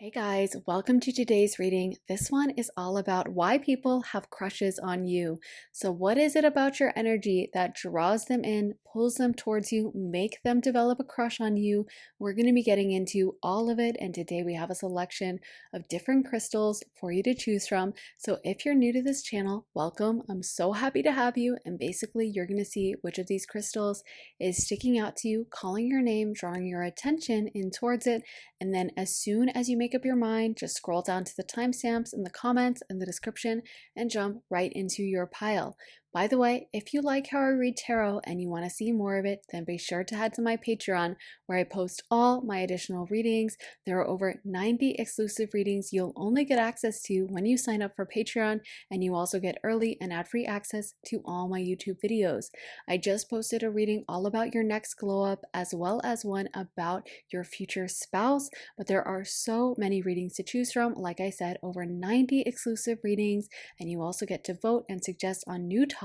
Hey guys, welcome to today's reading. This one is all about why people have crushes on you. So what is it about your energy that draws them in, pulls them towards you, make them develop a crush on you? We're going to be getting into all of it, and today we have a selection of different crystals for you to choose from. So if you're new to this channel, welcome. I'm so happy to have you, and basically you're going to see which of these crystals is sticking out to you, calling your name, drawing your attention in towards it. And then as soon as you make up your mind, just scroll down to the timestamps in the comments and the description and jump right into your pile. By the way, if you like how I read tarot and you want to see more of it, then be sure to head to my Patreon where I post all my additional readings. There are over 90 exclusive readings you'll only get access to when you sign up for Patreon, and you also get early and ad-free access to all my YouTube videos. I just posted a reading all about your next glow up as well as one about your future spouse, but there are so many readings to choose from. Like I said, over 90 exclusive readings, and you also get to vote and suggest on new topics.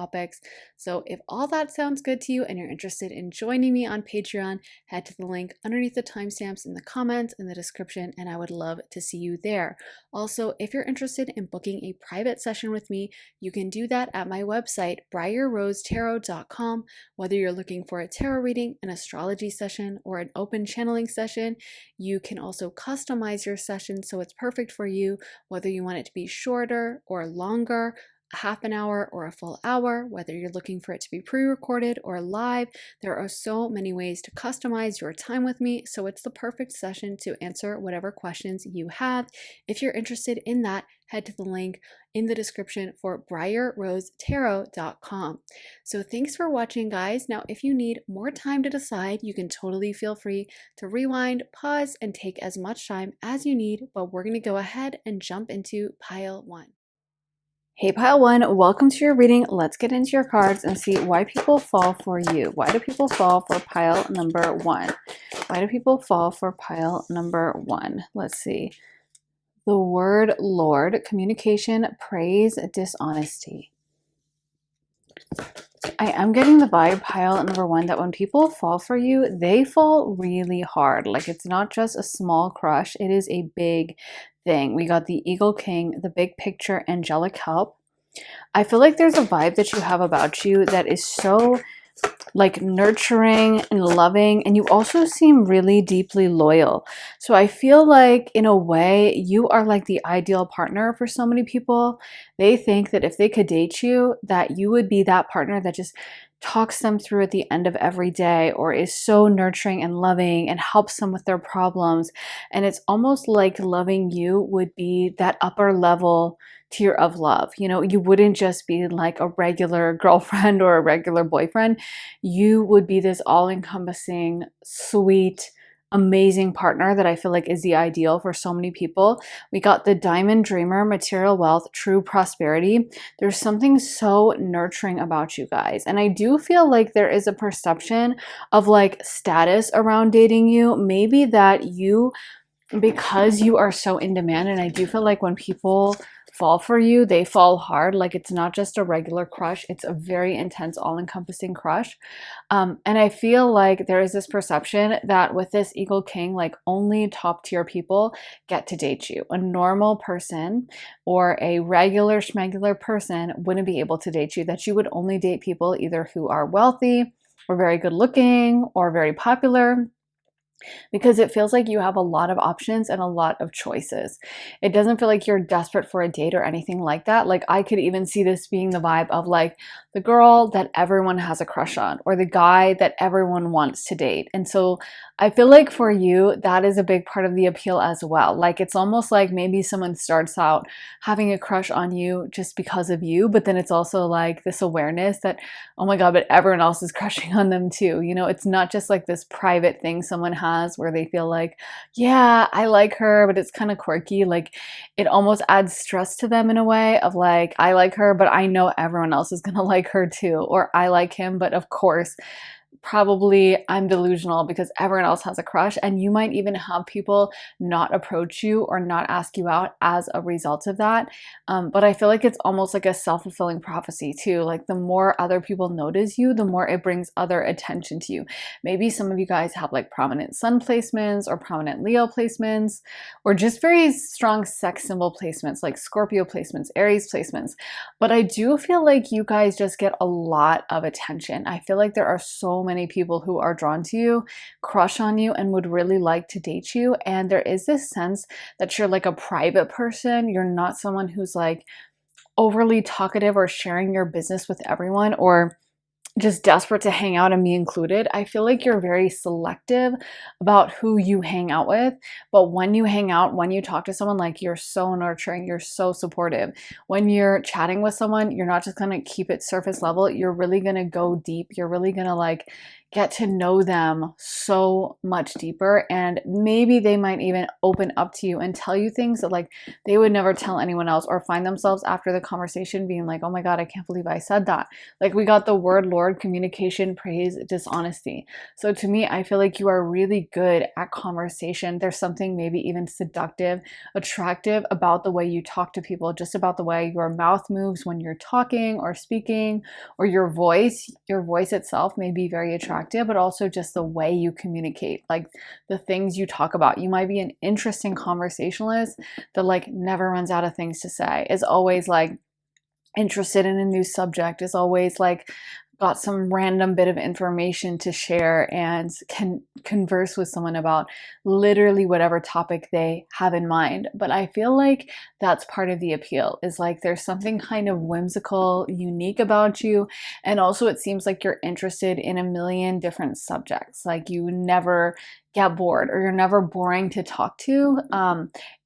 So if all that sounds good to you and you're interested in joining me on Patreon, head to the link underneath the timestamps in the comments in the description, and I would love to see you there. Also, if you're interested in booking a private session with me, you can do that at my website, briarrosetarot.com. Whether you're looking for a tarot reading, an astrology session, or an open channeling session, you can also customize your session so it's perfect for you, whether you want it to be shorter or longer, a half an hour or a full hour, whether you're looking for it to be pre-recorded or live. There are so many ways to customize your time with me, so it's the perfect session to answer whatever questions you have. If you're interested in that, head to the link in the description for briarrosetarot.com. So thanks for watching, guys. Now, if you need more time to decide, you can totally feel free to rewind, pause, and take as much time as you need, but we're going to go ahead and jump into pile one. Hey pile one, welcome to your reading. Let's get into your cards and see why people fall for you. Why do people fall for pile number one? Why do people fall for pile number one? Let's see. The word Lord, communication, praise, dishonesty. I am getting the vibe, pile number one, that when people fall for you, they fall really hard. Like, it's not just a small crush, it is a big thing. We got the Eagle King, the big picture, angelic help. I feel like there's a vibe that you have about you that is so like nurturing and loving, and you also seem really deeply loyal. So I feel like in a way you are like the ideal partner for so many people. They think that if they could date you, that you would be that partner that just talks them through at the end of every day, or is so nurturing and loving and helps them with their problems. And it's almost like loving you would be that upper level tier of love. You know, you wouldn't just be like a regular girlfriend or a regular boyfriend. You would be this all-encompassing, sweet, amazing partner that I feel like is the ideal for so many people. We got the Diamond Dreamer, material wealth, true prosperity. There's something so nurturing about you guys. And I do feel like there is a perception of like status around dating you. Maybe that you, because you are so in demand, and I do feel like when people fall for you, they fall hard. Like, it's not just a regular crush, it's a very intense, all-encompassing crush. And I feel like there is this perception that with this Eagle King, like only top tier people get to date you. A normal person or a regular schmegular person wouldn't be able to date you, that you would only date people either who are wealthy or very good looking or very popular, because it feels like you have a lot of options and a lot of choices. It doesn't feel like you're desperate for a date or anything like that. Like, I could even see this being the vibe of like the girl that everyone has a crush on, or the guy that everyone wants to date. And so I feel like for you, that is a big part of the appeal as well. Like, it's almost like maybe someone starts out having a crush on you just because of you, but then it's also like this awareness that, oh my God, but everyone else is crushing on them too. You know, it's not just like this private thing someone has where they feel like, yeah, I like her, but it's kind of quirky. Like, it almost adds stress to them in a way of like, I like her, but I know everyone else is gonna like her too. Or I like him, but of course probably I'm delusional because everyone else has a crush, and you might even have people not approach you or not ask you out as a result of that. But I feel like it's almost like a self-fulfilling prophecy too. Like the more other people notice you, the more it brings other attention to you. Maybe some of you guys have like prominent sun placements or prominent Leo placements, or just very strong sex symbol placements like Scorpio placements, Aries placements. But I do feel like you guys just get a lot of attention. I feel like there are so many people who are drawn to you, crush on you, and would really like to date you. And there is this sense that you're like a private person. You're not someone who's like overly talkative or sharing your business with everyone, or just desperate to hang out and me included. I feel like you're very selective about who you hang out with. But when you hang out, when you talk to someone, like you're so nurturing, you're so supportive. When you're chatting with someone, you're not just gonna keep it surface level. You're really gonna go deep. You're really gonna like get to know them so much deeper. And maybe they might even open up to you and tell you things that like they would never tell anyone else, or find themselves after the conversation being like, oh my God, I can't believe I said that. Like we got the word Lord, communication, praise, dishonesty. So to me, I feel like you are really good at conversation. There's something maybe even seductive, attractive about the way you talk to people, just about the way your mouth moves when you're talking or speaking, or your voice. Your voice itself may be very attractive, but also just the way you communicate, like the things you talk about. You might be an interesting conversationalist that like never runs out of things to say, is always like interested in a new subject, is always like got some random bit of information to share, and can converse with someone about literally whatever topic they have in mind. But I feel like that's part of the appeal, is like there's something kind of whimsical, unique about you. And also it seems like you're interested in a million different subjects. Like you never get bored, or you're never boring to talk to.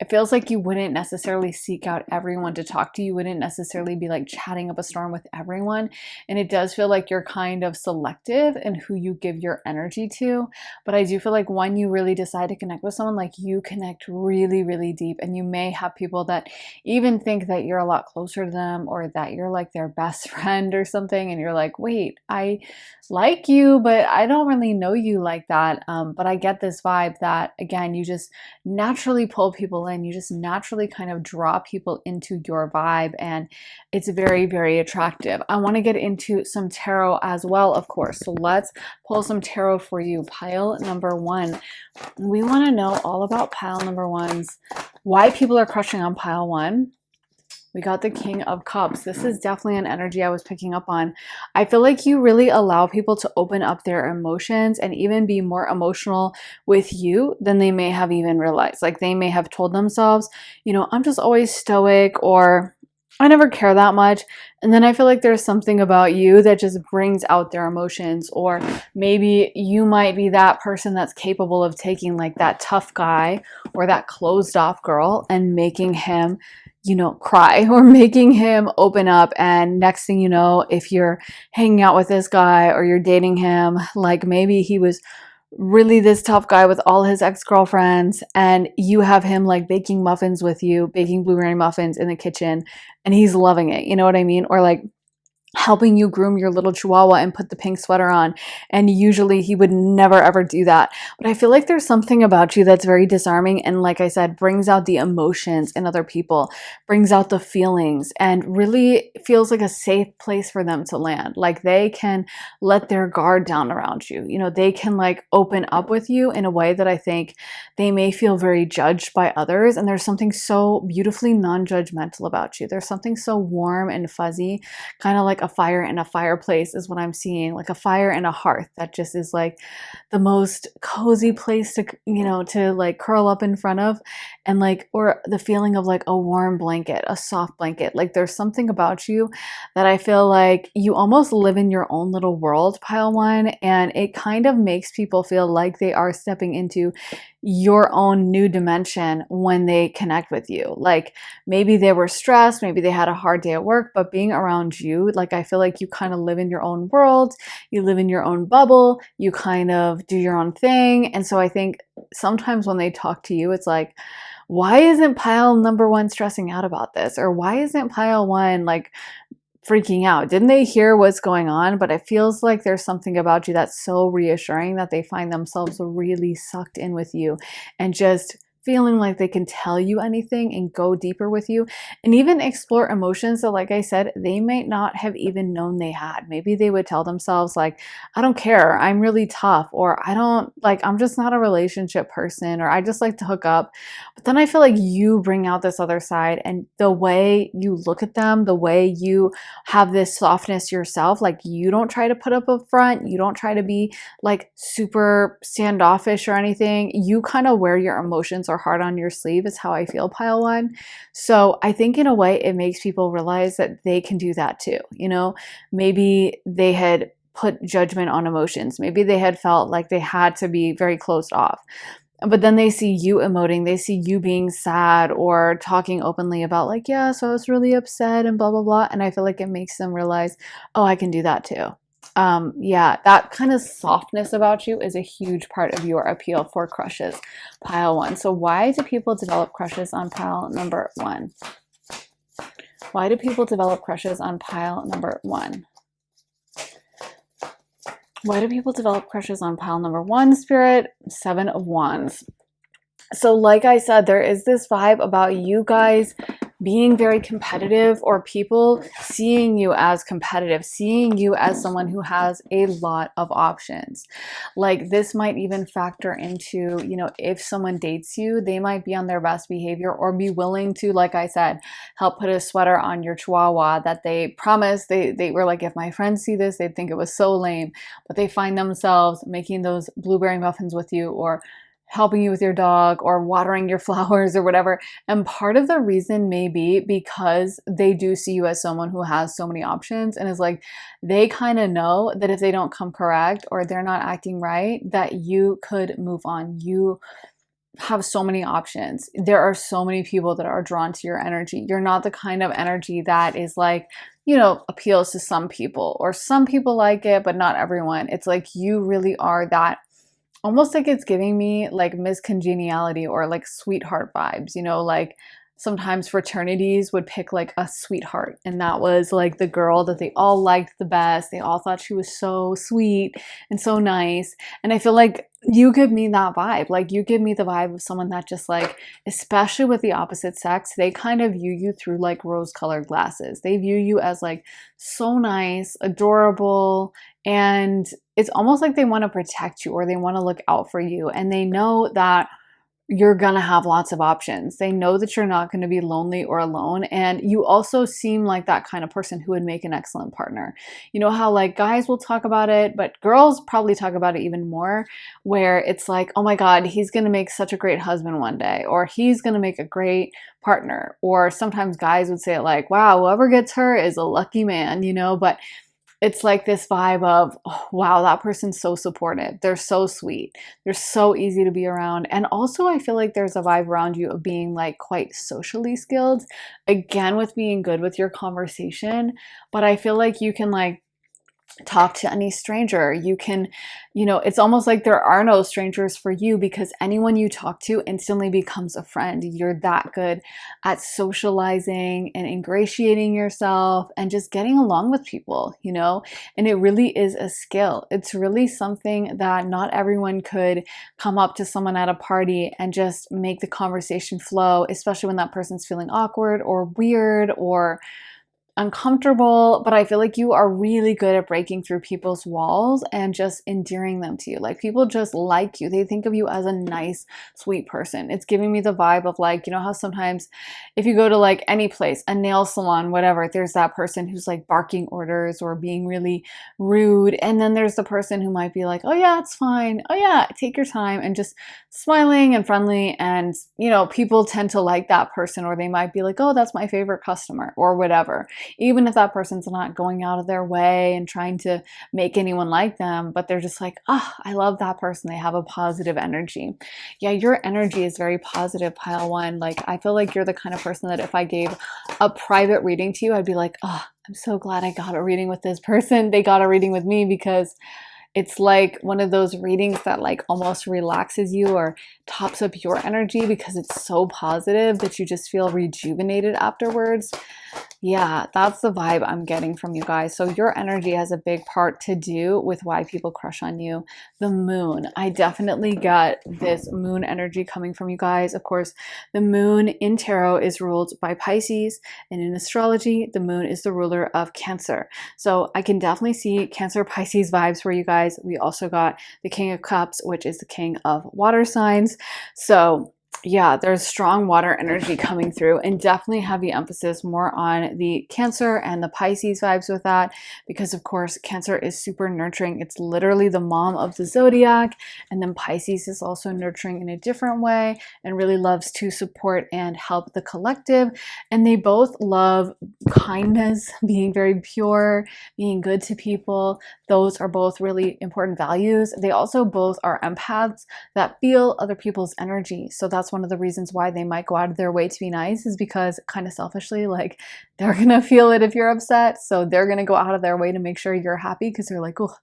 It feels like you wouldn't necessarily seek out everyone to talk to. You wouldn't necessarily be like chatting up a storm with everyone. And it does feel like you're kind of selective in who you give your energy to. But I do feel like when you really decide to connect with someone, like you connect really, really deep. And you may have people that even think that you're a lot closer to them, or that you're like their best friend or something. And you're like, wait, I like you, but I don't really know you like that. But I get this vibe that, again, you just naturally pull people in. You just naturally kind of draw people into your vibe. And it's very, very attractive. I want to get into some tarot as well, of course. So let's pull some tarot for you. Pile number one. We want to know all about pile number ones, why people are crushing on pile one. We got the King of Cups. This is definitely an energy I was picking up on. I feel like you really allow people to open up their emotions and even be more emotional with you than they may have even realized. Like they may have told themselves, you know, I'm just always stoic, or I never care that much. And then I feel like there's something about you that just brings out their emotions. Or maybe you might be that person that's capable of taking like that tough guy or that closed off girl and making him, you know, cry, or making him open up. And next thing you know, if you're hanging out with this guy or you're dating him, like maybe he was really this tough guy with all his ex-girlfriends, and you have him like baking muffins with you, baking blueberry muffins in the kitchen, and he's loving it. You know what I mean? Or like helping you groom your little chihuahua and put the pink sweater on. And usually he would never ever do that. But I feel like there's something about you that's very disarming. And like I said, brings out the emotions in other people, brings out the feelings, and really feels like a safe place for them to land. Like they can let their guard down around you. You know, they can like open up with you in a way that I think they may feel very judged by others. And there's something so beautifully non-judgmental about you. There's something so warm and fuzzy, kind of like a fire in a fireplace is what I'm seeing, like a fire in a hearth that just is like the most cozy place to, you know, to like curl up in front of. And like, or the feeling of like a warm blanket, a soft blanket. Like there's something about you that I feel like you almost live in your own little world, pile one. And it kind of makes people feel like they are stepping into your own new dimension when they connect with you. Like maybe they were stressed, maybe they had a hard day at work, but being around you, like I feel like you kind of live in your own world, you live in your own bubble, you kind of do your own thing. And so I think sometimes when they talk to you, it's like, why isn't pile number one stressing out about this? Or why isn't pile one like freaking out? Didn't they hear what's going on? But it feels like there's something about you that's so reassuring that they find themselves really sucked in with you and just feeling like they can tell you anything and go deeper with you and even explore emotions that, like I said, they might not have even known they had. Maybe they would tell themselves like, I don't care, I'm really tough, or I don't like, I'm just not a relationship person, or I just like to hook up. But then I feel like you bring out this other side, and the way you look at them, the way you have this softness yourself, like you don't try to put up a front, you don't try to be like super standoffish or anything. You kind of wear your emotions or heart on your sleeve is how I feel, pile one. So I think in a way it makes people realize that they can do that too. You know, maybe they had put judgment on emotions. Maybe they had felt like they had to be very closed off. But then they see you emoting, they see you being sad or talking openly about like, yeah, so I was really upset and blah, blah, blah. And I feel like it makes them realize, oh, I can do that too. Yeah, that kind of softness about you is a huge part of your appeal for crushes, pile one. So why do people develop crushes on pile number one? Why do people develop crushes on pile number one? Why do people develop crushes on pile number one, Spirit? Seven of Wands. So like I said, there is this vibe about you guys being very competitive, or people seeing you as competitive, seeing you as someone who has a lot of options. Like this might even factor into, you know, if someone dates you, they might be on their best behavior or be willing to, like I said, help put a sweater on your chihuahua that they promised. They were like, if my friends see this, they'd think it was so lame, but they find themselves making those blueberry muffins with you, or helping you with your dog, or watering your flowers or whatever. And part of the reason may be because they do see you as someone who has so many options, and is like, they kind of know that if they don't come correct or they're not acting right, that you could move on. You have so many options. There are so many people that are drawn to your energy. You're not the kind of energy that is like, you know, appeals to some people, or some people like it, but not everyone. It's like you really are that. Almost like it's giving me like Miss Congeniality or like sweetheart vibes, you know, like sometimes fraternities would pick like a sweetheart, and that was like the girl that they all liked the best. They all thought she was so sweet and so nice. And I feel like you give me that vibe. Like you give me the vibe of someone that just like, especially with the opposite sex, they kind of view you through like rose-colored glasses. They view you as like so nice, adorable, and it's almost like they want to protect you, or they want to look out for you. And they know that you're going to have lots of options. They know that you're not going to be lonely or alone. And you also seem like that kind of person who would make an excellent partner. You know how like guys will talk about it, but girls probably talk about it even more, where it's like, oh my God, he's going to make such a great husband one day, or he's going to make a great partner. Or sometimes guys would say it like, wow, whoever gets her is a lucky man, you know, but it's like this vibe of, oh, wow, that person's so supportive. They're so sweet. They're so easy to be around. And also I feel like there's a vibe around you of being like quite socially skilled, again, with being good with your conversation. But I feel like you can like talk to any stranger. You can, you know, it's almost like there are no strangers for you, because anyone you talk to instantly becomes a friend. You're that good at socializing and ingratiating yourself and just getting along with people, you know, and it really is a skill. It's really something that not everyone could come up to someone at a party and just make the conversation flow, especially when that person's feeling awkward or weird or uncomfortable. But I feel like you are really good at breaking through people's walls and just endearing them to you. Like people just like you. They think of you as a nice, sweet person. It's giving me the vibe of like, you know how sometimes if you go to like any place, a nail salon, whatever, there's that person who's like barking orders or being really rude. And then there's the person who might be like, oh yeah, it's fine. Oh yeah, take your time, and just smiling and friendly. And, you know, people tend to like that person, or they might be like, oh, that's my favorite customer or whatever. Even if that person's not going out of their way and trying to make anyone like them, but they're just like, oh, I love that person. They have a positive energy. Yeah, your energy is very positive, pile one. Like, I feel like you're the kind of person that if I gave a private reading to you, I'd be like, oh, I'm so glad I got a reading with this person. They got a reading with me, because it's like one of those readings that like almost relaxes you or tops up your energy because it's so positive that you just feel rejuvenated afterwards. Yeah, that's the vibe I'm getting from you guys. So your energy has a big part to do with why people crush on you. The moon. I definitely got this moon energy coming from you guys. Of course, the moon in tarot is ruled by Pisces, and in astrology, the moon is the ruler of Cancer. So I can definitely see Cancer Pisces vibes for you guys. We also got the King of Cups, which is the king of water signs. So yeah, there's strong water energy coming through, and definitely heavy emphasis more on the Cancer and the Pisces vibes with that, because of course Cancer is super nurturing. It's literally the mom of the zodiac, and then Pisces is also nurturing in a different way and really loves to support and help the collective. And they both love kindness, being very pure, being good to people. Those are both really important values. They also both are empaths that feel other people's energy. So that's one of the reasons why they might go out of their way to be nice, is because kind of selfishly, like, they're gonna feel it if you're upset. So they're gonna go out of their way to make sure you're happy, because they're like, oh,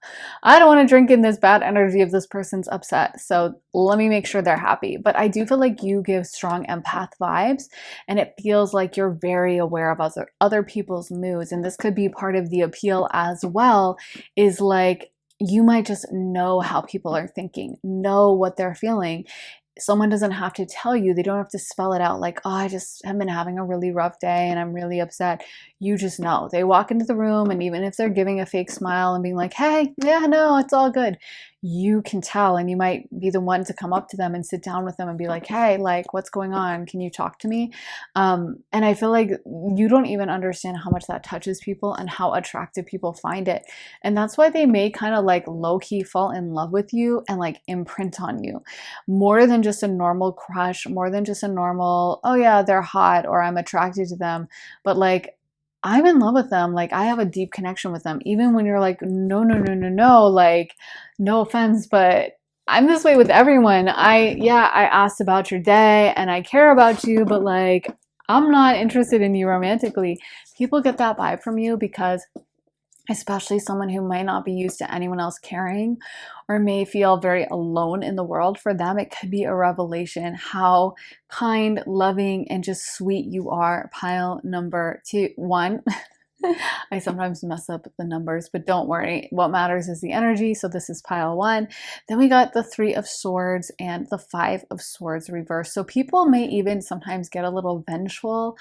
I don't want to drink in this bad energy if this person's upset. So let me make sure they're happy. But I do feel like you give strong empath vibes, and it feels like you're very aware of other people's moods. And this could be part of the appeal as well, is like, you might just know how people are thinking, know what they're feeling. Someone doesn't have to tell you. They don't have to spell it out like, oh, I just have been having a really rough day and I'm really upset. You just know. They walk into the room, and even if they're giving a fake smile and being like, hey, yeah, no, it's all good, you can tell. And you might be the one to come up to them and sit down with them and be like, hey, like, what's going on? Can you talk to me? And I feel like you don't even understand how much that touches people and how attractive people find it. And that's why they may kind of like low-key fall in love with you and like imprint on you more than just a normal crush, more than just a normal, oh yeah, they're hot or I'm attracted to them, but like, I'm in love with them. Like, I have a deep connection with them. Even when you're like, no, no, no, no, no, like, no offense, but I'm this way with everyone. I asked about your day and I care about you, but like, I'm not interested in you romantically. People get that vibe from you because, especially someone who might not be used to anyone else caring or may feel very alone in the world, for them it could be a revelation how kind, loving, and just sweet you are. Pile number one. I sometimes mess up the numbers, but don't worry. What matters is the energy. So this is pile one. Then we got the 3 of Swords and the 5 of Swords reversed. So people may even sometimes get a little vengeful.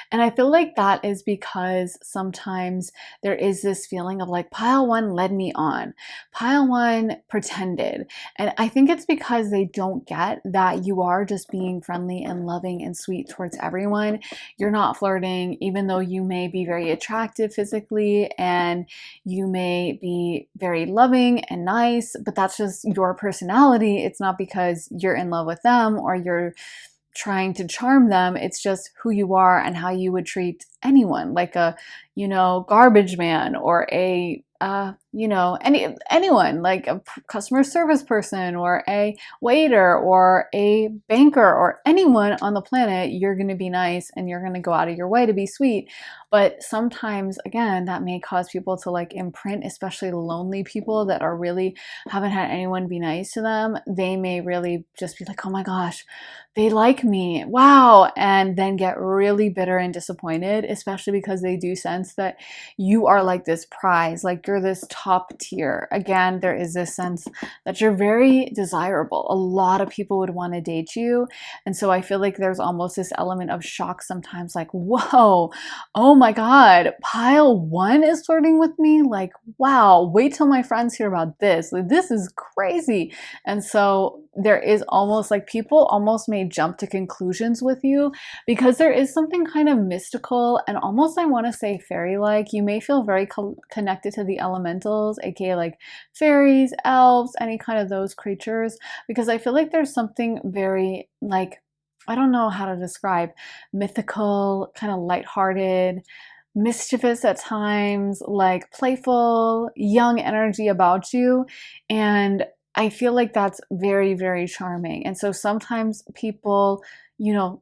And I feel like that is because sometimes there is this feeling of like, pile one led me on. Pile one pretended. And I think it's because they don't get that you are just being friendly and loving and sweet towards everyone. You're not flirting, even though you may be very attractive physically and you may be very loving and nice, but that's just your personality. It's not because you're in love with them or you're trying to charm them. It's just who you are and how you would treat anyone, like a, garbage man or a anyone, like a customer service person or a waiter or a banker or anyone on the planet. You're going to be nice and you're going to go out of your way to be sweet. But sometimes, again, that may cause people to like imprint, especially lonely people that are really haven't had anyone be nice to them. They may really just be like, oh my gosh, they like me, wow, and then get really bitter and disappointed, especially because they do sense that you are like this prize, like you're this top tier. Again, there is this sense that you're very desirable. A lot of people would want to date you. And so I feel like there's almost this element of shock sometimes, like, whoa, oh my God, pile one is flirting with me? Like, wow, wait till my friends hear about this. Like, this is crazy. And so there is almost like people almost may jump to conclusions with you because there is something kind of mystical and almost, I want to say, fairy-like. You may feel very connected to the elementals, aka like fairies, elves, any kind of those creatures, because I feel like there's something very like, I don't know how to describe, mythical, kind of lighthearted, mischievous at times, like playful, young energy about you. And I feel like that's very, very charming. And so sometimes people,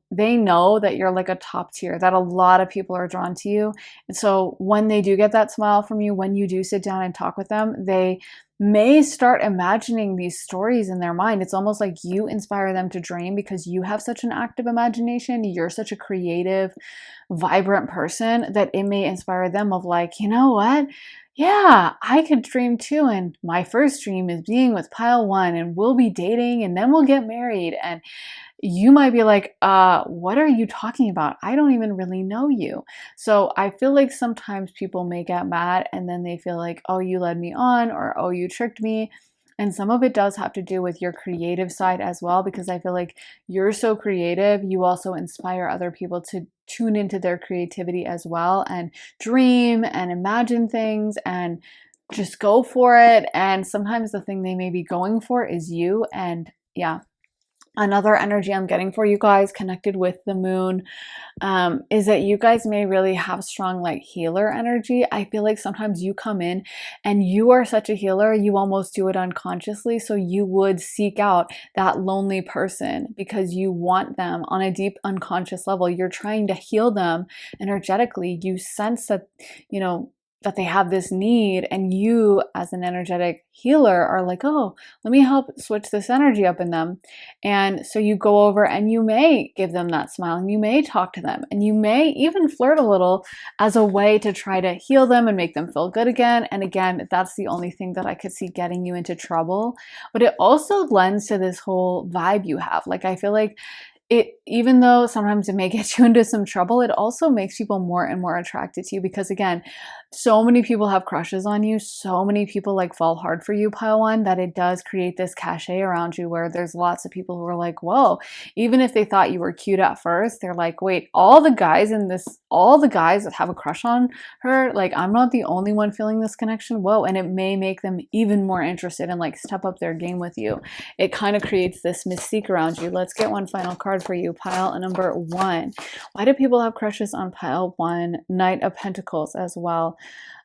they know that you're like a top tier, that a lot of people are drawn to you. And so when they do get that smile from you, when you do sit down and talk with them, they may start imagining these stories in their mind. It's almost like you inspire them to dream because you have such an active imagination. You're such a creative, vibrant person that it may inspire them of like, you know what? Yeah, I could dream too. And my first dream is being with pile one, and we'll be dating, and then we'll get married. And you might be like, what are you talking about? I don't even really know you. So I feel like sometimes people may get mad and then they feel like, oh, you led me on, or oh, you tricked me. And some of it does have to do with your creative side as well, because I feel like you're so creative. You also inspire other people to tune into their creativity as well and dream and imagine things and just go for it. And sometimes the thing they may be going for is you. And yeah, another energy I'm getting for you guys connected with the moon is that you guys may really have strong like healer energy. I feel like sometimes you come in and you are such a healer, you almost do it unconsciously. So you would seek out that lonely person because you want them on a deep unconscious level. You're trying to heal them energetically. You sense that, you know, that they have this need, and you as an energetic healer are like, oh, let me help switch this energy up in them. And so you go over and you may give them that smile, and you may talk to them, and you may even flirt a little as a way to try to heal them and make them feel good again. And again, that's the only thing that I could see getting you into trouble. But it also lends to this whole vibe you have. Like, I feel like it, even though sometimes it may get you into some trouble, it also makes people more and more attracted to you because, again, so many people have crushes on you. So many people like fall hard for you, pile one, that it does create this cachet around you where there's lots of people who are like, whoa, even if they thought you were cute at first, they're like, wait, all the guys that have a crush on her, like, I'm not the only one feeling this connection. Whoa. And it may make them even more interested and like step up their game with you. It kind of creates this mystique around you. Let's get one final card for you, pile number one. Why do people have crushes on pile one? Knight of Pentacles as well.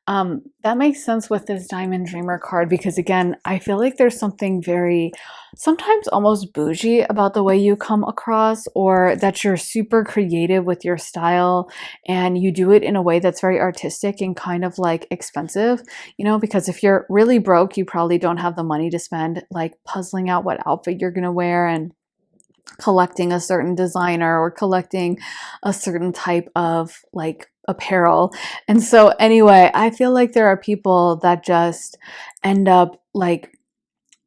That makes sense with this Diamond Dreamer card because, again, I feel like there's something very, sometimes almost bougie about the way you come across, or that you're super creative with your style and you do it in a way that's very artistic and kind of like expensive, you know, because if you're really broke, you probably don't have the money to spend like puzzling out what outfit you're going to wear and collecting a certain designer or collecting a certain type of like apparel. And so anyway, I feel like there are people that just end up like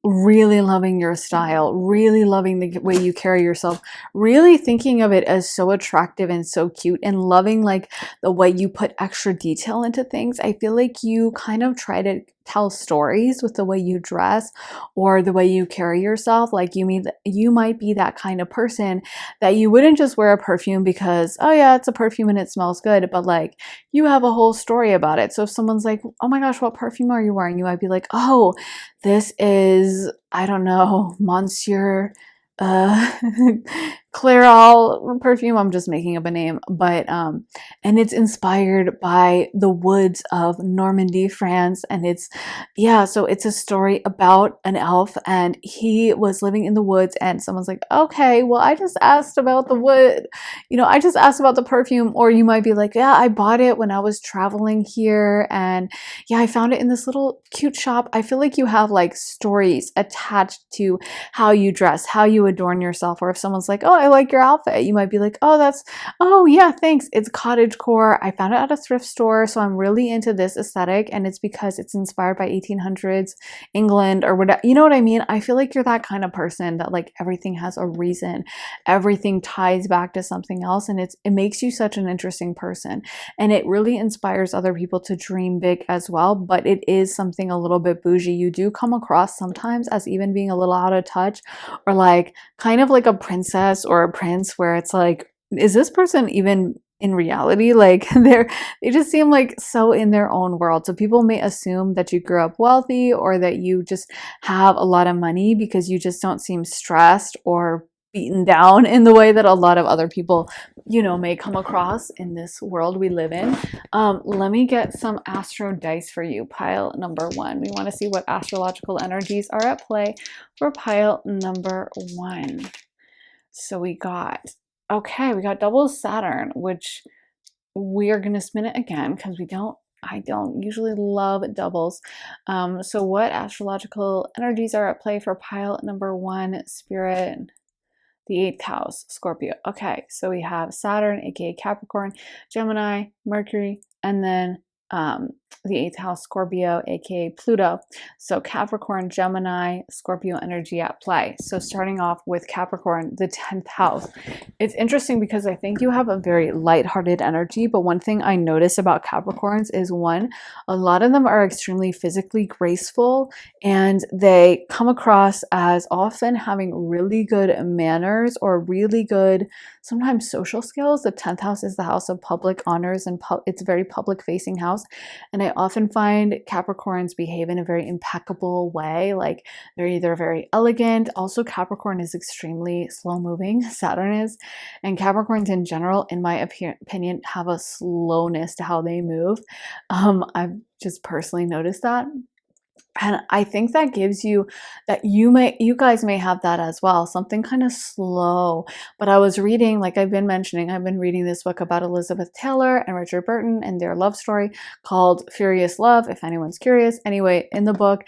really loving your style, really loving the way you carry yourself, really thinking of it as so attractive and so cute, and loving like the way you put extra detail into things. I feel like you kind of try to tell stories with the way you dress or the way you carry yourself. Like you might be that kind of person that you wouldn't just wear a perfume because, oh yeah, it's a perfume and it smells good, but like you have a whole story about it. So if someone's like, oh my gosh, what perfume are you wearing? You might be like, oh, this is, I don't know, Monsieur uh Clairol perfume. I'm just making up a name, but and it's inspired by the woods of Normandy, France, and it's, yeah, so it's a story about an elf and he was living in the woods, and someone's like, okay, well, I just asked about the wood, you know, I just asked about the perfume. Or you might be like, yeah, I bought it when I was traveling here, and yeah, I found it in this little cute shop. I feel like you have like stories attached to how you dress, how you adorn yourself. Or if someone's like, oh, I like your outfit, you might be like, oh yeah, thanks. It's cottagecore. I found it at a thrift store. So I'm really into this aesthetic, and it's because it's inspired by 1800s England or whatever. You know what I mean? I feel like you're that kind of person that like everything has a reason. Everything ties back to something else, and it makes you such an interesting person. And it really inspires other people to dream big as well, but it is something a little bit bougie. You do come across sometimes as even being a little out of touch, or like kind of like a princess or a prince where it's like, is this person even in reality? Like they just seem like so in their own world. So people may assume that you grew up wealthy or that you just have a lot of money because you just don't seem stressed or beaten down in the way that a lot of other people, you know, may come across in this world we live in. Let me get some astro dice for you, pile number one. We want to see what astrological energies are at play for pile number one. So we got double Saturn, which we are going to spin it again because we don't I don't usually love doubles. So what astrological energies are at play for pile number one, Spirit? The eighth house, Scorpio. Okay, so we have Saturn, aka Capricorn, Gemini, Mercury, and then the eighth house, Scorpio, aka Pluto. So Capricorn, Gemini, Scorpio energy at play. So starting off with Capricorn, the 10th house. It's interesting because I think you have a very lighthearted energy, but one thing I notice about Capricorns is one, a lot of them are extremely physically graceful and they come across as often having really good manners or really good, sometimes social skills. The 10th house is the house of public honors and it's a very public facing house. And I often find Capricorns behave in a very impeccable way. Like they're either very elegant. Also, Capricorn is extremely slow moving. Saturn is. And Capricorns in general, in my opinion, have a slowness to how they move. I've just personally noticed that. And I think that gives you that you guys may have that as well, something kind of slow. But I was reading, like I've been mentioning, I've been reading this book about Elizabeth Taylor and Richard Burton and their love story called Furious Love, if anyone's curious. Anyway, in the book,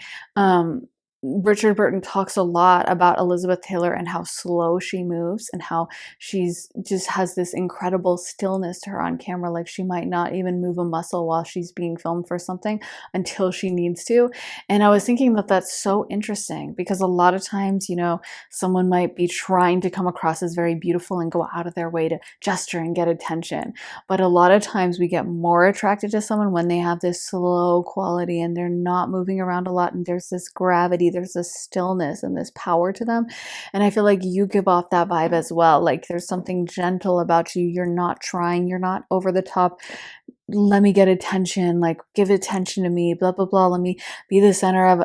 Richard Burton talks a lot about Elizabeth Taylor and how slow she moves and how she's just has this incredible stillness to her on camera. Like she might not even move a muscle while she's being filmed for something until she needs to. And I was thinking that that's so interesting because a lot of times, you know, someone might be trying to come across as very beautiful and go out of their way to gesture and get attention. But a lot of times we get more attracted to someone when they have this slow quality and they're not moving around a lot and there's this gravity, there's this stillness and this power to them. And I feel like you give off that vibe as well. Like there's something gentle about you. You're not trying, you're not over the top. Let me get attention, like give attention to me, blah, blah, blah. Let me be the center of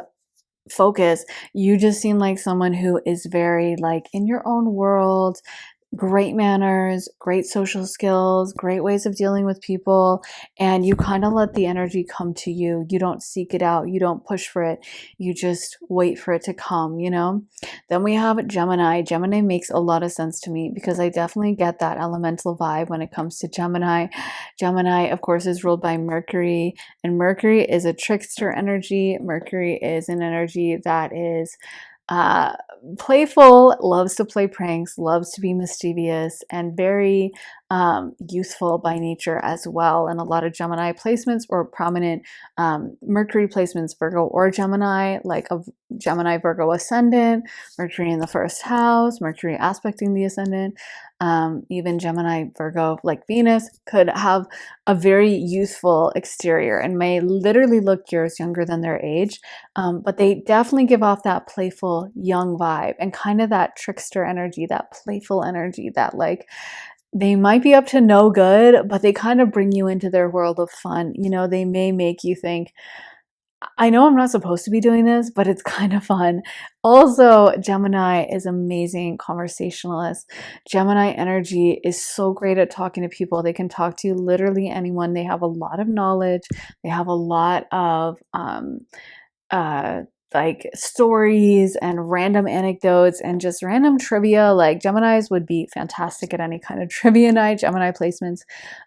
focus. You just seem like someone who is very like in your own world, great manners, great social skills, great ways of dealing with people, and you kind of let the energy come to you. You don't seek it out, you don't push for it, you just wait for it to come, you know? Then we have Gemini. Gemini makes a lot of sense to me because I definitely get that elemental vibe when it comes to Gemini. Gemini, of course, is ruled by Mercury, and Mercury is a trickster energy. Mercury is an energy that is uh, playful, loves to play pranks, loves to be mischievous, and very youthful by nature as well. And a lot of Gemini placements or prominent Mercury placements, Virgo or Gemini, like a Gemini Virgo ascendant, Mercury in the first house, Mercury aspecting the ascendant, even Gemini Virgo like Venus could have a very youthful exterior and may literally look years younger than their age. But they definitely give off that playful young vibe and kind of that trickster energy, that playful energy that like they might be up to no good, but they kind of bring you into their world of fun. You know, they may make you think, I know I'm not supposed to be doing this, but it's kind of fun. Also, Gemini is amazing conversationalist. Gemini energy is so great at talking to people. They can talk to literally anyone. They have a lot of knowledge. They have a lot of uh, like stories and random anecdotes and just random trivia. Like Geminis would be fantastic at any kind of trivia night, Gemini placements.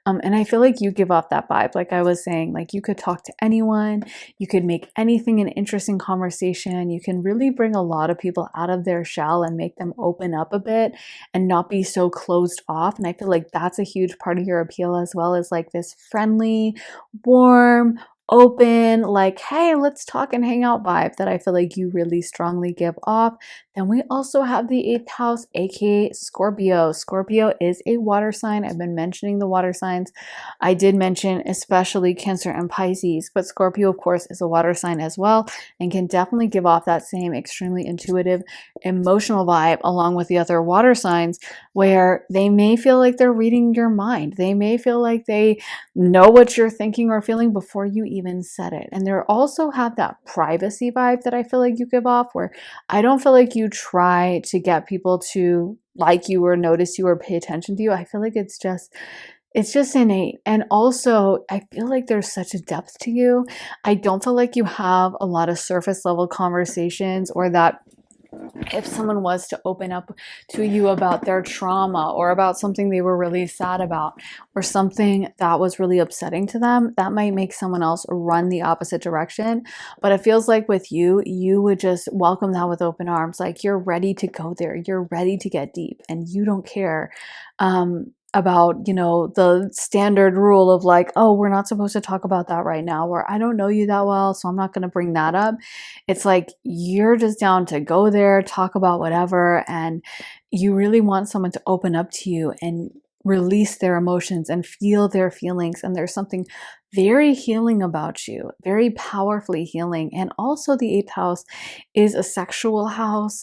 And I feel like you give off that vibe. Like I was saying, like you could talk to anyone, you could make anything an interesting conversation. You can really bring a lot of people out of their shell and make them open up a bit and not be so closed off. And I feel like that's a huge part of your appeal as well, as like this friendly, warm, open, like, hey, let's talk and hang out vibe that I feel like you really strongly give off. Then we also have the eighth house, aka Scorpio. Scorpio is a water sign. I've been mentioning the water signs. I did mention especially Cancer and Pisces, but Scorpio, of course, is a water sign as well and can definitely give off that same extremely intuitive, emotional vibe along with the other water signs where they may feel like they're reading your mind. They may feel like they know what you're thinking or feeling before you even said it. And they also have that privacy vibe that I feel like you give off where I don't feel like you try to get people to like you or notice you or pay attention to you. I feel like it's just innate. And also, I feel like there's such a depth to you. I don't feel like you have a lot of surface level conversations or that if someone was to open up to you about their trauma or about something they were really sad about or something that was really upsetting to them, that might make someone else run the opposite direction. But it feels like with you, you would just welcome that with open arms. Like you're ready to go there. You're ready to get deep and you don't care. About, you know, the standard rule of like, oh, we're not supposed to talk about that right now, or I don't know you that well, so I'm not going to bring that up. It's like you're just down to go there, talk about whatever, and you really want someone to open up to you and release their emotions and feel their feelings. And there's something very healing about you, very powerfully healing. And also, the eighth house is a sexual house.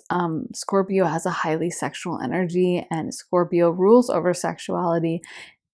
Scorpio has a highly sexual energy, and Scorpio rules over sexuality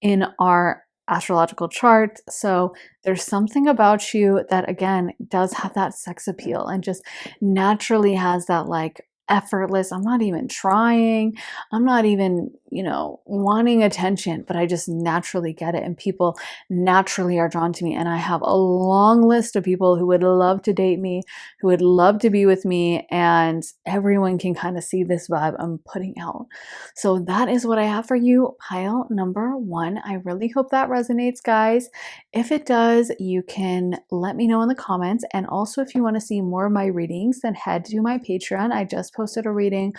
in our astrological chart. So there's something about you that, again, does have that sex appeal and just naturally has that like effortless, I'm not even trying, I'm not even, you know, wanting attention, but I just naturally get it. And people naturally are drawn to me. And I have a long list of people who would love to date me, who would love to be with me. And everyone can kind of see this vibe I'm putting out. So that is what I have for you, pile number 1. I really hope that resonates, guys. If it does, you can let me know in the comments. And also, if you want to see more of my readings, then head to my Patreon. I just posted a reading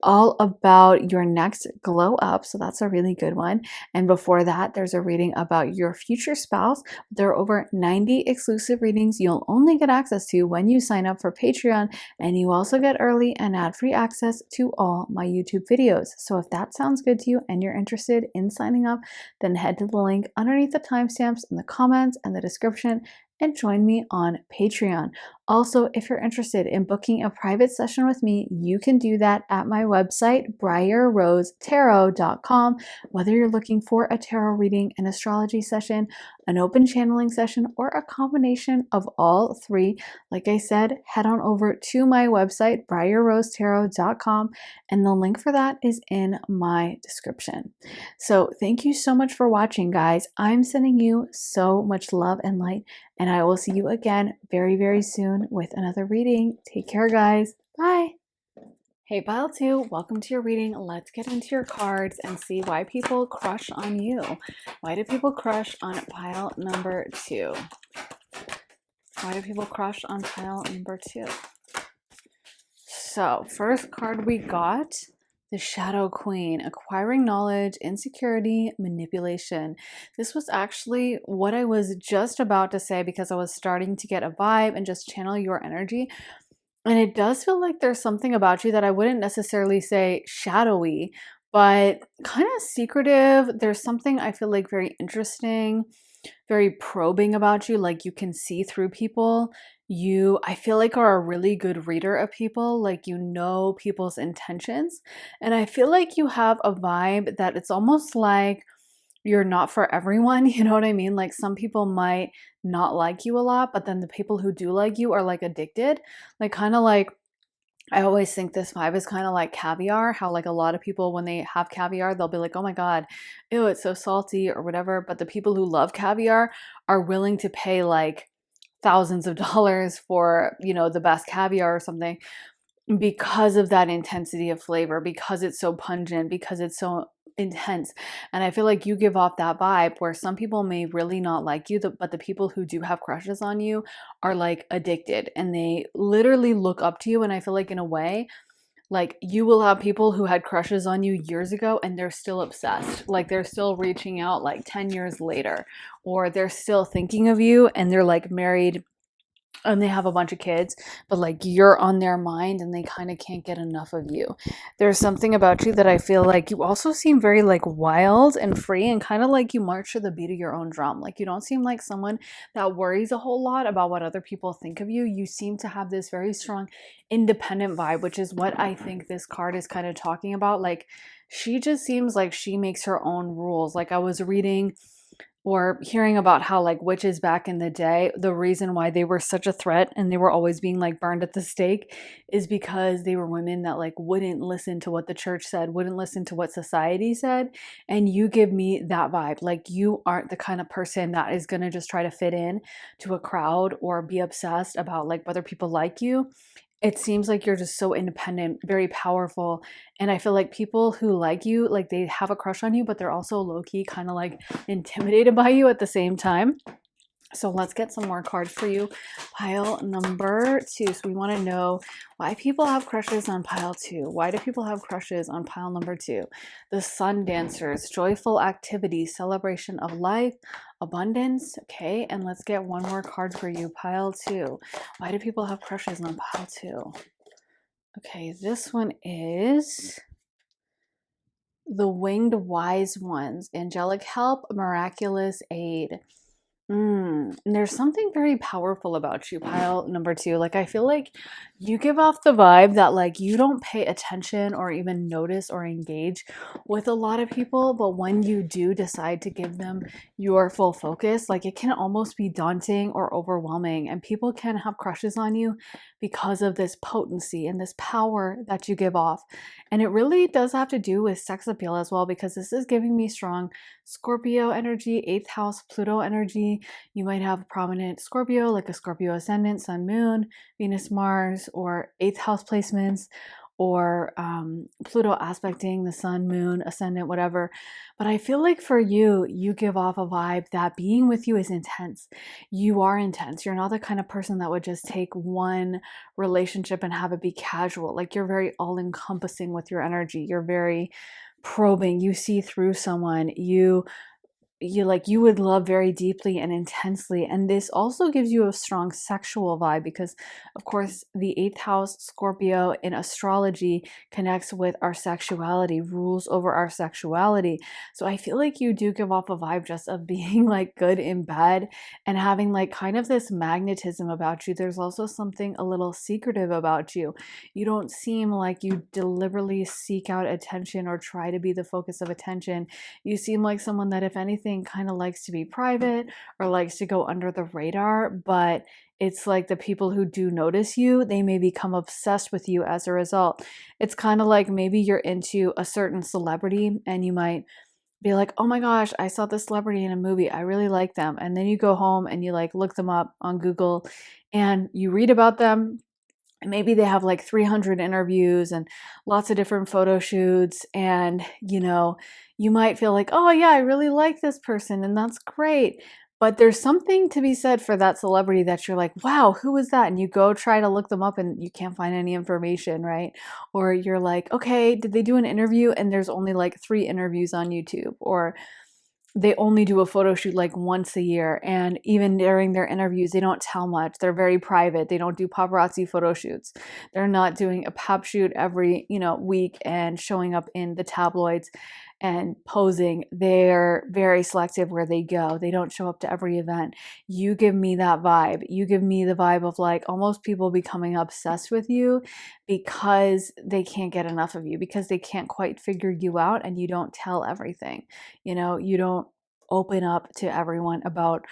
all about your next glow up. So that's a really good one. And before that, there's a reading about your future spouse. There are over 90 exclusive readings you'll only get access to when you sign up for Patreon. And you also get early and ad-free access to all my YouTube videos. So if that sounds good to you and you're interested in signing up, then head to the link underneath the timestamps in the comments and the description and join me on Patreon. Also, if you're interested in booking a private session with me, you can do that at my website, briarrosetarot.com. Whether you're looking for a tarot reading, an astrology session, an open channeling session, or a combination of all three, like I said, head on over to my website, briarrosetarot.com, and the link for that is in my description. So thank you so much for watching, guys. I'm sending you so much love and light, and I will see you again very, very soon with another reading. Take care, guys. Bye. Hey, pile 2, welcome to your reading. Let's get into your cards and see why people crush on you. Why do people crush on pile number 2? Why do people crush on pile number 2? So, first card we got, the Shadow Queen, acquiring knowledge, insecurity, manipulation. This was actually what I was just about to say because I was starting to get a vibe and just channel your energy. And it does feel like there's something about you that I wouldn't necessarily say shadowy, but kind of secretive. There's something I feel like very interesting, very probing about you. Like you can see through people. You, I feel like, are a really good reader of people. Like you know people's intentions. And I feel like you have a vibe that it's almost like you're not for everyone, you know what I mean? Like some people might not like you a lot, but then the people who do like you are like addicted. Like kind of like I always think this vibe is kind of like caviar, how like a lot of people when they have caviar, they'll be like, "Oh my god, ew, it's so salty" or whatever, but the people who love caviar are willing to pay like thousands of dollars for, you know, the best caviar or something because of that intensity of flavor, because it's so pungent, because it's so intense. And I feel like you give off that vibe where some people may really not like you, but the people who do have crushes on you are like addicted and they literally look up to you. And I feel like in a way, like you will have people who had crushes on you years ago and they're still obsessed. Like they're still reaching out like 10 years later, or they're still thinking of you and they're like married and they have a bunch of kids, but like you're on their mind and they kind of can't get enough of you. There's something about you that I feel like you also seem very like wild and free and kind of like you march to the beat of your own drum. Like you don't seem like someone that worries a whole lot about what other people think of you. You seem to have this very strong independent vibe, which is what I think this card is kind of talking about. Like she just seems like she makes her own rules. Like I was reading or hearing about how like witches back in the day, the reason why they were such a threat and they were always being like burned at the stake is because they were women that like wouldn't listen to what the church said, wouldn't listen to what society said. And you give me that vibe. Like you aren't the kind of person that is going to just try to fit in to a crowd or be obsessed about like whether people like you. it seems like you're just so independent, very powerful. And I feel like people who like you, like they have a crush on you, but they're also low-key kind of like intimidated by you at the same time. So let's get some more cards for you. Pile number 2. So we want to know why people have crushes on pile 2. Why do people have crushes on pile number 2? The sun dancers, joyful activity, celebration of life, abundance. Okay, and let's get one more card for you. Pile 2. Why do people have crushes on pile 2? Okay, this one is the winged wise ones, angelic help, miraculous aid. And there's something very powerful about you, pile number 2. Like, I feel like you give off the vibe that, like, you don't pay attention or even notice or engage with a lot of people, but when you do decide to give them your full focus, like, it can almost be daunting or overwhelming, and people can have crushes on you because of this potency and this power that you give off. And it really does have to do with sex appeal as well, because this is giving me strong Scorpio energy, 8th house Pluto energy. You might have prominent Scorpio, like a Scorpio ascendant, Sun, Moon, Venus, Mars, or 8th house placements, or Pluto aspecting the Sun, Moon, ascendant, whatever. But I feel like for you, you give off a vibe that being with you is intense. You are intense. You're not the kind of person that would just take one relationship and have it be casual. Like, you're very all encompassing with your energy. You're very probing. You see through someone. You would love very deeply and intensely, and this also gives you a strong sexual vibe, because of course the 8th house Scorpio in astrology connects with our sexuality, rules over our sexuality. So I feel like you do give off a vibe just of being like good in bed and having like kind of this magnetism about you. There's also something a little secretive about you. You don't seem like you deliberately seek out attention or try to be the focus of attention. You seem like someone that, if anything, kind of likes to be private or likes to go under the radar, but it's like the people who do notice you, they may become obsessed with you as a result. It's kind of like maybe you're into a certain celebrity and you might be like, oh my gosh, I saw this celebrity in a movie. I really like them. And then you go home and you like look them up on Google and you read about them. And maybe they have like 300 interviews and lots of different photo shoots. And, you might feel like, oh, yeah, I really like this person. And that's great. But there's something to be said for that celebrity that you're like, wow, who was that? And you go try to look them up and you can't find any information, right? Or you're like, okay, did they do an interview? And there's only like 3 interviews on YouTube. Or they only do a photo shoot like once a year, and even during their interviews they don't tell much. They're very private. They don't do paparazzi photo shoots. They're not doing a pap shoot every week and showing up in the tabloids and posing. They're very selective where they go. They don't show up to every event. You give me that vibe. You give me the vibe of like almost people becoming obsessed with you because they can't get enough of you, because they can't quite figure you out, and you don't tell everything. You don't open up to everyone about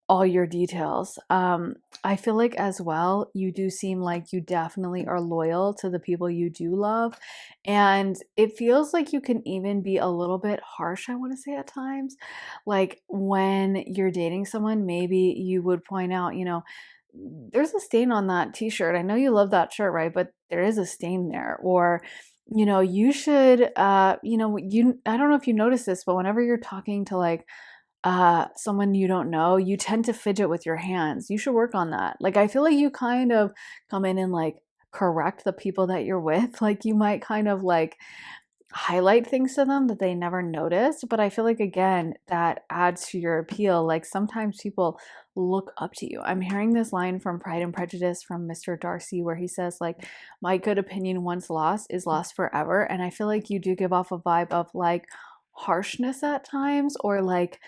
all your details. I feel like as well, you do seem like you definitely are loyal to the people you do love. And it feels like you can even be a little bit harsh, I want to say at times. Like when you're dating someone, maybe you would point out, there's a stain on that t-shirt. I know you love that shirt, right? But there is a stain there. Or, you should, I don't know if you notice this, but whenever you're talking to like someone you don't know, you tend to fidget with your hands. You should work on that. Like, I feel like you kind of come in and like correct the people that you're with. Like, you might kind of like highlight things to them that they never noticed. But I feel like, again, that adds to your appeal. Like, sometimes people look up to you. I'm hearing this line from Pride and Prejudice from Mr. Darcy where he says, like, my good opinion once lost is lost forever. And I feel like you do give off a vibe of like harshness at times, or like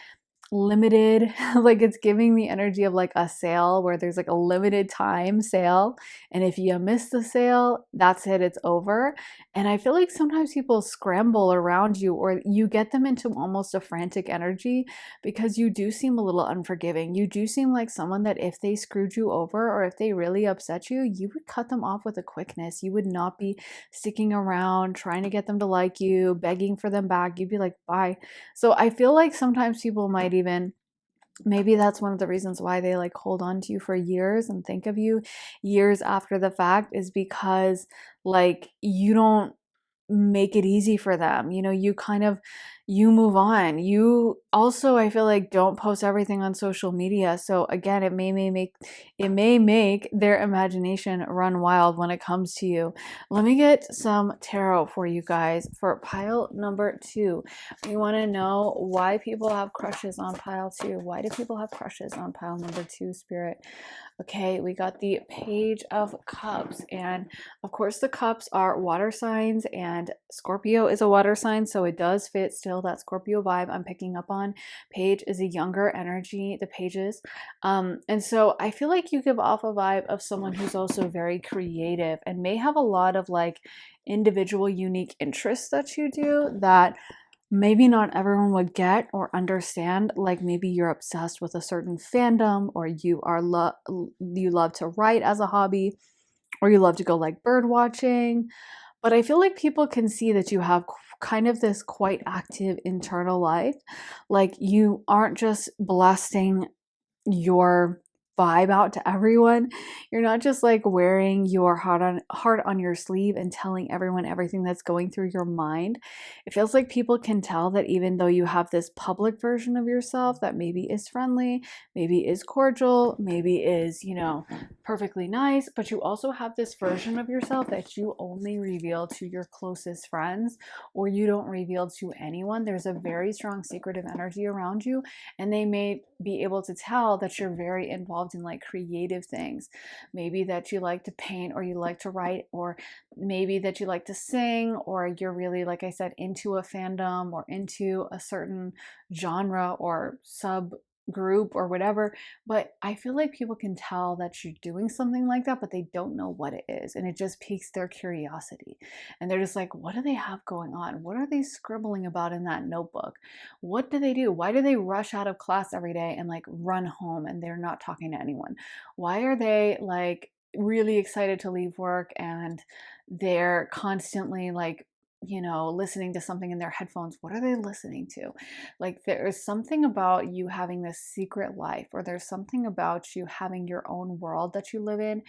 limited. Like, it's giving the energy of like a sale where there's like a limited time sale, and if you miss the sale, that's it, it's over. And I feel like sometimes people scramble around you, or you get them into almost a frantic energy, because you do seem a little unforgiving. You do seem like someone that if they screwed you over or if they really upset you, you would cut them off with a quickness. You would not be sticking around trying to get them to like you, begging for them back. You'd be like, bye. So I feel like sometimes people might even Maybe that's one of the reasons why they like hold on to you for years and think of you years after the fact, is because like you don't make it easy for them. You know, you kind of, you move on. You also, I feel like, don't post everything on social media. So again, it may make their imagination run wild when it comes to you. Let me get some tarot for you guys for pile number 2. We want to know why people have crushes on pile 2. Why do people have crushes on pile number 2, Spirit? Okay, we got the Page of Cups, and of course the cups are water signs, and Scorpio is a water sign, so it does fit still that Scorpio vibe I'm picking up on. Page is a younger energy, the pages. And so I feel like you give off a vibe of someone who's also very creative and may have a lot of like individual unique interests that you do that maybe not everyone would get or understand. Like maybe you're obsessed with a certain fandom, or you love to write as a hobby, or you love to go like bird watching. But I feel like people can see that you have kind of this quite active internal life. Like you aren't just blasting your vibe out to everyone. You're not just like wearing your heart on your sleeve and telling everyone everything that's going through your mind. It feels like people can tell that even though you have this public version of yourself that maybe is friendly, maybe is cordial, maybe is, you know, perfectly nice, but you also have this version of yourself that you only reveal to your closest friends, or you don't reveal to anyone. There's a very strong secretive energy around you, and they may be able to tell that you're very involved in like creative things. Maybe that you like to paint, or you like to write, or maybe that you like to sing, or you're really, like I said, into a fandom or into a certain genre or sub group or whatever. But I feel like people can tell that you're doing something like that, but they don't know what it is, and it just piques their curiosity, and they're just like, what do they have going on? What are they scribbling about in that notebook? What do they do? Why do they rush out of class every day and like run home and they're not talking to anyone? Why are they like really excited to leave work and they're constantly like, you know, listening to something in their headphones? What are they listening to? Like, there is something about you having this secret life, or there's something about you having your own world that you live in,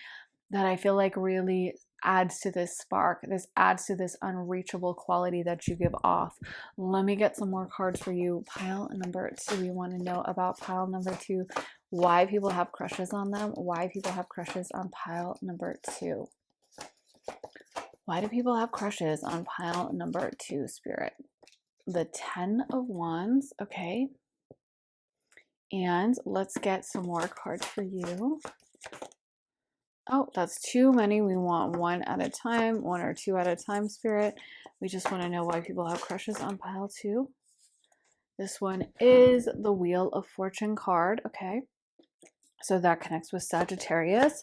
that I feel like really adds to this spark. This adds to this unreachable quality that you give off. Let me get some more cards for you. Pile number 2. We want to know about pile number 2. Why people have crushes on them. Why people have crushes on pile number 2. Why do people have crushes on pile number 2, Spirit? The 10 of Wands. Okay. And let's get some more cards for you. Oh, that's too many. We want one at a time, one or two at a time, Spirit. We just want to know why people have crushes on pile 2. This one is the Wheel of Fortune card. Okay. So that connects with Sagittarius.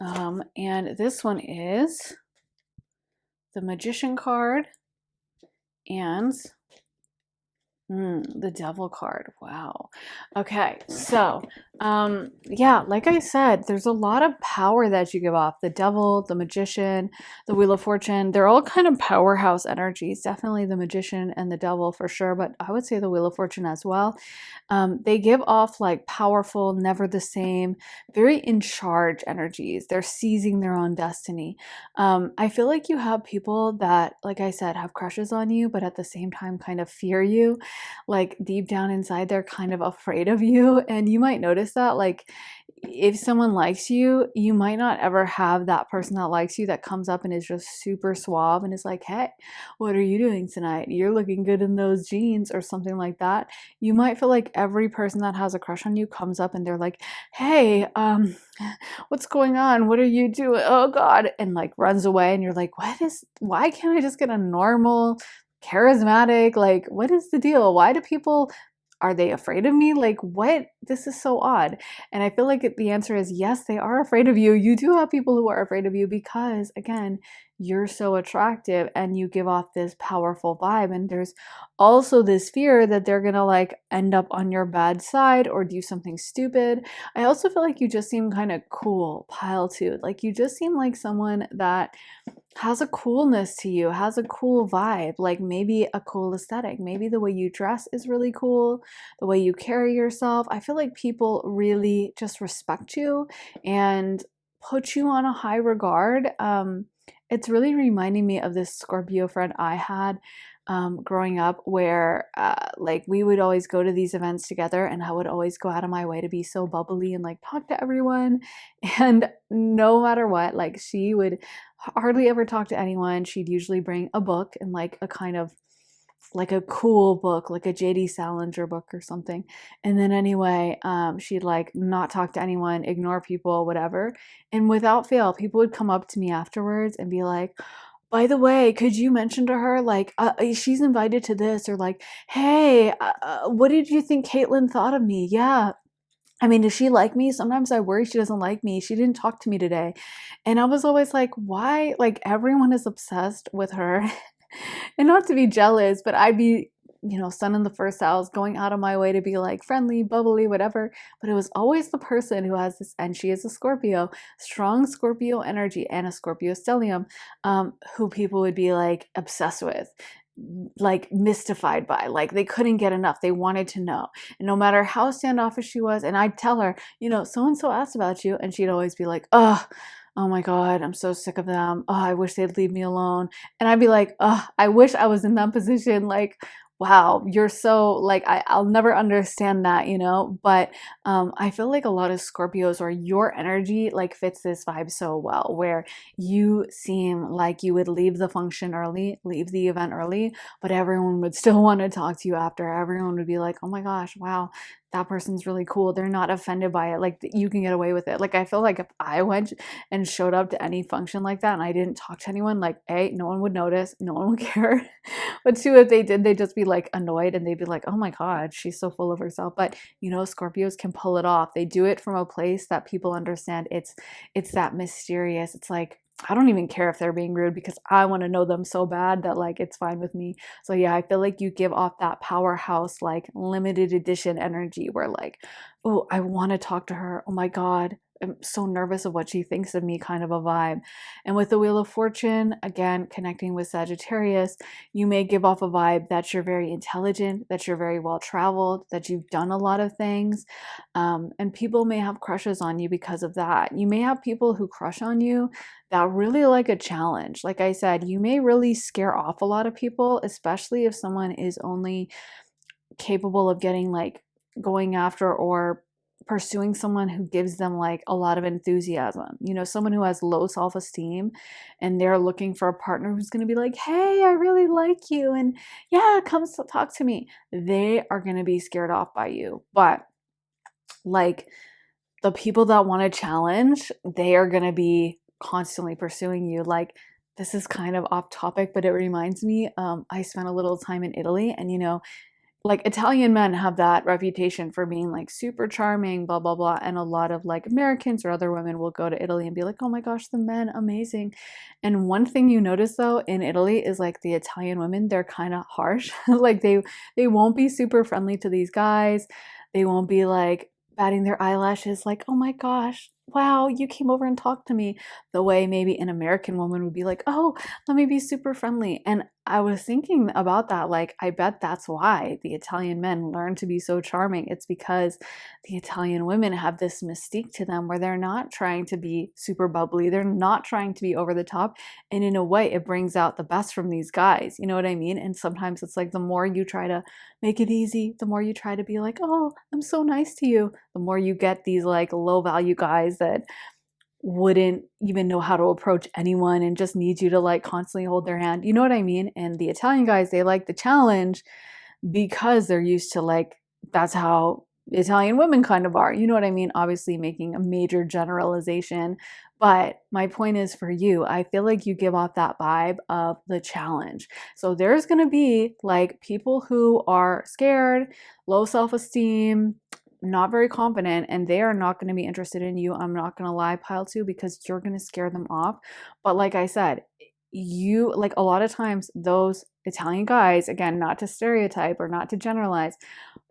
And this one is the Magician card and the Devil card. Wow. Okay. So, yeah, like I said, there's a lot of power that you give off. The Devil, the Magician, the Wheel of Fortune, they're all kind of powerhouse energies. Definitely the Magician and the Devil for sure, but I would say the Wheel of Fortune as well. They give off like powerful, never the same, very in charge energies. They're seizing their own destiny. I feel like you have people that, like I said, have crushes on you, but at the same time kind of fear you. Like deep down inside, they're kind of afraid of you. And you might notice that, like, if someone likes you, you might not ever have that person that likes you that comes up and is just super suave and is like, hey, what are you doing tonight? You're looking good in those jeans, or something like that. You might feel like every person that has a crush on you comes up and they're like, hey, what's going on? What are you doing? Oh God. And like runs away. And you're like, why can't I just get a normal, charismatic, like, what is the deal? Why do people, are they afraid of me? Like, what? This is so odd. And I feel like the answer is yes, they are afraid of you. You do have people who are afraid of you because, again, you're so attractive and you give off this powerful vibe. And there's also this fear that they're going to like end up on your bad side or do something stupid. I also feel like you just seem kind of cool, pile 2. Like, you just seem like someone that has a coolness to you, has a cool vibe, like maybe a cool aesthetic. Maybe the way you dress is really cool, the way you carry yourself. I feel like people really just respect you and put you on a high regard. It's really reminding me of this Scorpio friend I had growing up, where like we would always go to these events together, and I would always go out of my way to be so bubbly and like talk to everyone. And no matter what, like she would hardly ever talk to anyone. She'd usually bring a book and like a kind of like a cool book, like a JD Salinger book or something. And then anyway, she'd like not talk to anyone, ignore people, whatever. And without fail, people would come up to me afterwards and be like, by the way, could you mention to her like she's invited to this, or like, hey, what did you think Caitlin thought of me? Yeah, I mean, does she like me? Sometimes I worry she doesn't like me. She didn't talk to me today. And I was always like, why? Like, everyone is obsessed with her. And not to be jealous, but I'd be, sun in the first house, going out of my way to be like friendly, bubbly, whatever. But it was always the person who has this, and she is a Scorpio, strong Scorpio energy and a Scorpio stellium, who people would be like obsessed with, like mystified by, like they couldn't get enough, they wanted to know. And no matter how standoffish she was, and I'd tell her, so and so asked about you, and she'd always be like, oh my god, I'm so sick of them, oh, I wish they'd leave me alone. And I'd be like, I wish I was in that position. Like, wow, you're so like, I'll never understand that, but I feel like a lot of Scorpios, or your energy like fits this vibe so well, where you seem like you would leave the function early, leave the event early, but everyone would still want to talk to you after. Everyone would be like, oh my gosh, wow, that person's really cool. They're not offended by it. Like, you can get away with it. Like, I feel like if I went and showed up to any function like that and I didn't talk to anyone, like, A, no one would notice, no one would care. But two, if they did, they'd just be like annoyed, and they'd be like, oh my God, she's so full of herself. But Scorpios can pull it off. They do it from a place that people understand. It's that mysterious. It's like, I don't even care if they're being rude, because I want to know them so bad that like it's fine with me. So yeah, I feel like you give off that powerhouse, like limited edition energy, where like, oh, I want to talk to her. Oh my God, I'm so nervous of what she thinks of me, kind of a vibe. And with the Wheel of Fortune, again, connecting with Sagittarius, you may give off a vibe that you're very intelligent, that you're very well traveled, that you've done a lot of things. And people may have crushes on you because of that. You may have people who crush on you that really like a challenge. Like I said, you may really scare off a lot of people, especially if someone is only capable of getting like going after or pursuing someone who gives them like a lot of enthusiasm. Someone who has low self-esteem, and they're looking for a partner who's going to be like, hey, I really like you, and yeah, come talk to me. They are going to be scared off by you. But like, the people that want to challenge, they are going to be constantly pursuing you. Like, this is kind of off topic, but it reminds me, I spent a little time in Italy, and like, Italian men have that reputation for being like super charming, blah blah blah, and a lot of like Americans or other women will go to Italy and be like, oh my gosh, the men, amazing. And one thing you notice though in Italy is like the Italian women, they're kind of harsh. Like, they won't be super friendly to these guys. They won't be like batting their eyelashes like, oh my gosh, wow, you came over and talked to me, the way maybe an American woman would be like, oh, let me be super friendly. And I was thinking about that, like, I bet that's why the Italian men learn to be so charming. It's because the Italian women have this mystique to them, where they're not trying to be super bubbly, they're not trying to be over the top, and in a way it brings out the best from these guys, you know what I mean? And sometimes it's like, the more you try to make it easy, the more you try to be like, oh, I'm so nice to you, the more you get these like low value guys that wouldn't even know how to approach anyone and just need you to like constantly hold their hand. You know what I mean? And the Italian guys, they like the challenge because they're used to like, that's how Italian women kind of are. You know what I mean? Obviously making a major generalization. But my point is, for you, I feel like you give off that vibe of the challenge. So there's going to be like people who are scared, low self-esteem, not very confident, and they are not going to be interested in you. I'm not going to lie, pile two, because you're going to scare them off. But like I said, you like, a lot of times those Italian guys, again, not to stereotype or not to generalize,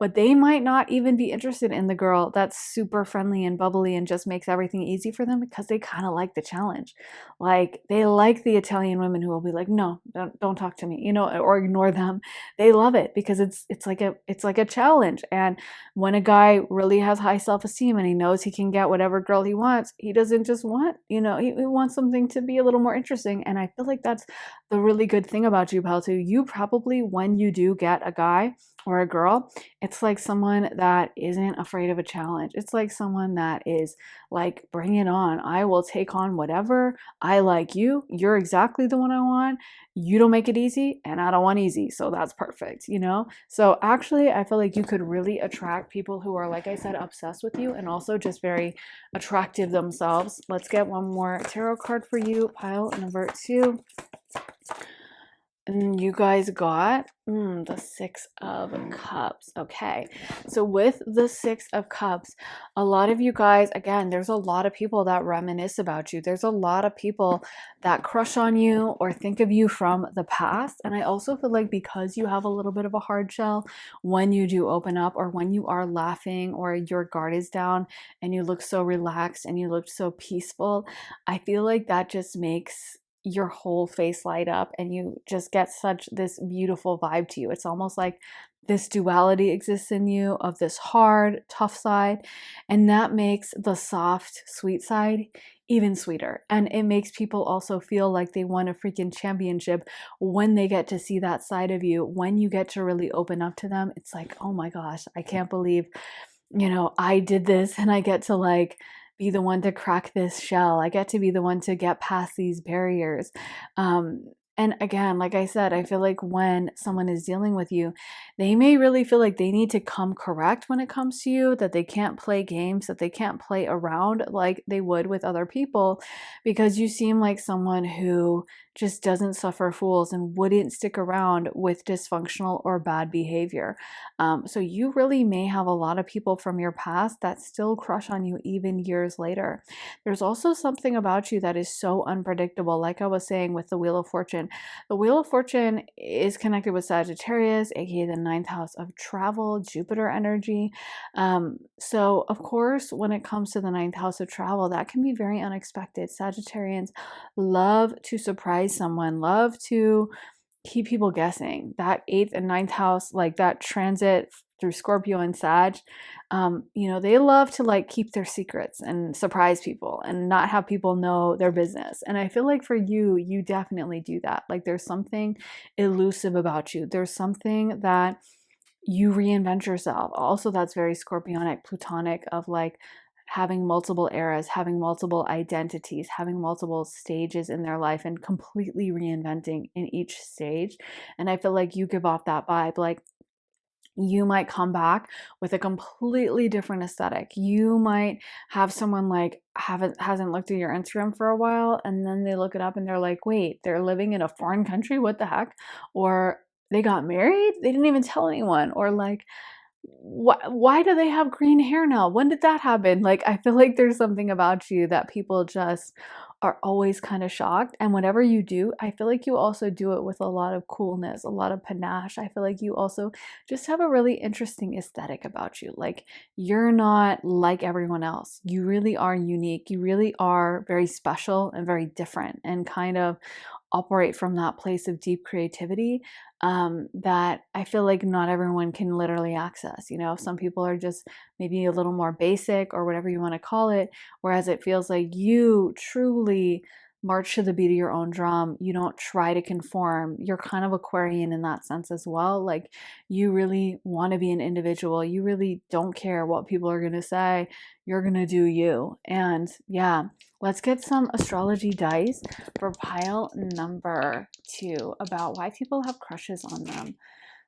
but they might not even be interested in the girl that's super friendly and bubbly and just makes everything easy for them, because they kind of like the challenge. Like they like the Italian women who will be like, no, don't talk to me, you know, or ignore them. They love it because it's like a challenge. And when a guy really has high self-esteem and he knows he can get whatever girl he wants, he doesn't just want, you know, he wants something to be a little more interesting. And I feel like that's the really good thing about you, pal, too. You probably, when you do get a guy or a girl, it's like someone that isn't afraid of a challenge. It's like someone that is like, bring it on. I will take on whatever. I like you. You're exactly the one I want. You don't make it easy, and I don't want easy. So that's perfect, you know? So actually, I feel like you could really attract people who are, like I said, obsessed with you and also just very attractive themselves. Let's get one more tarot card for you, pile number 2. And you guys got the Six of Cups. Okay, so with the Six of Cups, a lot of you guys, again, there's a lot of people that reminisce about you. There's a lot of people that crush on you or think of you from the past. And I also feel like because you have a little bit of a hard shell, when you do open up or when you are laughing or your guard is down and you look so relaxed and you look so peaceful, I feel like that just makes your whole face light up and you just get such this beautiful vibe to you. It's almost like this duality exists in you of this hard, tough side, and that makes the soft, sweet side even sweeter. And it makes people also feel like they won a freaking championship when they get to see that side of you. When you get to really open up to them, it's like, oh my gosh, I can't believe, you know, I did this and I get to like be the one to crack this shell. I get to be the one to get past these barriers. And again, like I said, I feel like when someone is dealing with you, they may really feel like they need to come correct when it comes to you, that they can't play games, that they can't play around like they would with other people, because you seem like someone who just doesn't suffer fools and wouldn't stick around with dysfunctional or bad behavior. So you really may have a lot of people from your past that still crush on you even years later. There's also something about you that is so unpredictable. Like I was saying with the Wheel of Fortune, the Wheel of Fortune is connected with Sagittarius, aka the ninth house of travel, Jupiter energy. So of course, when it comes to the ninth house of travel, that can be very unexpected. Sagittarians love to surprise someone, love to keep people guessing. That eighth and ninth house, like that transit through Scorpio and Sag, you know, they love to like keep their secrets and surprise people and not have people know their business. And I feel like for you, you definitely do that. Like there's something elusive about you. There's something that you reinvent yourself. Also, that's very Scorpionic, Plutonic, of like having multiple eras, having multiple identities, having multiple stages in their life and completely reinventing in each stage. And I feel like you give off that vibe. Like you might come back with a completely different aesthetic. You might have someone like hasn't looked at your Instagram for a while, and then they look it up and they're like, wait, they're living in a foreign country? What the heck? Or they got married? They didn't even tell anyone. Or like, why do they have green hair now? When did that happen? Like, I feel like there's something about you that people just are always kind of shocked. And whatever you do, I feel like you also do it with a lot of coolness, a lot of panache. I feel like you also just have a really interesting aesthetic about you. Like, you're not like everyone else. You really are unique. You really are very special and very different and kind of operate from that place of deep creativity that I feel like not everyone can literally access. You know, some people are just maybe a little more basic or whatever you want to call it, whereas it feels like you truly march to the beat of your own drum. You don't try to conform. You're kind of Aquarian in that sense as well. Like you really want to be an individual. You really don't care what people are going to say. You're going to do you. And yeah, let's get some astrology dice for pile number 2 about why people have crushes on them.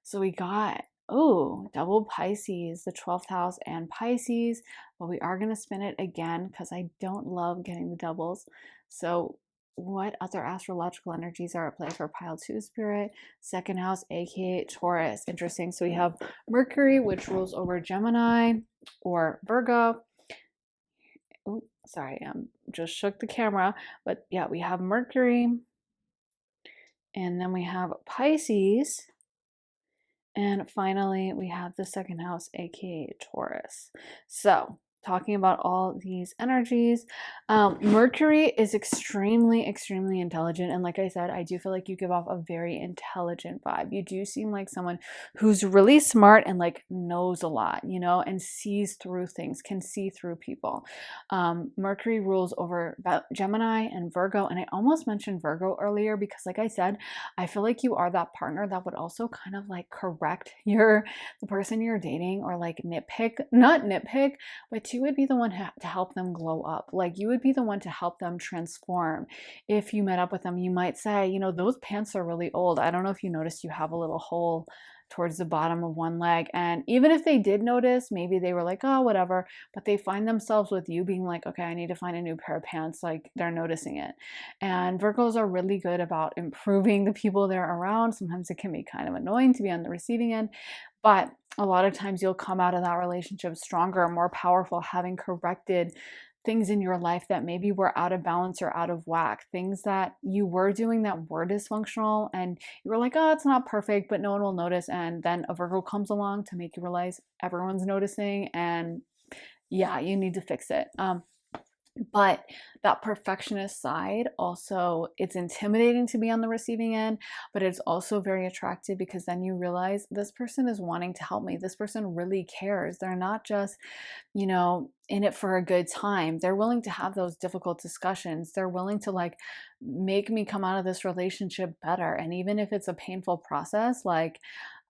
So we got, oh, double Pisces, the 12th house and Pisces, but we are going to spin it again because I don't love getting the doubles. So what other astrological energies are at play for pile 2 spirit? Second house, aka Taurus. Interesting. So we have Mercury, which rules over Gemini or Virgo. Oh, sorry, just shook the camera. But yeah, we have Mercury, and then we have Pisces, And finally, we have the second house, aka Taurus. So, talking about all these energies, Mercury is extremely, extremely intelligent. And like I said, I do feel like you give off a very intelligent vibe. You do seem like someone who's really smart and like knows a lot, you know, and sees through things, can see through people. Mercury rules over Gemini and Virgo. And I almost mentioned Virgo earlier because, like I said, I feel like you are that partner that would also kind of like correct the person you're dating, or like nitpick, not nitpick, but you would be the one to help them glow up. Like you would be the one to help them transform. If you met up with them, you might say, you know, those pants are really old. I don't know if you noticed you have a little hole towards the bottom of one leg. And even if they did notice, maybe they were like, oh, whatever, but they find themselves with you being like, okay, I need to find a new pair of pants. Like they're noticing it. And Virgos are really good about improving the people they're around. Sometimes it can be kind of annoying to be on the receiving end, but a lot of times you'll come out of that relationship stronger, more powerful, having corrected things in your life that maybe were out of balance or out of whack, things that you were doing that were dysfunctional, and you were like, oh, it's not perfect, but no one will notice. And then a Virgo comes along to make you realize everyone's noticing, and yeah, you need to fix it. But that perfectionist side also, it's intimidating to be on the receiving end, but it's also very attractive because then you realize this person is wanting to help me. This person really cares. They're not just, you know, in it for a good time. They're willing to have those difficult discussions. They're willing to like make me come out of this relationship better. And even if it's a painful process, like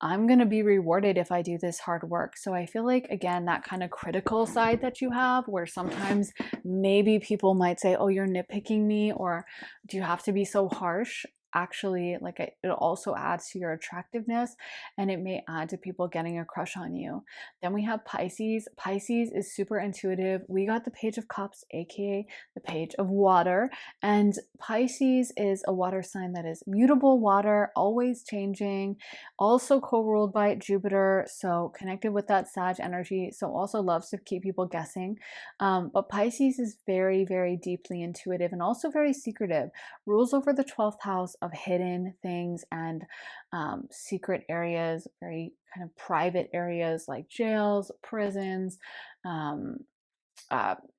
I'm going to be rewarded if I do this hard work. So I feel like, again, that kind of critical side that you have, where sometimes maybe people might say, oh, you're nitpicking me, or do you have to be so harsh? Actually, like it also adds to your attractiveness, and it may add to people getting a crush on you. Then we have Pisces. Pisces is super intuitive. We got the Page of Cups, aka the Page of Water. And Pisces is a water sign that is mutable water, always changing, also co-ruled by Jupiter, so connected with that Sag energy, so also loves to keep people guessing. But Pisces is very, very deeply intuitive and also very secretive, rules over the 12th house of hidden things and secret areas, very kind of private areas like jails, prisons, um,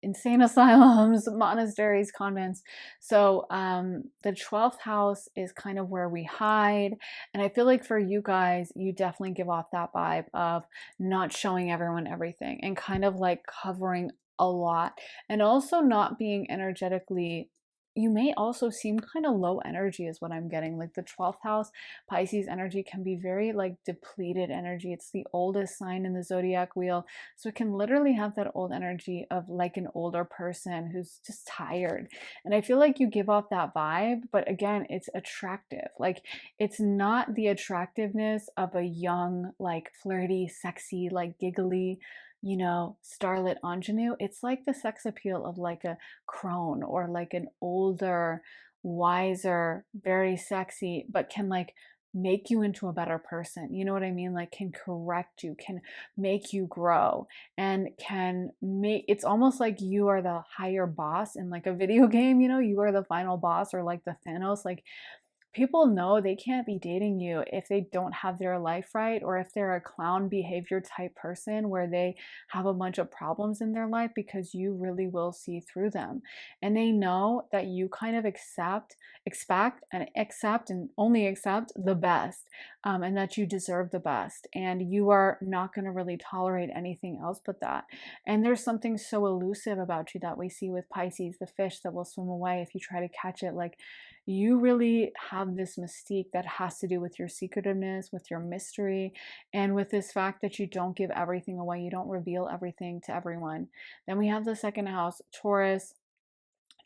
insane asylums, monasteries, convents. So the 12th house is kind of where we hide. And I feel like for you guys, you definitely give off that vibe of not showing everyone everything and kind of like covering a lot, and also not being energetically, you may also seem kind of low energy is what I'm getting. Like the 12th house Pisces energy can be very like depleted energy. It's the oldest sign in the zodiac wheel, so it can literally have that old energy of like an older person who's just tired. And I feel like you give off that vibe, but again, it's attractive. Like it's not the attractiveness of a young, like flirty, sexy, like giggly, you know, starlit ingenue. It's like the sex appeal of like a crone or like an older, wiser, very sexy, but can like make you into a better person. You know what I mean? Like can correct you, can make you grow, and can make, it's almost like you are the higher boss in like a video game, you know, you are the final boss, or like the Thanos. Like people know they can't be dating you if they don't have their life right, or if they're a clown behavior type person where they have a bunch of problems in their life, because you really will see through them. And they know that you kind of expect and only accept the best, and that you deserve the best. And you are not going to really tolerate anything else but that. And there's something so elusive about you that we see with Pisces, the fish that will swim away if you try to catch it. Like you really have this mystique that has to do with your secretiveness, with your mystery, and with this fact that you don't give everything away. You don't reveal everything to everyone. Then we have the second house, Taurus.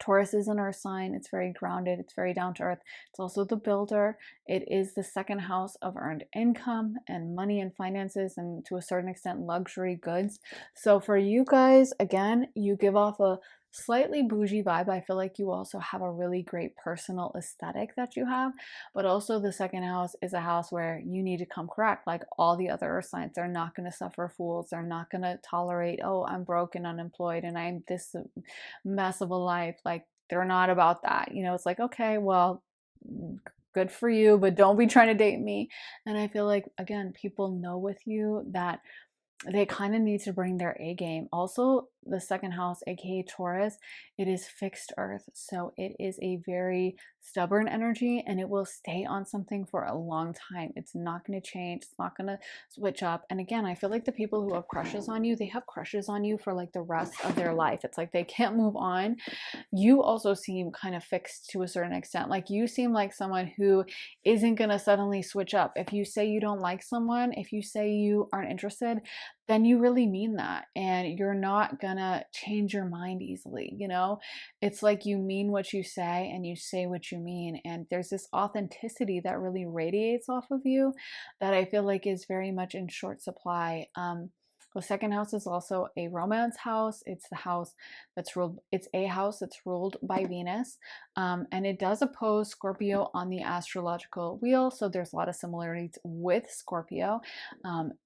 Taurus is an earth sign. It's very grounded. It's very down to earth. It's also the builder. It is the second house of earned income and money and finances, and to a certain extent, luxury goods. So for you guys, again, you give off a slightly bougie vibe. I feel like you also have a really great personal aesthetic that you have, but also the second house is a house where you need to come correct. Like all the other earth signs, they're not going to suffer fools. They're not going to tolerate, oh, I'm broke and unemployed and I'm this mess of a life. Like they're not about that. You know, it's like, okay, well, good for you, but don't be trying to date me. And I feel like, again, people know with you that they kind of need to bring their A game. Also, the second house, aka Taurus, it is fixed earth. So it is a very stubborn energy and it will stay on something for a long time. It's not going to change, it's not going to switch up. And again, I feel like the people who have crushes on you, they have crushes on you for like the rest of their life. It's like they can't move on. You also seem kind of fixed to a certain extent. Like you seem like someone who isn't going to suddenly switch up. If you say you don't like someone, if you say you aren't interested, then you really mean that. And you're not gonna change your mind easily, you know? It's like you mean what you say and you say what you mean. And there's this authenticity that really radiates off of you that I feel like is very much in short supply. The second house is also a romance house. It's the house that's ruled, it's a house that's ruled by Venus. And it does oppose Scorpio on the astrological wheel. So there's a lot of similarities with Scorpio.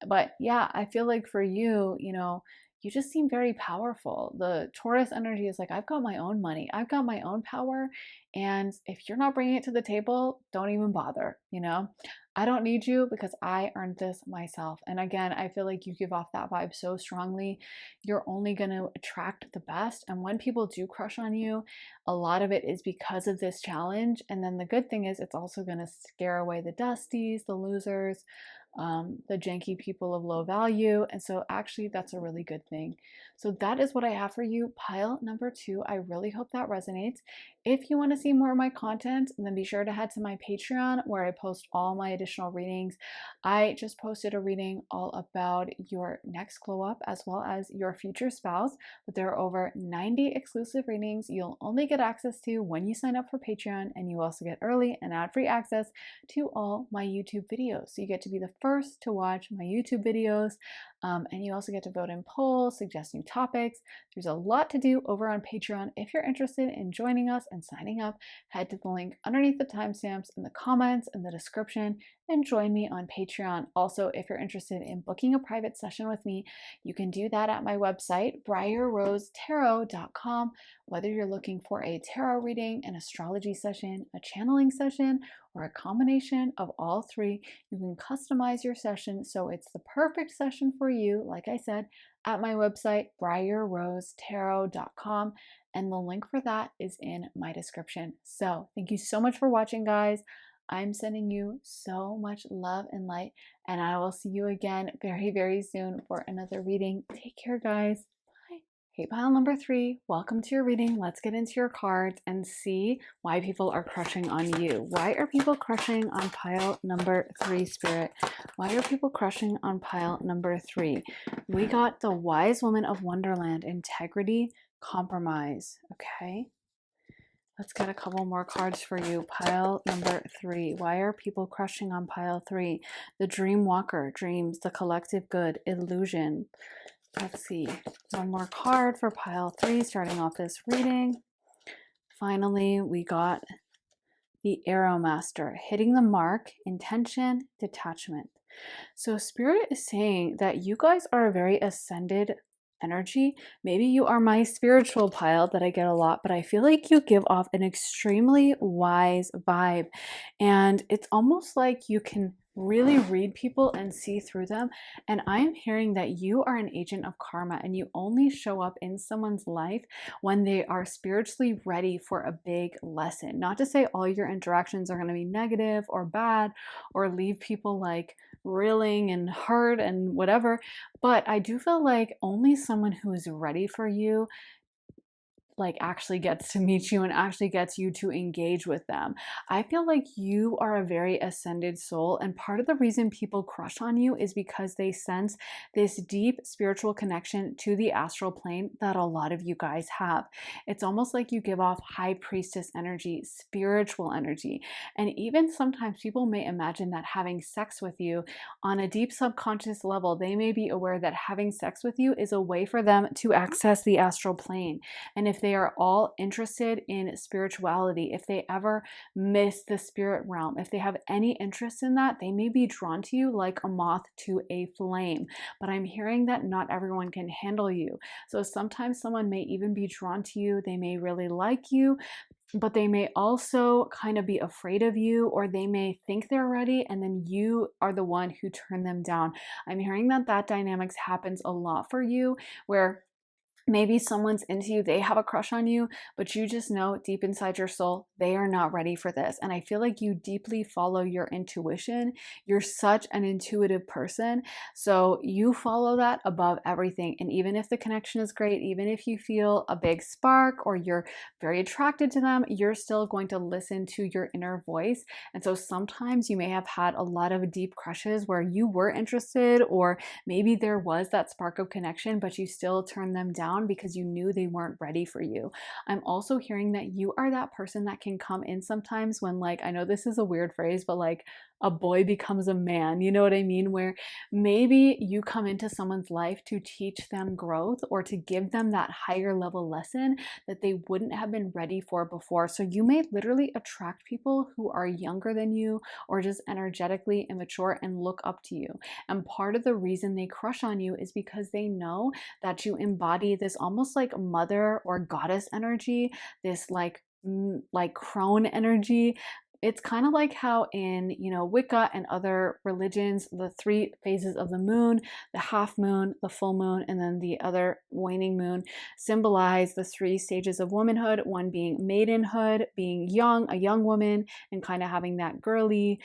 But yeah, I feel like for you, you know, you just seem very powerful. The Taurus energy is like, I've got my own money, I've got my own power. And if you're not bringing it to the table, don't even bother, you know? I don't need you because I earned this myself. And again, I feel like you give off that vibe so strongly. You're only going to attract the best. And when people do crush on you, a lot of it is because of this challenge. And then the good thing is, it's also going to scare away the dusties, the losers, the janky people of low value. And so, actually, that's a really good thing. So, that is what I have for you, pile number 2. I really hope that resonates. If you want to see more of my content, then be sure to head to my Patreon where I post all my additional readings. I just posted a reading all about your next glow up as well as your future spouse, but there are over 90 exclusive readings you'll only get access to when you sign up for Patreon, and you also get early and ad-free access to all my YouTube videos. So you get to be the first to watch my YouTube videos, and you also get to vote in polls, suggest new topics. There's a lot to do over on Patreon. If you're interested in joining us and signing up, head to the link underneath the timestamps in the comments and the description and join me on Patreon. Also, if you're interested in booking a private session with me, you can do that at my website, briarrosetarot.com. Whether you're looking for a tarot reading, an astrology session, a channeling session, or a combination of all three, you can customize your session so it's the perfect session for you, like I said, at my website, briarrosetarot.com. And the link for that is in my description. So thank you so much for watching, guys. I'm sending you so much love and light, and I will see you again very, very soon for another reading. Take care, guys. Bye. Hey, pile number 3, welcome to your reading. Let's get into your cards and see why people are crushing on you. Why are people crushing on pile number 3, Spirit? Why are people crushing on pile number 3? We got the Wise Woman of Wonderland, integrity, compromise. Okay. Let's get a couple more cards for you. Pile number 3. Why are people crushing on pile 3? The Dream Walker, dreams, the collective good, illusion. Let's see. One more card for pile 3, starting off this reading. Finally, we got the Arrow Master, hitting the mark, intention, detachment. So Spirit is saying that you guys are a very ascended energy. Maybe you are my spiritual pile that I get a lot, but I feel like you give off an extremely wise vibe. And it's almost like you can really read people and see through them. And I am hearing that you are an agent of karma and you only show up in someone's life when they are spiritually ready for a big lesson. Not to say all your interactions are going to be negative or bad or leave people like reeling and hurt and whatever, but I do feel like only someone who is ready for you like actually gets to meet you and actually gets you to engage with them. I feel like you are a very ascended soul, and part of the reason people crush on you is because they sense this deep spiritual connection to the astral plane that a lot of you guys have. It's almost like you give off high priestess energy, spiritual energy, and even sometimes people may imagine that having sex with you on a deep subconscious level, they may be aware that having sex with you is a way for them to access the astral plane. And if they are all interested in spirituality, if they ever miss the spirit realm, if they have any interest in that, they may be drawn to you like a moth to a flame. But I'm hearing that not everyone can handle you. So sometimes someone may even be drawn to you. They may really like you, but they may also kind of be afraid of you, or they may think they're ready and then you are the one who turned them down. I'm hearing that that dynamics happens a lot for you, where maybe someone's into you, they have a crush on you, but you just know deep inside your soul, they are not ready for this. And I feel like you deeply follow your intuition. You're such an intuitive person. So you follow that above everything. And even if the connection is great, even if you feel a big spark or you're very attracted to them, you're still going to listen to your inner voice. And so sometimes you may have had a lot of deep crushes where you were interested, or maybe there was that spark of connection, but you still turned them down because you knew they weren't ready for you. I'm also hearing that you are that person that can come in sometimes when, like, I know this is a weird phrase, but like a boy becomes a man. You know what I mean? Where maybe you come into someone's life to teach them growth or to give them that higher level lesson that they wouldn't have been ready for before. So you may literally attract people who are younger than you or just energetically immature and look up to you. And part of the reason they crush on you is because they know that you embody this almost like mother or goddess energy, this like crone energy. It's kind of like how in, Wicca and other religions, the three phases of the moon, the half moon, the full moon, and then the other waning moon symbolize the three stages of womanhood, one being maidenhood, being young, a young woman, and kind of having that girly,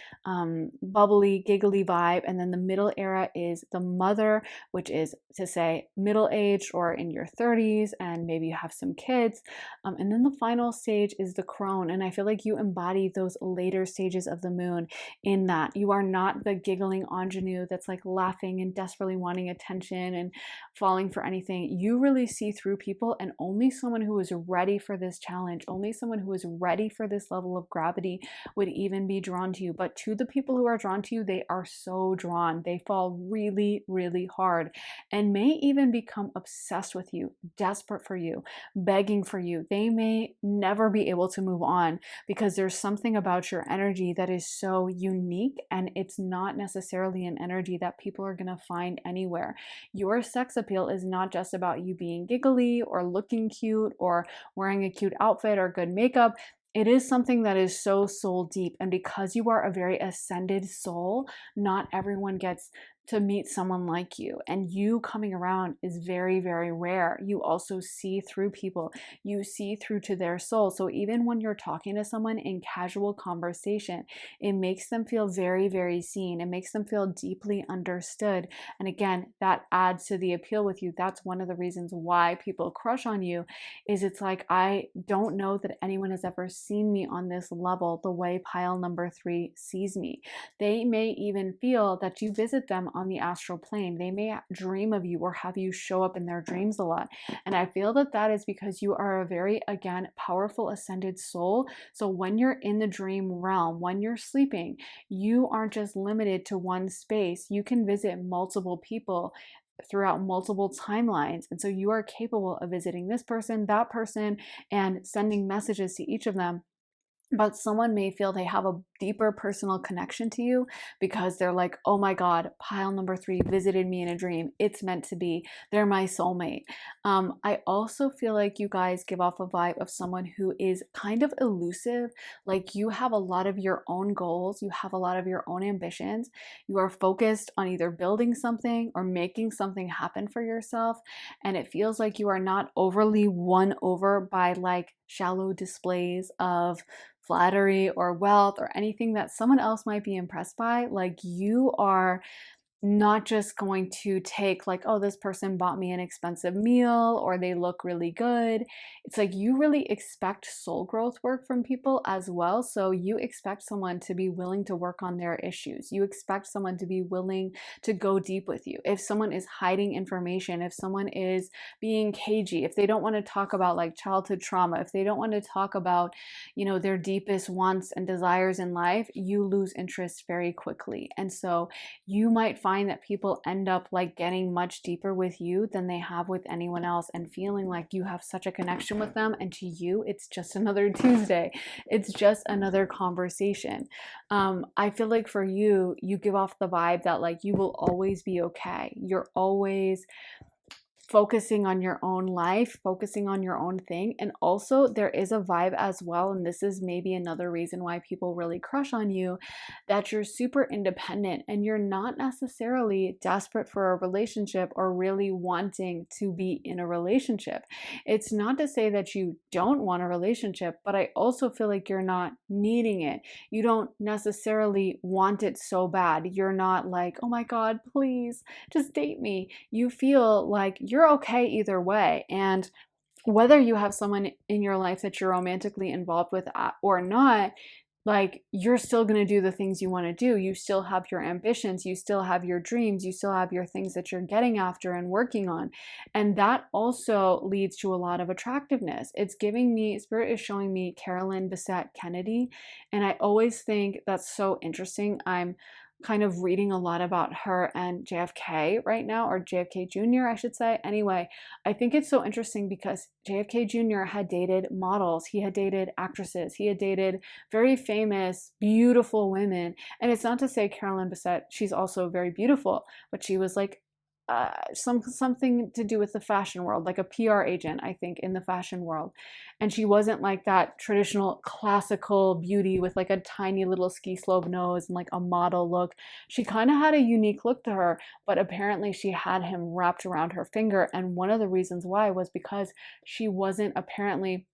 bubbly, giggly vibe. And then the middle era is the mother, which is to say middle aged or in your 30s, and maybe you have some kids. And then the final stage is the crone. And I feel like you embody those later stages of the moon in that you are not the giggling ingenue that's like laughing and desperately wanting attention and falling for anything. You really see through people, and only someone who is ready for this challenge, only someone who is ready for this level of gravity would even be drawn to you. But to the people who are drawn to you, they are so drawn. They fall really, really hard and may even become obsessed with you, desperate for you, begging for you. They may never be able to move on because there's something about your energy that is so unique, and it's not necessarily an energy that people are going to find anywhere. Your sex appeal is not just about you being giggly or looking cute or wearing a cute outfit or good makeup. It is something that is so soul deep. And because you are a very ascended soul, not everyone gets to meet someone like you. And you coming around is very, very rare. You also see through people. You see through to their soul. So even when you're talking to someone in casual conversation, it makes them feel very, very seen. It makes them feel deeply understood. And again, that adds to the appeal with you. That's one of the reasons why people crush on you, is it's like, I don't know that anyone has ever seen me on this level the way pile number 3 sees me. They may even feel that you visit them on the astral plane. They may dream of you or have you show up in their dreams a lot. And I feel that that is because you are a very, again, powerful ascended soul. So when you're in the dream realm, when you're sleeping, you aren't just limited to one space. You can visit multiple people throughout multiple timelines. And so you are capable of visiting this person, that person, and sending messages to each of them. But someone may feel they have a deeper personal connection to you because they're like, oh my God, pile number 3 visited me in a dream. It's meant to be. They're my soulmate. I also feel like you guys give off a vibe of someone who is kind of elusive. Like you have a lot of your own goals. You have a lot of your own ambitions. You are focused on either building something or making something happen for yourself. And it feels like you are not overly won over by like shallow displays of flattery or wealth or anything that someone else might be impressed by. Like you are not just going to take like, oh, this person bought me an expensive meal or they look really good. It's like you really expect soul growth work from people as well. So you expect someone to be willing to work on their issues. You expect someone to be willing to go deep with you. If someone is hiding information, if someone is being cagey, if they don't want to talk about like childhood trauma, if they don't want to talk about, their deepest wants and desires in life, you lose interest very quickly. And so you might find that people end up like getting much deeper with you than they have with anyone else and feeling like you have such a connection with them. And to you, it's just another Tuesday. It's just another conversation. I feel like for you, you give off the vibe that like you will always be okay. You're always focusing on your own life, focusing on your own thing. And also, there is a vibe as well, and this is maybe another reason why people really crush on you, that you're super independent and you're not necessarily desperate for a relationship or really wanting to be in a relationship. It's not to say that you don't want a relationship, but I also feel like you're not needing it. You don't necessarily want it so bad. You're not like, oh my God, please just date me. You feel like you're okay either way. And whether you have someone in your life that you're romantically involved with or not, like, you're still going to do the things you want to do. You still have your ambitions, you still have your dreams, you still have your things that you're getting after and working on. And that also leads to a lot of attractiveness. It's giving me, Spirit is showing me Carolyn Bessette Kennedy. And I always think that's so interesting. I'm kind of reading a lot about her and JFK right now, or JFK Jr., I should say. Anyway, I think it's so interesting because JFK Jr. had dated models, he had dated actresses, he had dated very famous, beautiful women. And it's not to say Carolyn Bessette, she's also very beautiful, but she was like something to do with the fashion world, like a PR agent, I think, in the fashion world. And she wasn't like that traditional classical beauty with like a tiny little ski slope nose and like a model look. She kind of had a unique look to her, but apparently she had him wrapped around her finger. And one of the reasons why was because she wasn't apparently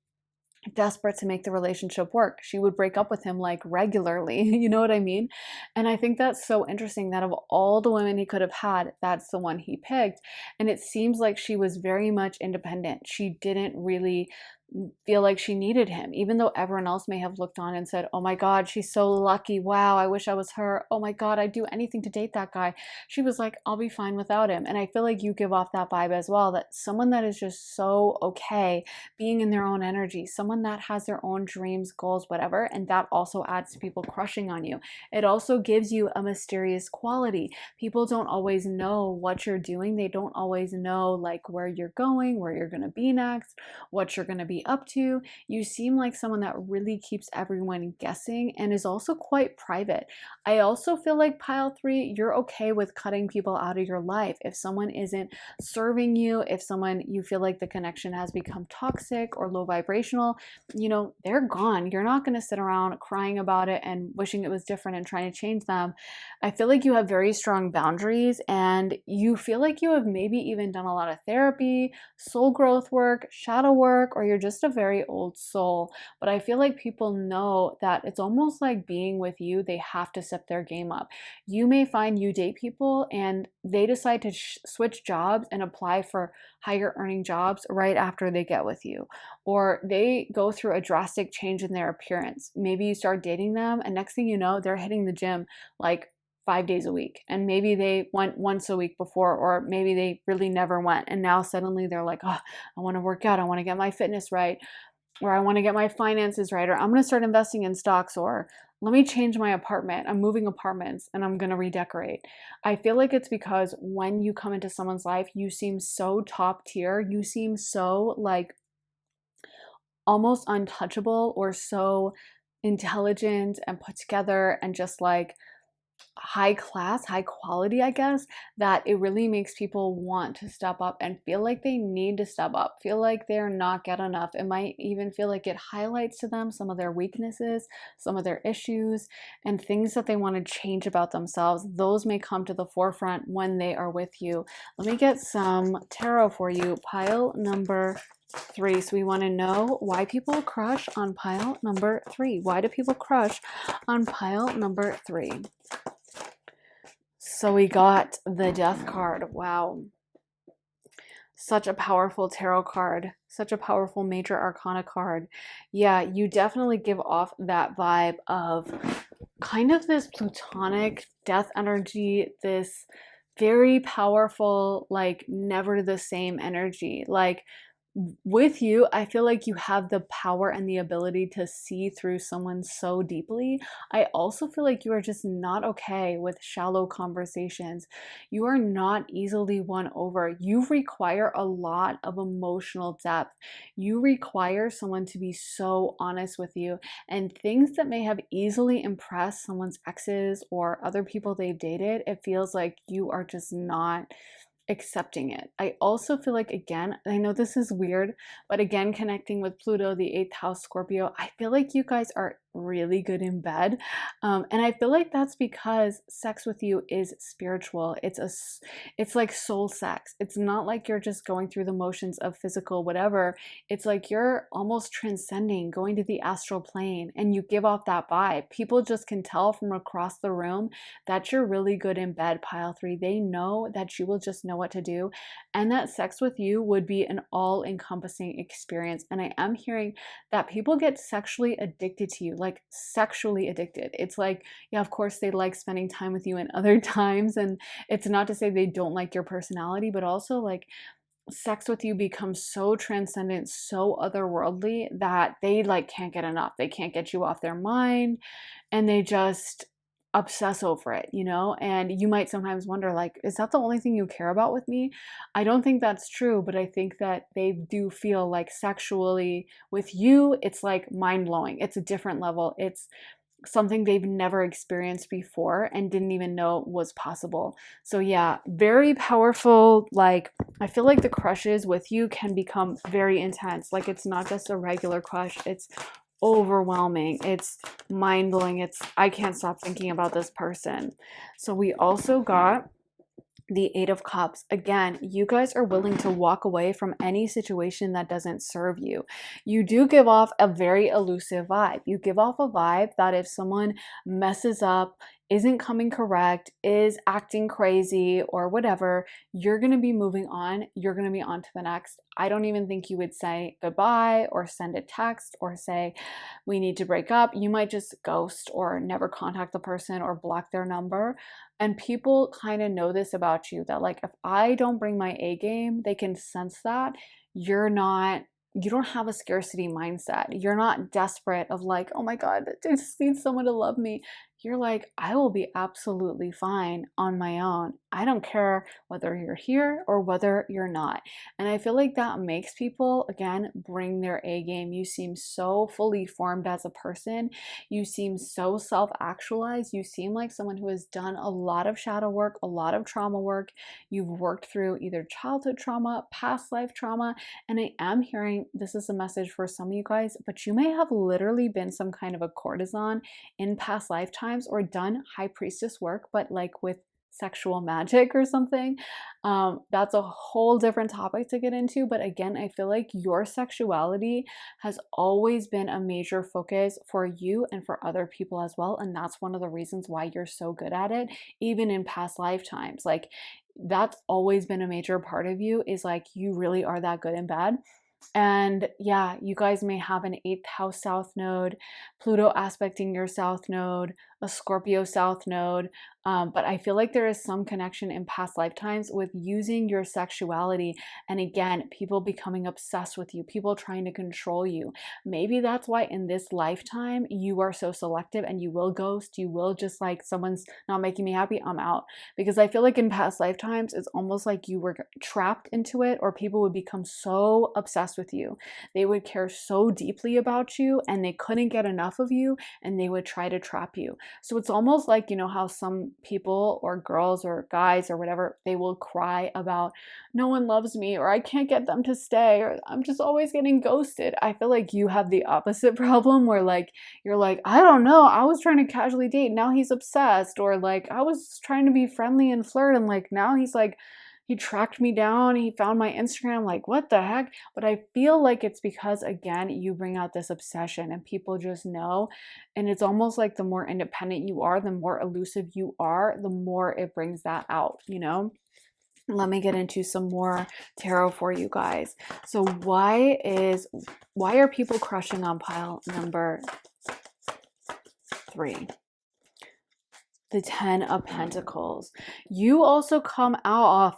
desperate to make the relationship work. She would break up with him like regularly, you know what I mean? And I think that's so interesting that of all the women he could have had, that's the one he picked. And it seems like she was very much independent. She didn't really feel like she needed him, even though everyone else may have looked on and said, oh my God, she's so lucky. Wow, I wish I was her. Oh my God, I'd do anything to date that guy. She was like, I'll be fine without him. And I feel like you give off that vibe as well, that someone that is just so okay being in their own energy, someone that has their own dreams, goals, whatever. And that also adds to people crushing on you. It also gives you a mysterious quality. People don't always know what you're doing. They don't always know like where you're going, where you're going to be next, what you're going to be up to. You seem like someone that really keeps everyone guessing and is also quite private. I also feel like pile 3, you're okay with cutting people out of your life. If someone isn't serving you, if someone you feel like the connection has become toxic or low vibrational, you know, they're gone. You're not going to sit around crying about it and wishing it was different and trying to change them. I feel like you have very strong boundaries and you feel like you have maybe even done a lot of therapy, soul growth work, shadow work, or you're just a very old soul. But I feel like people know that it's almost like being with you, they have to step their game up. You may find you date people and they decide to switch jobs and apply for higher earning jobs right after they get with you, or they go through a drastic change in their appearance. Maybe you start dating them and next thing you know, they're hitting the gym like 5 days a week, and maybe they went once a week before, or maybe they really never went, and now suddenly they're like, oh, I want to work out, I want to get my fitness right, or I want to get my finances right, or I'm going to start investing in stocks, or let me change my apartment, I'm moving apartments and I'm going to redecorate. I feel like it's because when you come into someone's life, you seem so top tier, you seem so like almost untouchable, or so intelligent and put together and just like high class, high quality, I guess, that it really makes people want to step up and feel like they need to step up, feel like they're not get enough. It might even feel like it highlights to them some of their weaknesses, some of their issues, and things that they want to change about themselves. Those may come to the forefront when they are with you. Let me get some tarot for you. Pile number 3. So we want to know why people crush on pile number 3. Why do people crush on pile number 3? So we got the Death card. Wow. Such a powerful tarot card. Such a powerful major arcana card. Yeah, you definitely give off that vibe of kind of this plutonic death energy, this very powerful, like never the same energy. Like with you, I feel like you have the power and the ability to see through someone so deeply. I also feel like you are just not okay with shallow conversations. You are not easily won over. You require a lot of emotional depth. You require someone to be so honest with you, and things that may have easily impressed someone's exes or other people they've dated, it feels like you are just not accepting it. I also feel like, again, I know this is weird, but again, connecting with Pluto, the eighth house Scorpio, I feel like you guys are really good in bed. And I feel like that's because sex with you is spiritual. It's like soul sex. It's not like you're just going through the motions of physical whatever. It's like you're almost transcending, going to the astral plane, and you give off that vibe. People just can tell from across the room that you're really good in bed, pile 3. They know that you will just know what to do, and that sex with you would be an all-encompassing experience. And I am hearing that people get sexually addicted to you, like sexually addicted. It's like, yeah, of course they like spending time with you in other times, and it's not to say they don't like your personality, but also like sex with you becomes so transcendent, so otherworldly that they like can't get enough. They can't get you off their mind, and they just obsess over it, you know? And you might sometimes wonder, like, is that the only thing you care about with me? I don't think that's true, but I think that they do feel like sexually with you, it's like mind blowing. It's a different level. It's something they've never experienced before and didn't even know was possible. So yeah, very powerful. Like, I feel like the crushes with you can become very intense. Like, it's not just a regular crush, it's overwhelming, it's mind-blowing, it's I can't stop thinking about this person. So we also got the Eight of Cups. Again, you guys are willing to walk away from any situation that doesn't serve you. You do give off a very elusive vibe. You give off a vibe that if someone messes up, isn't coming correct, is acting crazy or whatever, you're going to be moving on. You're going to be on to the next. I don't even think you would say goodbye or send a text or say, we need to break up. You might just ghost or never contact the person or block their number. And people kind of know this about you, that like if I don't bring my A game, they can sense that you don't have a scarcity mindset. You're not desperate of like, oh my God, I just need someone to love me. You're like, I will be absolutely fine on my own. I don't care whether you're here or whether you're not. And I feel like that makes people, again, bring their A game. You seem so fully formed as a person. You seem so self-actualized. You seem like someone who has done a lot of shadow work, a lot of trauma work. You've worked through either childhood trauma, past life trauma, and I am hearing this is a message for some of you guys, but you may have literally been some kind of a courtesan in past lifetimes or done high priestess work, but like with sexual magic or something. That's a whole different topic to get into. But again, I feel like your sexuality has always been a major focus for you and for other people as well. And that's one of the reasons why you're so good at it, even in past lifetimes. Like, that's always been a major part of you, is like you really are that good in bed. And yeah, you guys may have an eighth house south node, Pluto aspecting your south node, a Scorpio south node. But I feel like there is some connection in past lifetimes with using your sexuality. And again, people becoming obsessed with you, people trying to control you. Maybe that's why in this lifetime you are so selective and you will ghost. You will just like, someone's not making me happy, I'm out. Because I feel like in past lifetimes, it's almost like you were trapped into it, or people would become so obsessed with you. They would care so deeply about you and they couldn't get enough of you, and they would try to trap you. So it's almost like, you know, how some people or girls or guys or whatever, they will cry about no one loves me, or I can't get them to stay, or I'm just always getting ghosted. I feel like you have the opposite problem where like you're like, I don't know, I was trying to casually date, now he's obsessed, or like I was trying to be friendly and flirt and like now he's like, he tracked me down, he found my Instagram, like what the heck? But I feel like it's because, again, you bring out this obsession and people just know. And it's almost like the more independent you are, the more elusive you are, the more it brings that out, you know? Let me get into some more tarot for you guys. So why are people crushing on pile number 3? The 10 of Pentacles. You also come out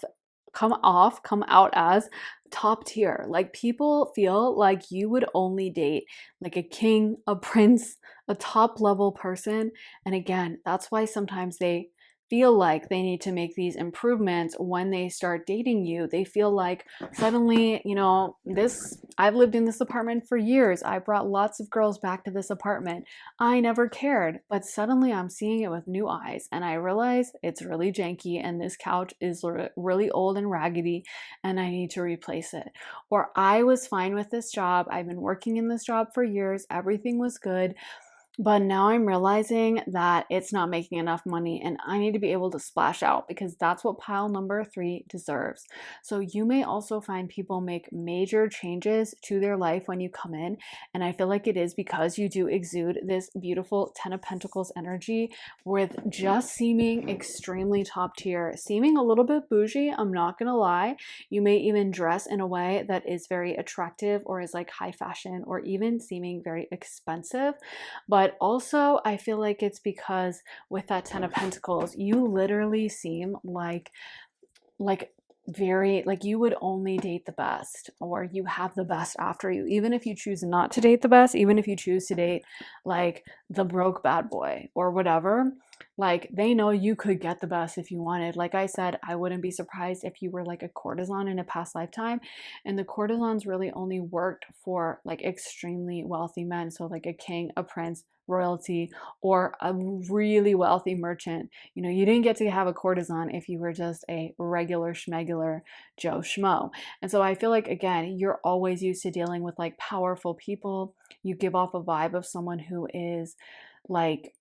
as top tier. Like, people feel like you would only date like a king, a prince, a top level person. And again, that's why sometimes they feel like they need to make these improvements when they start dating you. They feel like suddenly, you know, this I've lived in this apartment for years. I brought lots of girls back to this apartment. I never cared, but suddenly I'm seeing it with new eyes and I realize it's really janky and this couch is really old and raggedy and I need to replace it. Or I was fine with this job. I've been working in this job for years. Everything was good. But now I'm realizing that it's not making enough money and I need to be able to splash out because that's what pile number 3 deserves. So you may also find people make major changes to their life when you come in. And I feel like it is because you do exude this beautiful 10 of Pentacles energy with just seeming extremely top tier, seeming a little bit bougie. I'm not going to lie. You may even dress in a way that is very attractive or is like high fashion or even seeming very expensive. But also, I feel like it's because with that 10 of Pentacles, you literally seem like very like you would only date the best or you have the best after you, even if you choose not to date the best, even if you choose to date like the broke bad boy or whatever, like they know you could get the best if you wanted. Like I said, I wouldn't be surprised if you were like a courtesan in a past lifetime and the courtesans really only worked for like extremely wealthy men, so like a king, a prince, royalty, or a really wealthy merchant. You know, you didn't get to have a courtesan if you were just a regular schmegular Joe Schmo. And so I feel like, again, you're always used to dealing with like powerful people. You give off a vibe of someone who is like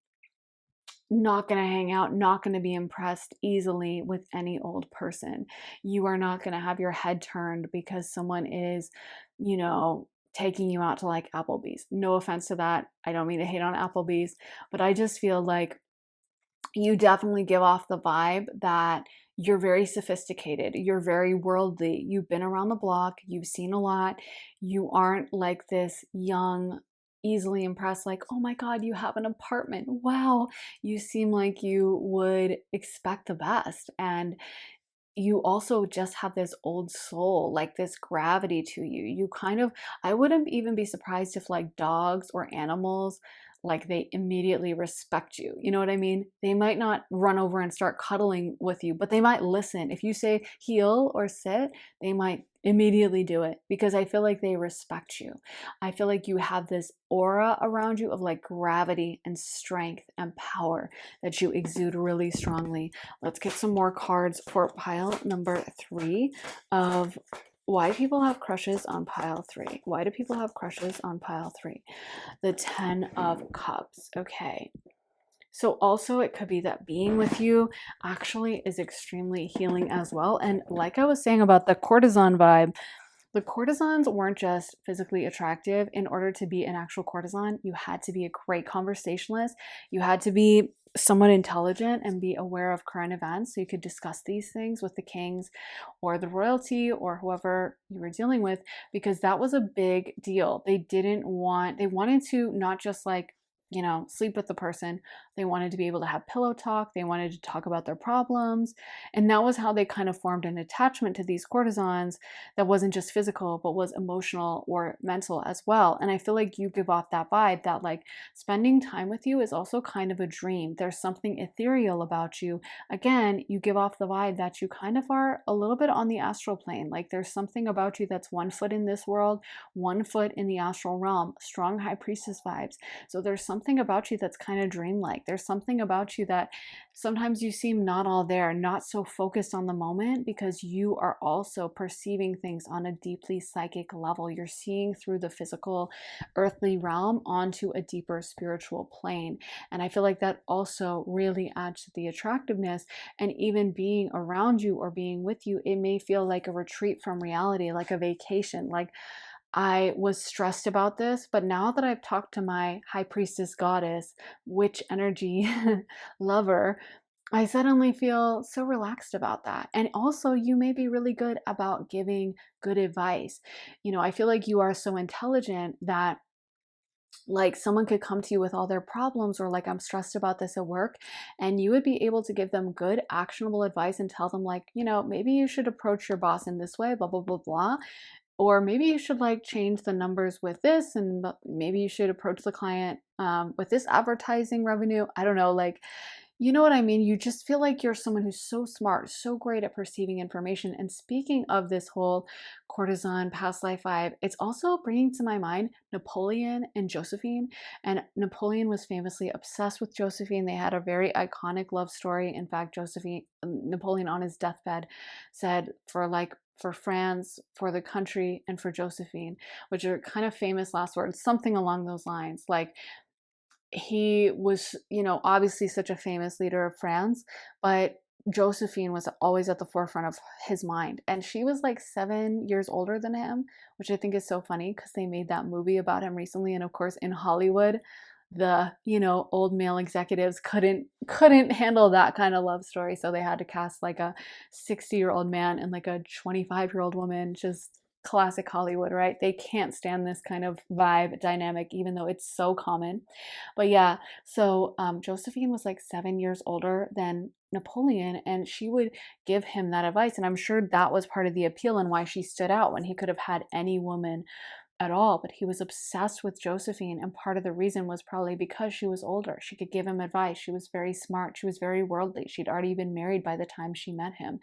not going to hang out, not going to be impressed easily with any old person. You are not going to have your head turned because someone is, you know, taking you out to like Applebee's. No offense to that. I don't mean to hate on Applebee's, but I just feel like you definitely give off the vibe that you're very sophisticated, you're very worldly, you've been around the block, you've seen a lot, you aren't like this young, easily impressed, like, oh my God, you have an apartment. Wow. You seem like you would expect the best. And you also just have this old soul, like this gravity to you. You kind of, I wouldn't even be surprised if like dogs or animals, like they immediately respect you. You know what I mean? They might not run over and start cuddling with you, but they might listen. If you say heel or sit, they might immediately do it because I feel like they respect you. I feel like you have this aura around you of like gravity and strength and power that you exude really strongly. Let's get some more cards for pile number 3 of why people have crushes on pile 3. Why do people have crushes on pile 3? The 10 of Cups. Okay. So also it could be that being with you actually is extremely healing as well. And like I was saying about the courtesan vibe, the courtesans weren't just physically attractive. In order to be an actual courtesan, you had to be a great conversationalist. You had to be somewhat intelligent and be aware of current events so you could discuss these things with the kings or the royalty or whoever you were dealing with, because that was a big deal. They wanted to not just like, you know, sleep with the person. They wanted to be able to have pillow talk. They wanted to talk about their problems. And that was how they kind of formed an attachment to these courtesans that wasn't just physical, but was emotional or mental as well. And I feel like you give off that vibe that like spending time with you is also kind of a dream. There's something ethereal about you. Again, you give off the vibe that you kind of are a little bit on the astral plane. Like there's something about you that's 1 foot in this world, 1 foot in the astral realm, strong high priestess vibes. So there's something about you that's kind of dreamlike. There's something about you that sometimes you seem not all there, not so focused on the moment because you are also perceiving things on a deeply psychic level. You're seeing through the physical earthly realm onto a deeper spiritual plane. And I feel like that also really adds to the attractiveness. And even being around you or being with you, it may feel like a retreat from reality, like a vacation. Like I was stressed about this, but now that I've talked to my high priestess goddess, witch energy lover, I suddenly feel so relaxed about that. And also, you may be really good about giving good advice. You know, I feel like you are so intelligent that like someone could come to you with all their problems or like I'm stressed about this at work and you would be able to give them good actionable advice and tell them like, you know, maybe you should approach your boss in this way, blah blah blah blah, or maybe you should like change the numbers with this and maybe you should approach the client with this advertising revenue. I don't know, like You know what I mean? You just feel like you're someone who's so smart, so great at perceiving information. And speaking of this whole courtesan past life vibe, it's also bringing to my mind Napoleon and Josephine. And Napoleon was famously obsessed with Josephine. They had a very iconic love story. In fact, Napoleon on his deathbed said for France, for the country, and for Josephine, which are kind of famous last words, something along those lines. Like, he was, obviously such a famous leader of France, but Josephine was always at the forefront of his mind. And she was like 7 years older than him, which I think is so funny because they made that movie about him recently. And of course, in Hollywood, the old male executives couldn't handle that kind of love story, so they had to cast like a 60-year-old man and like a 25-year-old woman. Just classic Hollywood, right? They can't stand this kind of vibe dynamic, even though it's so common. But yeah, so Josephine was like 7 years older than Napoleon, and she would give him that advice. And I'm sure that was part of the appeal and why she stood out when he could have had any woman at all, but he was obsessed with Josephine, and part of the reason was probably because she was older. She could give him advice. She was very smart. She was very worldly. She'd already been married by the time she met him.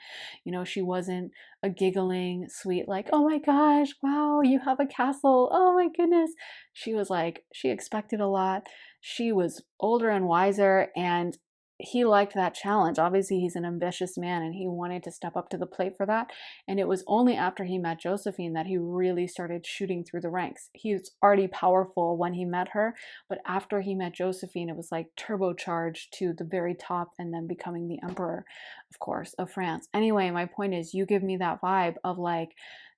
She wasn't a giggling, sweet, like, oh my gosh, wow, you have a castle. Oh my goodness. She was like, she expected a lot. She was older and wiser, and he liked that challenge. Obviously, he's an ambitious man and he wanted to step up to the plate for that. And it was only after he met Josephine that he really started shooting through the ranks. He was already powerful when he met her, but after he met Josephine, it was like turbocharged to the very top and then becoming the emperor, of course, of France. Anyway, my point is, you give me that vibe of like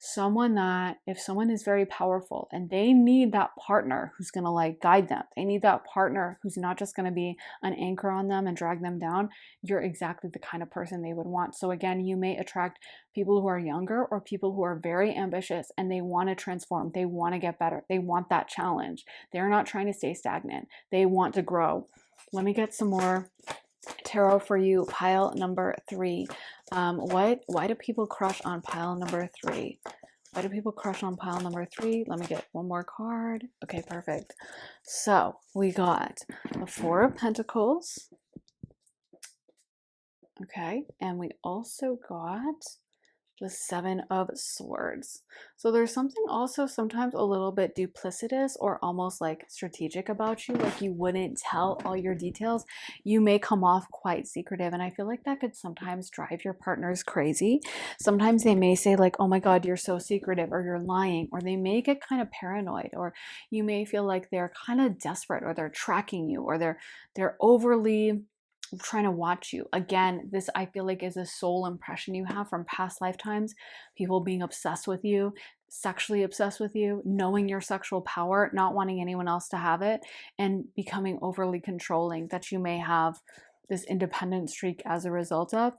someone that, if someone is very powerful and they need that partner who's going to like guide them, they need that partner who's not just going to be an anchor on them and drag them down, you're exactly the kind of person they would want. So again, you may attract people who are younger or people who are very ambitious and they want to transform, they want to get better, they want that challenge. They're not trying to stay stagnant, they want to grow. Let me get some more tarot for you. Pile number 3. Why do people crush on pile number 3? Why do people crush on pile number 3? Let me get one more card. Okay, perfect. So we got the 4 of Pentacles. Okay, and we also got the 7 of Swords. So there's something also sometimes a little bit duplicitous or almost like strategic about you, like you wouldn't tell all your details. You may come off quite secretive, and I feel like that could sometimes drive your partners crazy. Sometimes they may say like, oh my God, you're so secretive, or you're lying, or they may get kind of paranoid, or you may feel like they're kind of desperate, or they're tracking you, or they're overly trying to watch you. Again, this I feel like is a soul impression you have from past lifetimes, people being obsessed with you, sexually obsessed with you, knowing your sexual power, not wanting anyone else to have it, and becoming overly controlling that you may have this independent streak as a result of.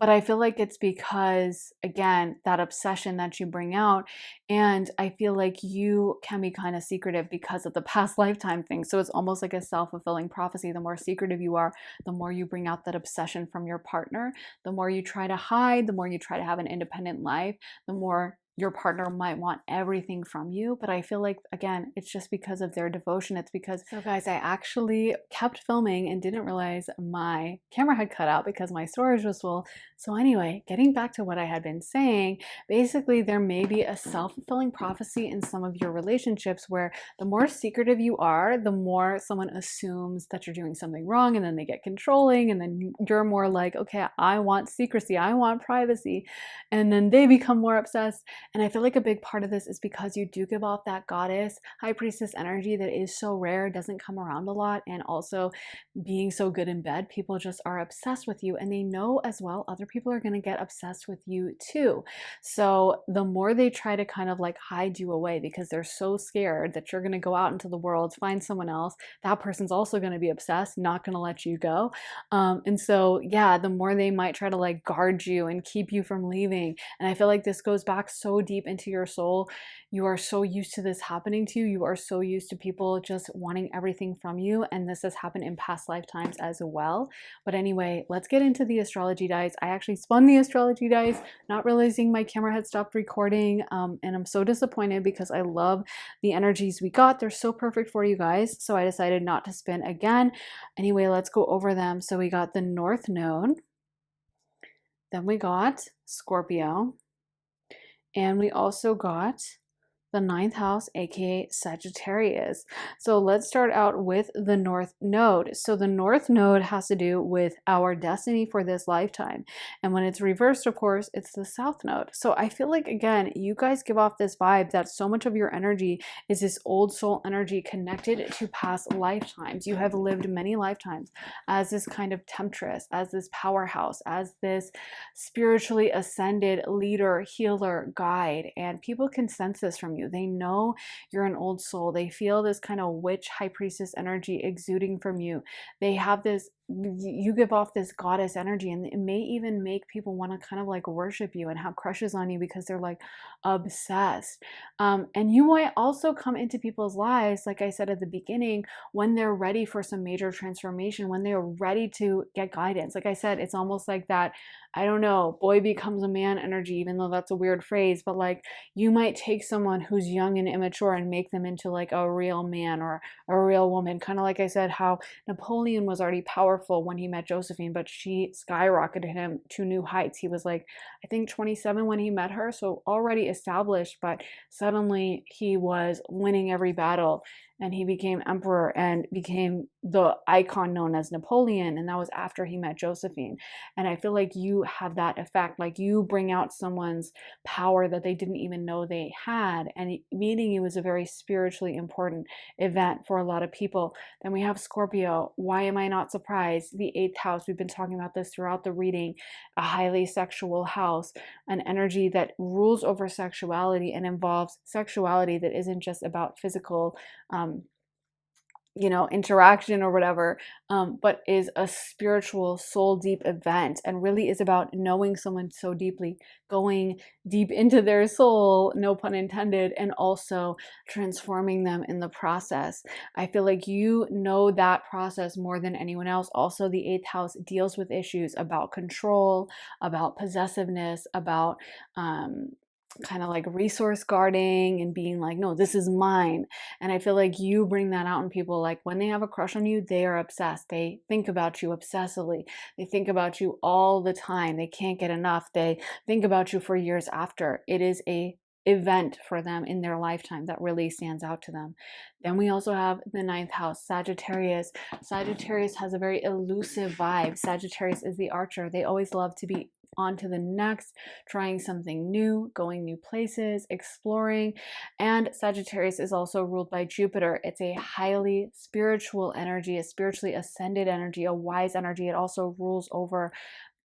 But I feel like it's because, again, that obsession that you bring out, and I feel like you can be kind of secretive because of the past lifetime thing. So it's almost like a self-fulfilling prophecy. The more secretive you are, the more you bring out that obsession from your partner, the more you try to hide, the more you try to have an independent life, the more your partner might want everything from you. But I feel like, again, it's just because of their devotion. It's because, so guys, I actually kept filming and didn't realize my camera had cut out because my storage was full. So anyway, getting back to what I had been saying, basically there may be a self-fulfilling prophecy in some of your relationships where the more secretive you are, the more someone assumes that you're doing something wrong, and then they get controlling, and then you're more like, okay, I want secrecy, I want privacy, and then they become more obsessed. And I feel like a big part of this is because you do give off that goddess, high priestess energy that is so rare, doesn't come around a lot, and also being so good in bed, people just are obsessed with you, and they know as well other people are going to get obsessed with you too. So the more they try to kind of like hide you away because they're so scared that you're going to go out into the world, find someone else, that person's also going to be obsessed, not going to let you go. And so, yeah, the more they might try to like guard you and keep you from leaving. And I feel like this goes back so deep into your soul. You are so used to this happening to you. You are so used to people just wanting everything from you. And this has happened in past lifetimes as well. But anyway, let's get into the astrology dice. I actually spun the astrology dice, not realizing my camera had stopped recording. And I'm so disappointed because I love the energies we got. They're so perfect for you guys. So I decided not to spin again. Anyway, let's go over them. So we got the North Node. Then we got Scorpio. And we also got the ninth house, aka Sagittarius. So let's start out with the North Node. So the North Node has to do with our destiny for this lifetime. And when it's reversed, of course, it's the South Node. So I feel like, again, you guys give off this vibe that so much of your energy is this old soul energy connected to past lifetimes. You have lived many lifetimes as this kind of temptress, as this powerhouse, as this spiritually ascended leader, healer, guide. And people can sense this from you. They know you're an old soul. They feel this kind of witch, high priestess energy exuding from you. They have this, you give off this goddess energy, and it may even make people want to kind of like worship you and have crushes on you because they're like obsessed. And you might also come into people's lives, like I said at the beginning, when they're ready for some major transformation, when they're ready to get guidance. Like I said, it's almost like that, I don't know, boy becomes a man energy, even though that's a weird phrase, but like you might take someone who's young and immature and make them into like a real man or a real woman. Kind of like I said, how Napoleon was already powerful when he met Josephine, but she skyrocketed him to new heights. He was like, I think 27 when he met her, so already established, but suddenly he was winning every battle. And he became emperor and became the icon known as Napoleon. And that was after he met Josephine. And I feel like you have that effect. Like you bring out someone's power that they didn't even know they had. And meeting you is a very spiritually important event for a lot of people. Then we have Scorpio. Why am I not surprised? The eighth house. We've been talking about this throughout the reading. A highly sexual house, an energy that rules over sexuality and involves sexuality that isn't just about physical interaction or whatever, but is a spiritual, soul deep event and really is about knowing someone so deeply, going deep into their soul, no pun intended, and also transforming them in the process. I feel like you know that process more than anyone else. Also, the eighth house deals with issues about control, about possessiveness, about kind of like resource guarding and being like, no, this is mine. And I feel like you bring that out in people. Like when they have a crush on you, they are obsessed. They think about you obsessively. They think about you all the time. They can't get enough. They think about you for years after. It is a event for them in their lifetime that really stands out to them. Then we also have the ninth house, Sagittarius. Sagittarius has a very elusive vibe. Sagittarius is the archer. They always love to be on to the next, trying something new, going new places, exploring. And Sagittarius is also ruled by Jupiter. It's a highly spiritual energy, a spiritually ascended energy, a wise energy. It also rules over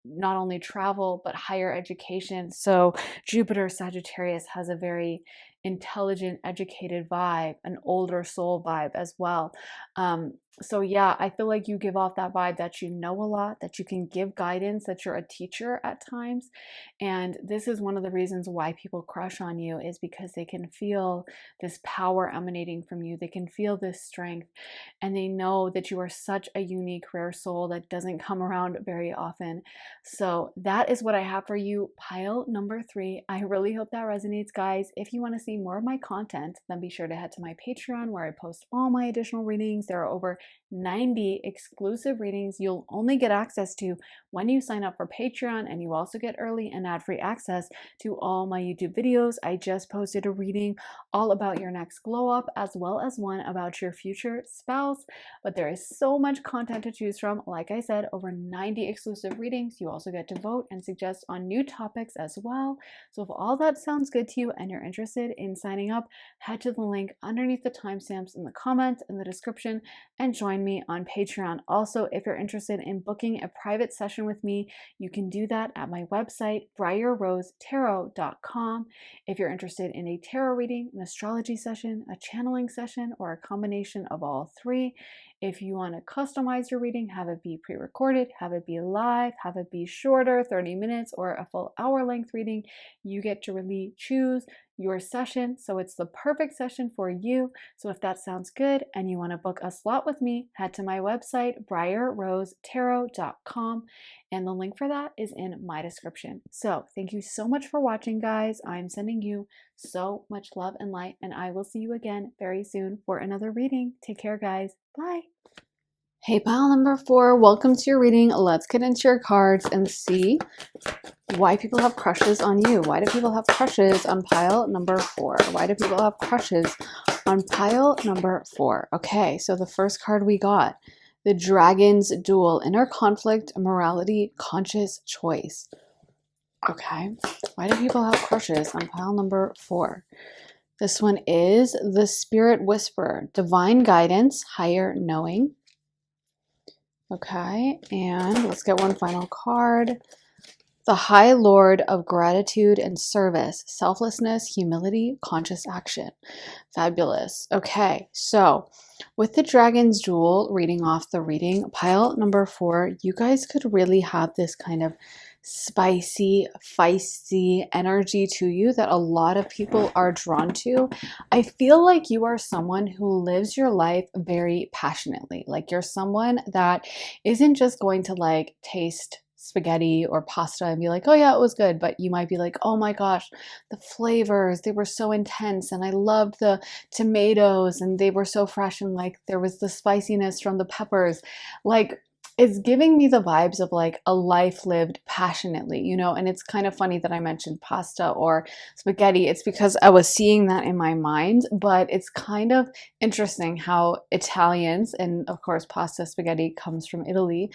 not only travel but higher education. So Jupiter Sagittarius has a very intelligent, educated vibe, an older soul vibe as well. So yeah, I feel like you give off that vibe that you know a lot, that you can give guidance, that you're a teacher at times. And this is one of the reasons why people crush on you, is because they can feel this power emanating from you. They can feel this strength, and they know that you are such a unique, rare soul that doesn't come around very often. So that is what I have for you, pile number 3. I really hope that resonates, guys. If you want to see more of my content, then be sure to head to my Patreon, where I post all my additional readings. There are over 90 exclusive readings you'll only get access to when you sign up for Patreon, and you also get early and ad-free access to all my YouTube videos. I just posted a reading all about your next glow up, as well as one about your future spouse. But there is so much content to choose from. Like I said, over 90 exclusive readings. You also get to vote and suggest on new topics as well. So if all that sounds good to you and you're interested in signing up, head to the link underneath the timestamps in the comments in the description and join me on Patreon. Also, if you're interested in booking a private session with me, you can do that at my website, briarrosetarot.com. If you're interested in a tarot reading, an astrology session, a channeling session, or a combination of all three, If you want to customize your reading, have it be pre-recorded, have it be live, have it be shorter, 30 minutes or a full hour length reading, you get to really choose your session. So it's the perfect session for you. So if that sounds good and you want to book a slot with me, head to my website, briarrosetarot.com, and the link for that is in my description. So thank you so much for watching, guys. I'm sending you so much love and light, and I will see you again very soon for another reading. Take care, guys. Bye. Hey, pile number 4, welcome to your reading. Let's get into your cards and see why people have crushes on you. Why do people have crushes on pile number 4? Why do people have crushes on pile number 4? Okay, so the first card we got, the Dragon's Duel, inner conflict, morality, conscious choice. Okay, why do people have crushes on pile number 4? This one is the Spirit Whisperer, divine guidance, higher knowing. Okay, and let's get one final card. The High Lord of gratitude and service, selflessness, humility, conscious action. Fabulous. Okay, so with the Dragon's Duel reading off the reading, pile number 4, you guys could really have this kind of spicy, feisty energy to you that a lot of people are drawn to. I feel like you are someone who lives your life very passionately. Like you're someone that isn't just going to like taste spaghetti or pasta and be like, oh yeah, it was good, but you might be like, oh my gosh, the flavors, they were so intense, and I loved the tomatoes and they were so fresh, and like there was the spiciness from the peppers. Like it's giving me the vibes of like a life lived passionately, you know. And it's kind of funny that I mentioned pasta or spaghetti. It's because I was seeing that in my mind, but it's kind of interesting how Italians, and of course pasta, spaghetti comes from Italy,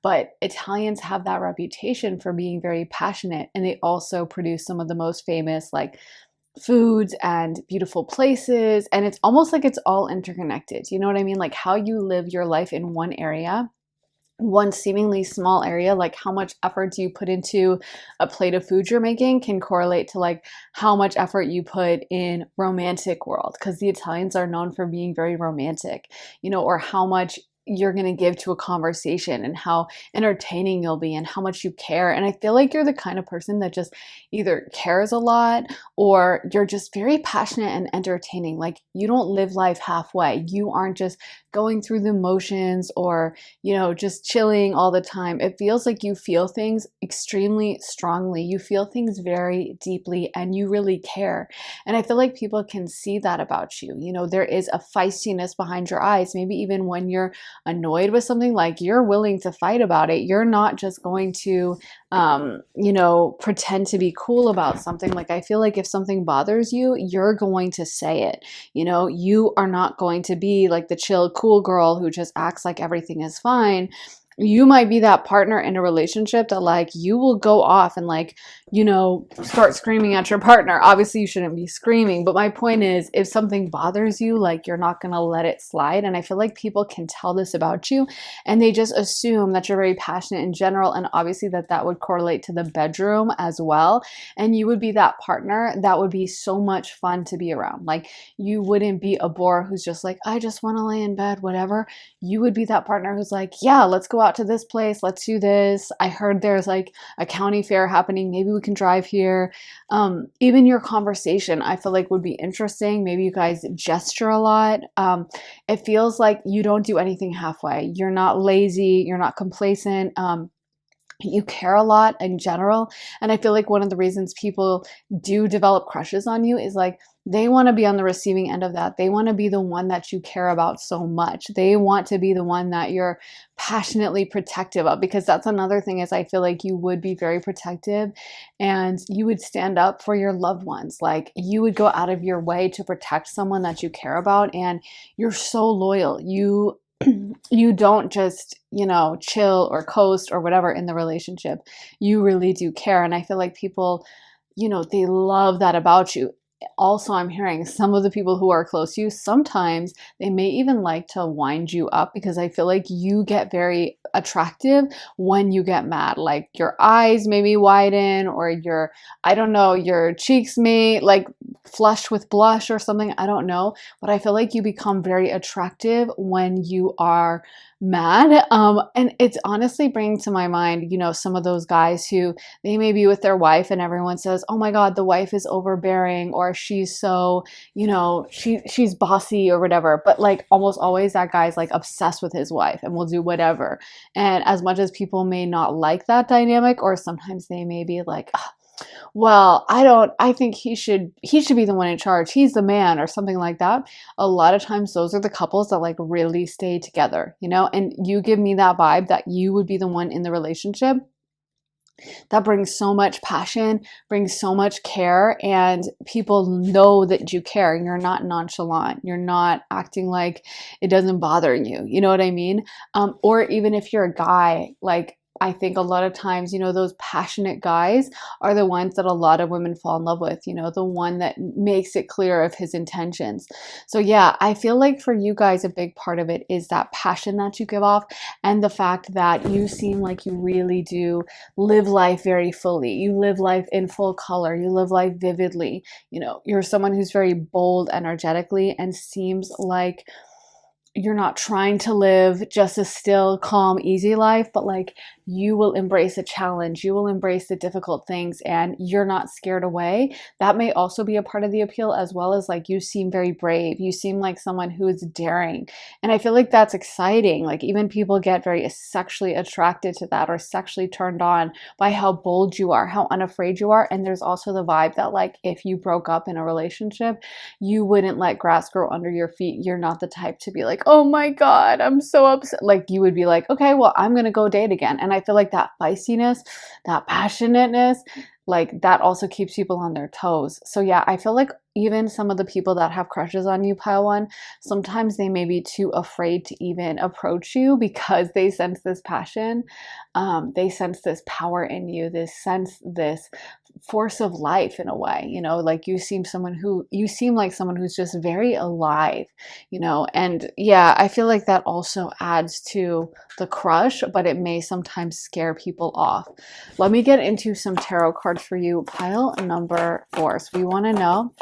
but Italians have that reputation for being very passionate, and they also produce some of the most famous like foods and beautiful places, and it's almost like it's all interconnected. You know what I mean? Like how you live your life in one area, one seemingly small area, like how much effort do you put into a plate of food you're making can correlate to like how much effort you put in romantic world, because the Italians are known for being very romantic, you know, or how much you're going to give to a conversation and how entertaining you'll be and how much you care. And I feel like you're the kind of person that just either cares a lot or you're just very passionate and entertaining. Like you don't live life halfway. You aren't just going through the motions or, you know, just chilling all the time. It feels like you feel things extremely strongly. You feel things very deeply and you really care. And I feel like people can see that about you. You know, there is a feistiness behind your eyes. Maybe even when you're annoyed with something, like you're willing to fight about it. You're not just going to, you know, pretend to be cool about something. Like I feel like if something bothers you, you're going to say it. You know, you are not going to be like the chill, cool girl who just acts like everything is fine. You might be that partner in a relationship that like you will go off and like, you know, start screaming at your partner. Obviously you shouldn't be screaming, but my point is if something bothers you, like you're not going to let it slide. And I feel like people can tell this about you and they just assume that you're very passionate in general. And obviously that would correlate to the bedroom as well. And you would be that partner that would be so much fun to be around. Like you wouldn't be a bore who's just like, I just want to lay in bed, whatever. You would be that partner who's like, yeah, let's go out to this place, let's do this. I heard there's like a county fair happening, maybe we can drive here. Even your conversation I feel like would be interesting. Maybe you guys gesture a lot. It feels like you don't do anything halfway. You're not lazy, you're not complacent. You care a lot in general. And I feel like one of the reasons people do develop crushes on you is like they want to be on the receiving end of that. They want to be the one that you care about so much. They want to be the one that you're passionately protective of, because that's another thing is I feel like you would be very protective and you would stand up for your loved ones. Like you would go out of your way to protect someone that you care about, and you're so loyal. You don't just, you know, chill or coast or whatever in the relationship. You really do care. And I feel like people, you know, they love that about you. Also, I'm hearing some of the people who are close to you, sometimes they may even like to wind you up, because I feel like you get very attractive when you get mad. Like your eyes maybe widen, or your, I don't know, your cheeks may like flush with blush or something. I don't know. But I feel like you become very attractive when you are mad. And it's honestly bringing to my mind, you know, some of those guys who they may be with their wife and everyone says, oh my God, the wife is overbearing, or she's so, you know, she's bossy or whatever. But like almost always that guy's like obsessed with his wife and will do whatever. And as much as people may not like that dynamic, or sometimes they may be like, well, I think he should be the one in charge. He's the man, or something like that. A lot of times those are the couples that like really stay together, you know? And you give me that vibe that you would be the one in the relationship that brings so much passion, brings so much care, and people know that you care. You're not nonchalant. You're not acting like it doesn't bother you. You know what I mean? Or even if you're a guy, like I think a lot of times, you know, those passionate guys are the ones that a lot of women fall in love with, you know, the one that makes it clear of his intentions. So yeah, I feel like for you guys, a big part of it is that passion that you give off, and the fact that you seem like you really do live life very fully. You live life in full color. You live life vividly. You know, you're someone who's very bold energetically, and seems like you're not trying to live just a still, calm, easy life, but like you will embrace a challenge. You will embrace the difficult things, and you're not scared away. That may also be a part of the appeal, as well as like you seem very brave. You seem like someone who is daring. And I feel like that's exciting. Like even people get very sexually attracted to that, or sexually turned on by how bold you are, how unafraid you are. And there's also the vibe that like if you broke up in a relationship, you wouldn't let grass grow under your feet. You're not the type to be like, oh my God, I'm so upset. Like you would be like, okay, well, I'm going to go date again. And I feel like that feistiness, that passionateness, like that also keeps people on their toes. So yeah, I feel like even some of the people that have crushes on you, pile one, sometimes they may be too afraid to even approach you because they sense this passion. They sense this power in you, this force of life in a way, you know, like you seem like someone who's just very alive, you know. And yeah, I feel like that also adds to the crush, but it may sometimes scare people off. Let me get into some tarot cards for you, pile number 4. So we want to know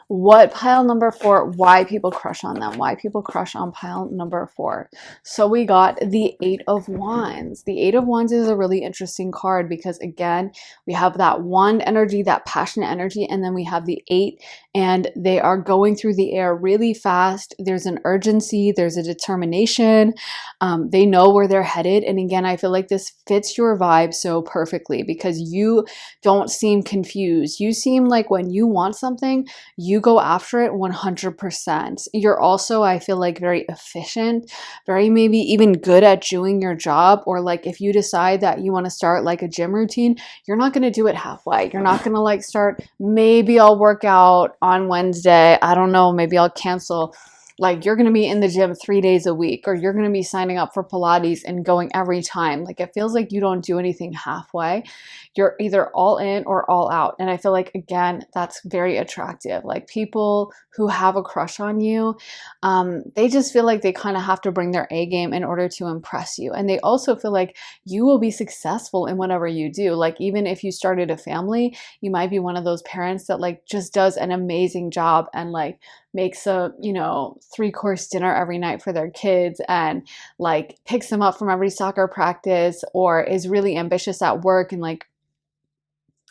what pile number 4, why people crush on them, why people crush on pile number 4. So we got the 8 of Wands. The 8 of Wands is a really interesting card because again, we have that wand energy, that passionate energy, and then we have the 8, and they are going through the air really fast. There's an urgency, there's a determination. They know where they're headed. And again, I feel like this fits your vibe so perfectly because you don't seem confused. You seem like when you want something, you go after it 100%. You're also, I feel like, very efficient, very maybe even good at doing your job. Or like if you decide that you want to start like a gym routine, you're not going to do it halfway. You're not going to like start, maybe I'll work out on Wednesday. I don't know, maybe I'll cancel. Like you're going to be in the gym 3 days a week, or you're going to be signing up for Pilates and going every time. Like it feels like you don't do anything halfway. You're either all in or all out. And I feel like, again, that's very attractive. Like people who have a crush on you, they just feel like they kind of have to bring their A game in order to impress you. And they also feel like you will be successful in whatever you do. Like even if you started a family, you might be one of those parents that like just does an amazing job and like makes a, you know, 3-course dinner every night for their kids, and like picks them up from every soccer practice, or is really ambitious at work and like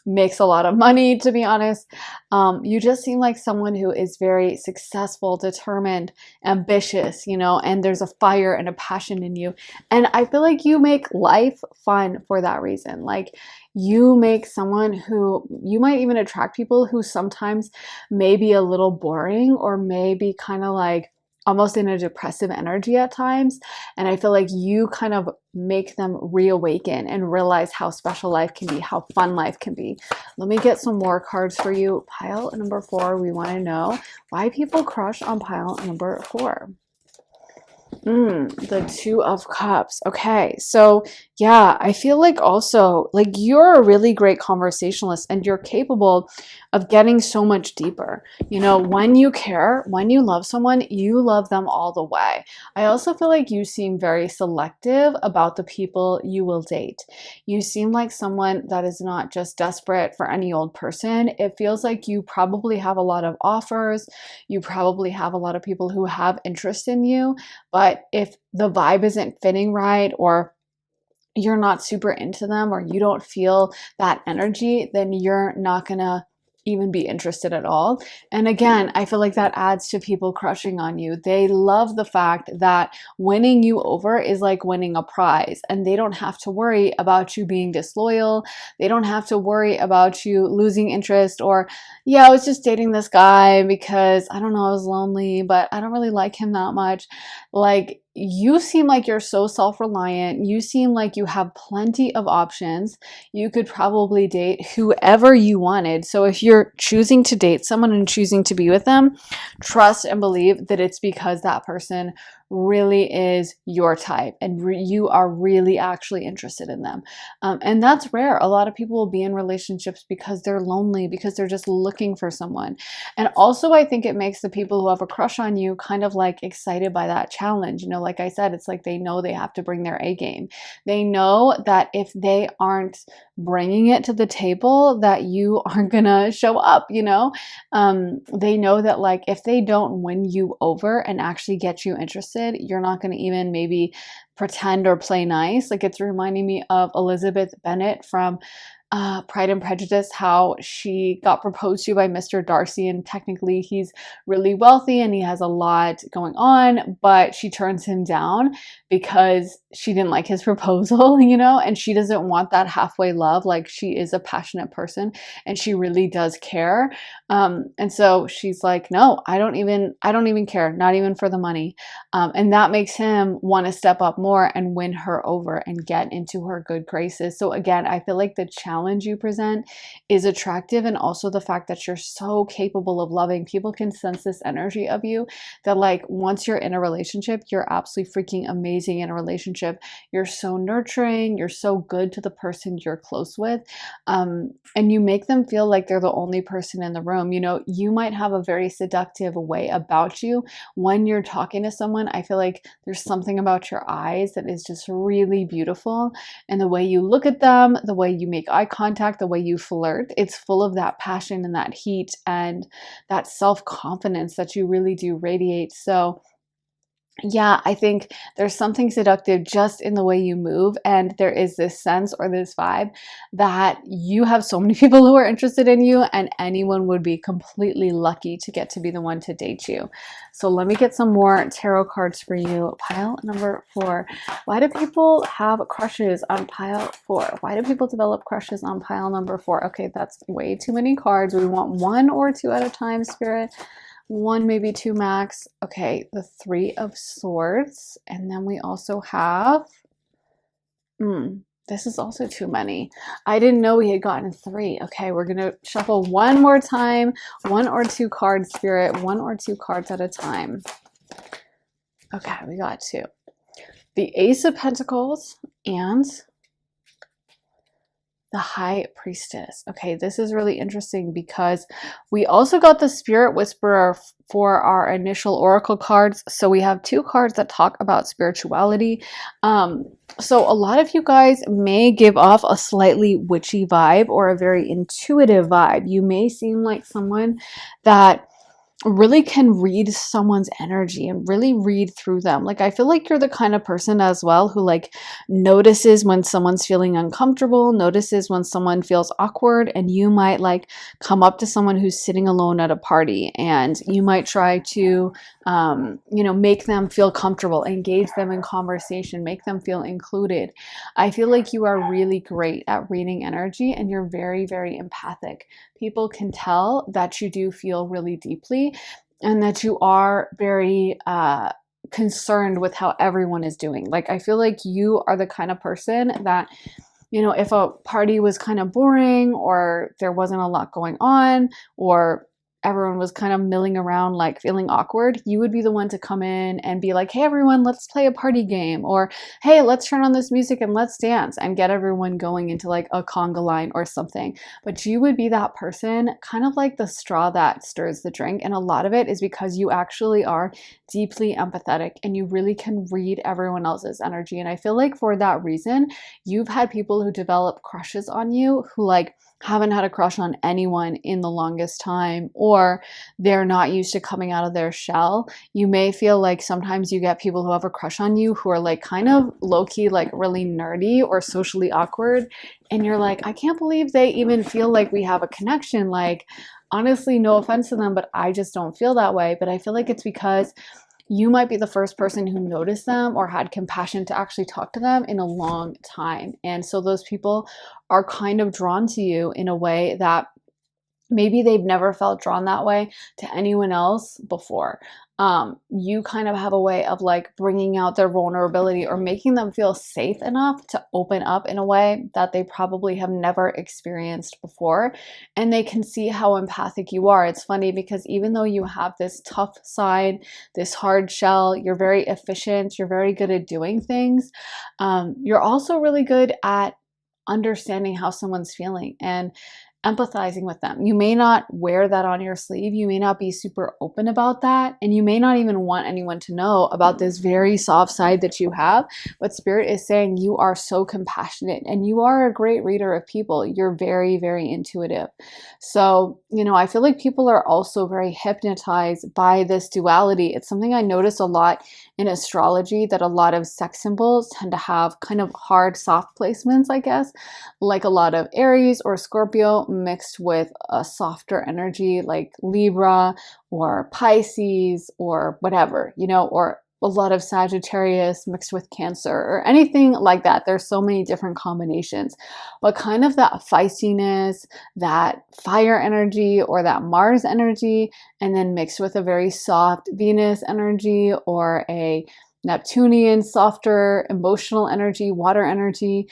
makes a lot of money, to be honest. You just seem like someone who is very successful, determined, ambitious, you know, and there's a fire and a passion in you. And I feel like you make life fun for that reason. Like you make someone who, you might even attract people who sometimes may be a little boring, or maybe kind of like almost in a depressive energy at times. And I feel like you kind of make them reawaken and realize how special life can be, how fun life can be. Let me get some more cards for you. Pile number 4, we want to know why people crush on pile number 4. The 2 of Cups. Okay, so Yeah, I feel like also like you're a really great conversationalist and you're capable of getting so much deeper. You know, when you care, when you love someone, you love them all the way. I also feel like you seem very selective about the people you will date. You seem like someone that is not just desperate for any old person. It feels like you probably have a lot of offers. You probably have a lot of people who have interest in you, but if the vibe isn't fitting right, or you're not super into them, or you don't feel that energy, then you're not gonna even be interested at all. And again, I feel like that adds to people crushing on you. They love the fact that winning you over is like winning a prize, and they don't have to worry about you being disloyal. They don't have to worry about you losing interest, or, yeah, I was just dating this guy because I don't know, I was lonely, but I don't really like him that much. Like, you seem like you're so self-reliant. You seem like you have plenty of options. You could probably date whoever you wanted. So if you're choosing to date someone and choosing to be with them, trust and believe that it's because that person really is your type, and you are really actually interested in them. And that's rare. A lot of people will be in relationships because they're lonely, because they're just looking for someone. And also, I think it makes the people who have a crush on you kind of like excited by that challenge. You know, like I said, it's like they know they have to bring their A game. They know that if they aren't bringing it to the table, that you aren't gonna show up, you know? They know that, like, if they don't win you over and actually get you interested, you're not gonna even maybe pretend or play nice. Like, it's reminding me of Elizabeth Bennet from Pride and Prejudice, how she got proposed to by Mr. Darcy, and technically he's really wealthy and he has a lot going on, but she turns him down because she didn't like his proposal, you know, and she doesn't want that halfway love. Like, she is a passionate person and she really does care. And so she's like, no, I don't even care, not even for the money. And that makes him want to step up more and win her over and get into her good graces. So again, I feel like the challenge you present is attractive, and also the fact that you're so capable of loving. People can sense this energy of you, that like once you're in a relationship, you're absolutely freaking amazing in a relationship. You're so nurturing, you're so good to the person you're close with. And you make them feel like they're the only person in the room. You know, you might have a very seductive way about you when you're talking to someone. I feel like there's something about your eyes that is just really beautiful, and the way you look at them, the way you make eye contact, the way you flirt, it's full of that passion and that heat and that self-confidence that you really do radiate. So yeah, I think there's something seductive just in the way you move, and there is this sense or this vibe that you have so many people who are interested in you, and anyone would be completely lucky to get to be the one to date you. So let me get some more tarot cards for you. Pile number 4. Why do people have crushes on pile 4? Why do people develop crushes on pile number 4? Okay, that's way too many cards. We want 1 or 2 at a time, Spirit. 1, maybe 2 max. Okay, the 3 of Swords. And then we also have, this is also too many. I didn't know we had gotten 3. Okay, we're gonna shuffle one more time. 1 or 2 cards, Spirit. 1 or 2 cards at a time. Okay, we got 2. The Ace of Pentacles and the High Priestess. Okay, this is really interesting because we also got the Spirit Whisperer for our initial oracle cards. So we have 2 cards that talk about spirituality. So a lot of you guys may give off a slightly witchy vibe or a very intuitive vibe. You may seem like someone that really can read someone's energy and really read through them. Like, I feel like you're the kind of person as well who like notices when someone's feeling uncomfortable, notices when someone feels awkward, and you might like come up to someone who's sitting alone at a party, and you might try to you know, make them feel comfortable, engage them in conversation, make them feel included. I feel like you are really great at reading energy, and you're very, very empathic. People can tell that you do feel really deeply, and that you are very concerned with how everyone is doing. Like, I feel like you are the kind of person that, you know, if a party was kind of boring, or there wasn't a lot going on, or everyone was kind of milling around, like feeling awkward, you would be the one to come in and be like, hey everyone, let's play a party game, or hey, let's turn on this music and let's dance, and get everyone going into like a conga line or something. But you would be that person, kind of like the straw that stirs the drink. And a lot of it is because you actually are deeply empathetic and you really can read everyone else's energy. And I feel like for that reason, you've had people who develop crushes on you who like haven't had a crush on anyone in the longest time, or they're not used to coming out of their shell. You may feel like sometimes you get people who have a crush on you who are like kind of low-key, like really nerdy or socially awkward, and you're like, I can't believe they even feel like we have a connection. Like, honestly, no offense to them, but I just don't feel that way. But I feel like it's because you might be the first person who noticed them or had compassion to actually talk to them in a long time. And so those people are kind of drawn to you in a way that maybe they've never felt drawn that way to anyone else before. You kind of have a way of like bringing out their vulnerability or making them feel safe enough to open up in a way that they probably have never experienced before. And they can see how empathic you are. It's funny because even though you have this tough side, this hard shell, you're very efficient, you're very good at doing things, you're also really good at understanding how someone's feeling and empathizing with them. You may not wear that on your sleeve. You may not be super open about that. And you may not even want anyone to know about this very soft side that you have. But Spirit is saying you are so compassionate and you are a great reader of people. You're very, very intuitive. So, you know, I feel like people are also very hypnotized by this duality. It's something I notice a lot in astrology, that a lot of sex symbols tend to have kind of hard, soft placements, I guess, like a lot of Aries or Scorpio mixed with a softer energy like Libra or Pisces or whatever, you know, or a lot of Sagittarius mixed with Cancer or anything like that. There's so many different combinations, but kind of that feistiness, that fire energy or that Mars energy, and then mixed with a very soft Venus energy or a Neptunian, softer, emotional energy, water energy.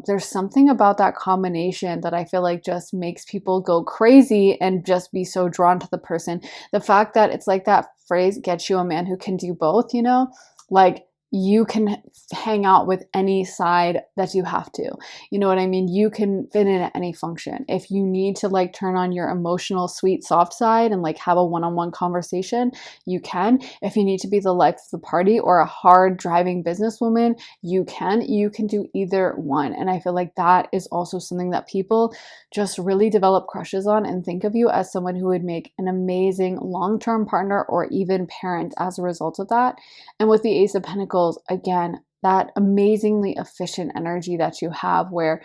There's something about that combination that I feel like just makes people go crazy and just be so drawn to the person. The fact that it's like that phrase, get you a man who can do both, you know, like you can hang out with any side that you have to. You know what I mean? You can fit in at any function. If you need to like turn on your emotional, sweet, soft side and like have a one-on-one conversation, you can. If you need to be the life of the party or a hard driving businesswoman, you can. You can do either one. And I feel like that is also something that people just really develop crushes on and think of you as someone who would make an amazing long-term partner or even parent as a result of that. And with the Ace of Pentacles, again, that amazingly efficient energy that you have, where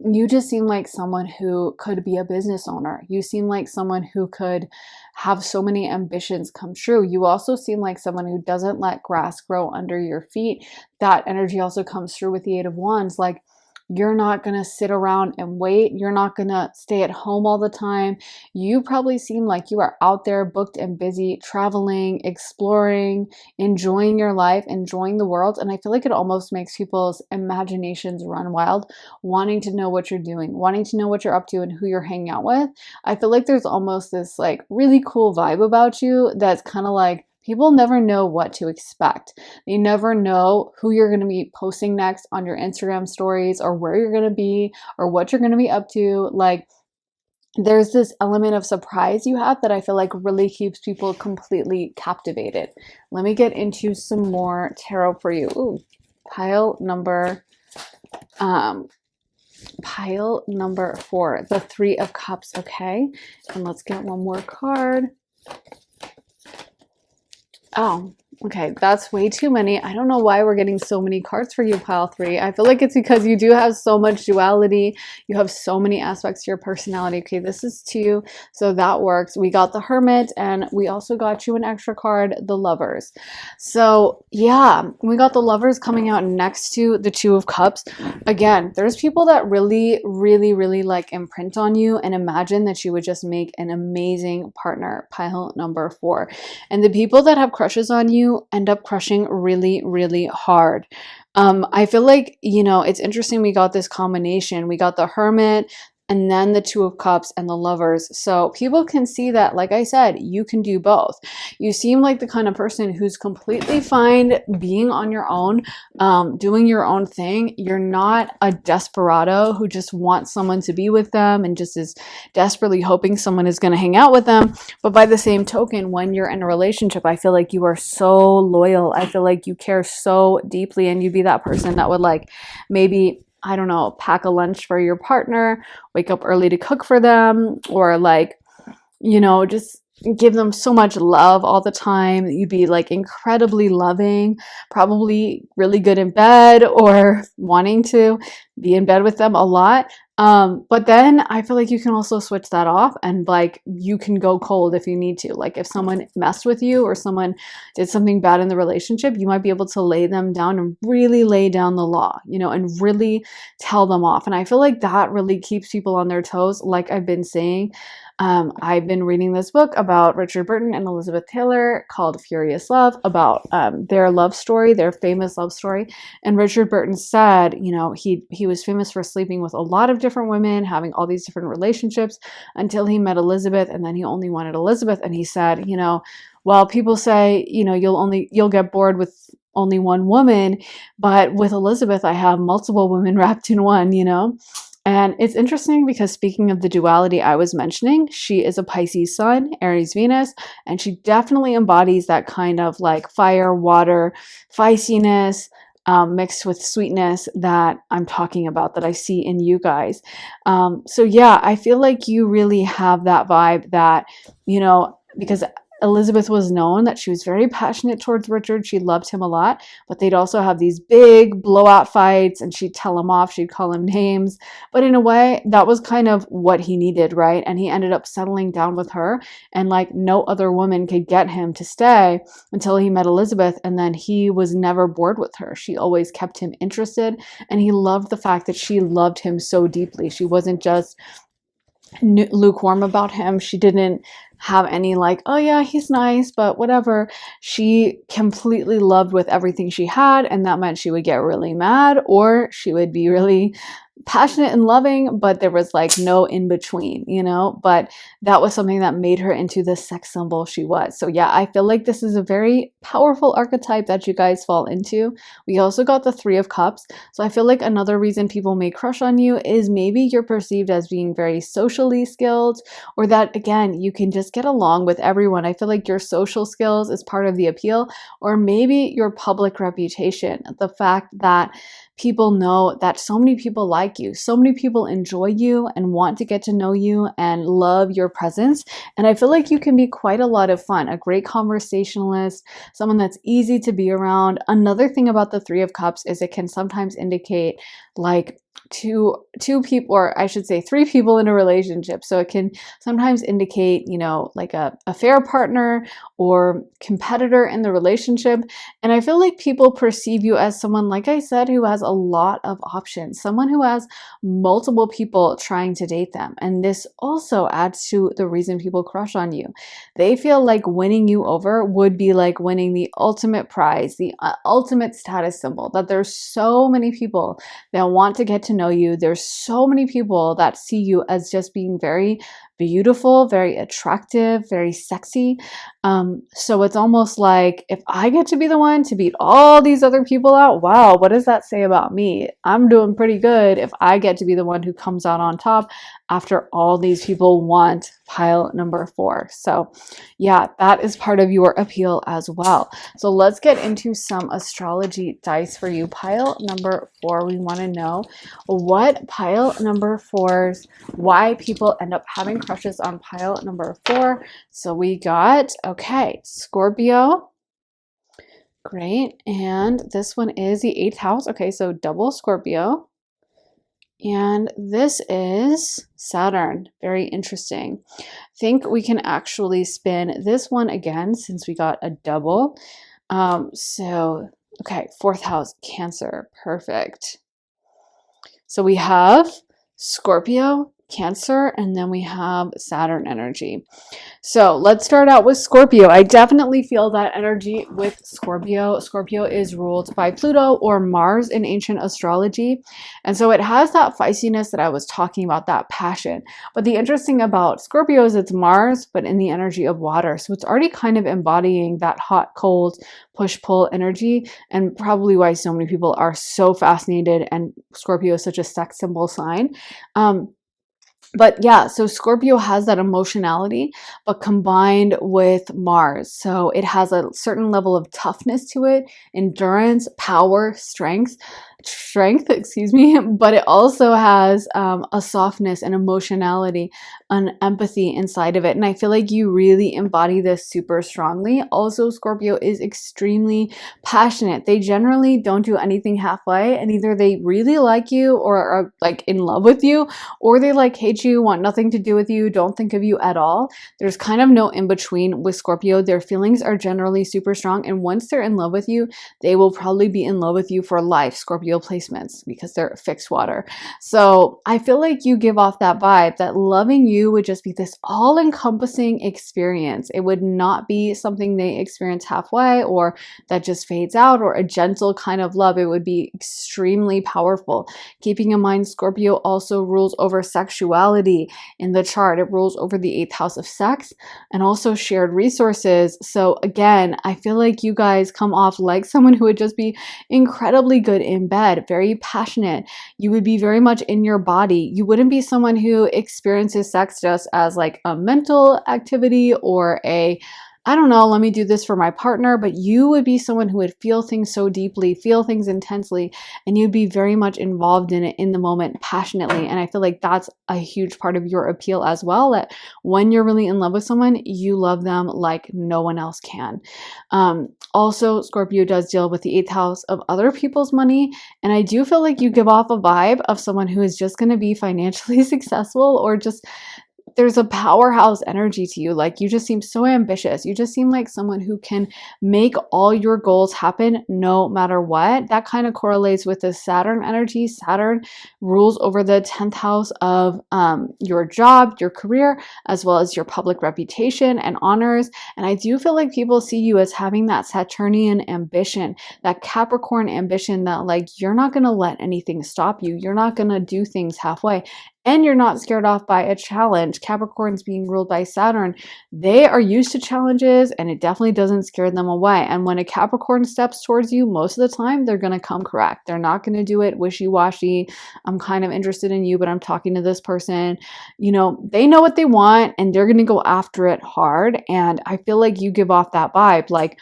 you just seem like someone who could be a business owner. You seem like someone who could have so many ambitions come true. You also seem like someone who doesn't let grass grow under your feet. That energy also comes through with the Eight of Wands. Like, you're not going to sit around and wait. You're not going to stay at home all the time. You probably seem like you are out there booked and busy, traveling, exploring, enjoying your life, enjoying the world. And I feel like it almost makes people's imaginations run wild, wanting to know what you're doing, wanting to know what you're up to and who you're hanging out with. I feel like there's almost this like really cool vibe about you that's kind of like, people never know what to expect. They never know who you're going to be posting next on your Instagram stories or where you're going to be or what you're going to be up to. Like, there's this element of surprise you have that I feel like really keeps people completely captivated. Let me get into some more tarot for you. Ooh, pile number 4, the Three of Cups. Okay, and let's get one more card. Oh, okay, that's way too many. I don't know why we're getting so many cards for you, pile 3. I feel like it's because you do have so much duality. You have so many aspects to your personality. Okay, this is 2, so that works. We got the Hermit, and we also got you an extra card, the Lovers. So yeah, we got the Lovers coming out next to the Two of Cups. Again, there's people that really, really, really like imprint on you and imagine that you would just make an amazing partner, pile number 4. And the people that have crushes on you end up crushing really, really hard. I feel like, you know, it's interesting we got this combination. We got the Hermit and then the Two of Cups and the Lovers. So people can see that, like I said, you can do both. You seem like the kind of person who's completely fine being on your own, doing your own thing. You're not a desperado who just wants someone to be with them and just is desperately hoping someone is going to hang out with them. But by the same token, when you're in a relationship, I feel like you are so loyal. I feel like you care so deeply, and you'd be that person that would like maybe, I don't know, pack a lunch for your partner, wake up early to cook for them, or like, you know, just give them so much love all the time. You'd be like incredibly loving, probably really good in bed or wanting to be in bed with them a lot. But then I feel like you can also switch that off, and like you can go cold if you need to. Like if someone messed with you or someone did something bad in the relationship, you might be able to lay them down and really lay down the law, you know, and really tell them off. And I feel like that really keeps people on their toes. Like I've been saying, I've been reading this book about Richard Burton and Elizabeth Taylor called Furious Love, about their love story, their famous love story. And Richard Burton said, you know, he was famous for sleeping with a lot of different women, having all these different relationships until he met Elizabeth, and then he only wanted Elizabeth. And he said, you know, well, people say, you know, you'll get bored with only one woman, but with Elizabeth, I have multiple women wrapped in one, you know. And it's interesting because speaking of the duality I was mentioning, she is a Pisces sun, Aries Venus, and she definitely embodies that kind of like fire, water, feistiness, mixed with sweetness that I'm talking about, that I see in you guys. So yeah, I feel like you really have that vibe that, you know, because Elizabeth was known that she was very passionate towards Richard. She loved him a lot, but they'd also have these big blowout fights, and she'd tell him off. She'd call him names. But in a way, that was kind of what he needed, right? And he ended up settling down with her, and like no other woman could get him to stay until he met Elizabeth. And then he was never bored with her. She always kept him interested, and he loved the fact that she loved him so deeply. She wasn't just lukewarm about him. She didn't have any like, oh yeah, he's nice, but whatever. She completely loved with everything she had, and that meant she would get really mad or she would be really passionate and loving, but there was like no in between, you know. But that was something that made her into the sex symbol she was. So yeah, I feel like this is a very powerful archetype that you guys fall into. We also got the Three of Cups. So I feel like another reason people may crush on you is maybe you're perceived as being very socially skilled, or that again, you can just get along with everyone. I feel like your social skills is part of the appeal, or maybe your public reputation, the fact that people know that so many people like you, so many people enjoy you and want to get to know you and love your presence. And I feel like you can be quite a lot of fun, a great conversationalist, someone that's easy to be around. Another thing about the Three of Cups is it can sometimes indicate like two people, or I should say three people in a relationship. So it can sometimes indicate, you know, like a fair partner or competitor in the relationship. And I feel like people perceive you as someone, like I said, who has a lot of options, someone who has multiple people trying to date them. And this also adds to the reason people crush on you. They feel like winning you over would be like winning the ultimate prize, the ultimate status symbol, that there's so many people that want to get to know you. There's so many people that see you as just being very beautiful, very attractive, very sexy. So it's almost like, if I get to be the one to beat all these other people out, wow, what does that say about me? I'm doing pretty good if I get to be the one who comes out on top after all these people want pile number 4. So yeah, that is part of your appeal as well. So let's get into some astrology dice for you. Pile number 4, we want to know what pile number 4's, why people end up having crushes on pile number 4. So we got, okay, Scorpio. Great. And this one is the 8th house. Okay, so double Scorpio. And this is Saturn. Very interesting. I think we can actually spin this one again since we got a double. Okay, 4th house, Cancer. Perfect. So we have Scorpio, Cancer, and then we have Saturn energy. So let's start out with Scorpio. I definitely feel that energy with Scorpio. Scorpio is ruled by Pluto or Mars in ancient astrology. And so it has that feistiness that I was talking about, that passion. But the interesting about Scorpio is it's Mars, but in the energy of water. So it's already kind of embodying that hot, cold, push-pull energy, and probably why so many people are so fascinated, and Scorpio is such a sex symbol sign. But yeah, so Scorpio has that emotionality, but combined with Mars. So it has a certain level of toughness to it, endurance, power, excuse me, but it also has a softness and emotionality, an empathy inside of it. And I feel like you really embody this super strongly. Also, Scorpio is extremely passionate. They generally don't do anything halfway, and either they really like you or are like in love with you, or they like hate you, want nothing to do with you, don't think of you at all. There's kind of no in between with Scorpio. Their feelings are generally super strong, and once they're in love with you, they will probably be in love with you for life. Scorpio placements, because they're fixed water. So I feel like you give off that vibe that loving you would just be this all-encompassing experience. It would not be something they experience halfway or that just fades out, or a gentle kind of love. It would be extremely powerful. Keeping in mind, Scorpio also rules over sexuality in the chart. It rules over the 8th house of sex and also shared resources. So again, I feel like you guys come off like someone who would just be incredibly good in bed, very passionate. You would be very much in your body. You wouldn't be someone who experiences sex just as like a mental activity or I don't know, let me do this for my partner, but you would be someone who would feel things so deeply, feel things intensely, and you'd be very much involved in it in the moment passionately. And I feel like that's a huge part of your appeal as well, that when you're really in love with someone, you love them like no one else can. Also, Scorpio does deal with the 8th house of other people's money. And I do feel like you give off a vibe of someone who is just going to be financially successful, or just there's a powerhouse energy to you. Like you just seem so ambitious. You just seem like someone who can make all your goals happen no matter what. That kind of correlates with the Saturn energy. Saturn rules over the 10th house of your job, your career, as well as your public reputation and honors. And I do feel like people see you as having that Saturnian ambition, that Capricorn ambition, that like you're not going to let anything stop you. You're not going to do things halfway. And you're not scared off by a challenge. Capricorns being ruled by Saturn, they are used to challenges, and it definitely doesn't scare them away. And when a Capricorn steps towards you, most of the time, they're going to come correct. They're not going to do it wishy-washy. I'm kind of interested in you, but I'm talking to this person. You know, they know what they want, and they're going to go after it hard. And I feel like you give off that vibe. Like,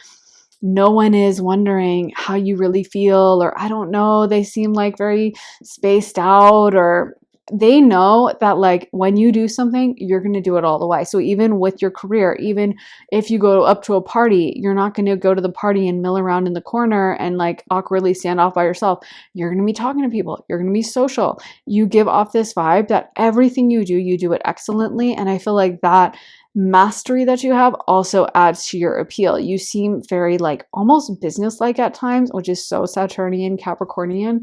no one is wondering how you really feel, or I don't know, they seem like very spaced out, or they know that like when you do something, you're going to do it all the way. So even with your career, even if you go up to a party, you're not going to go to the party and mill around in the corner and like awkwardly stand off by yourself. You're going to be talking to people. You're going to be social. You give off this vibe that everything you do it excellently. And I feel like that mastery that you have also adds to your appeal. You seem very like almost business-like at times, which is so Saturnian, Capricornian.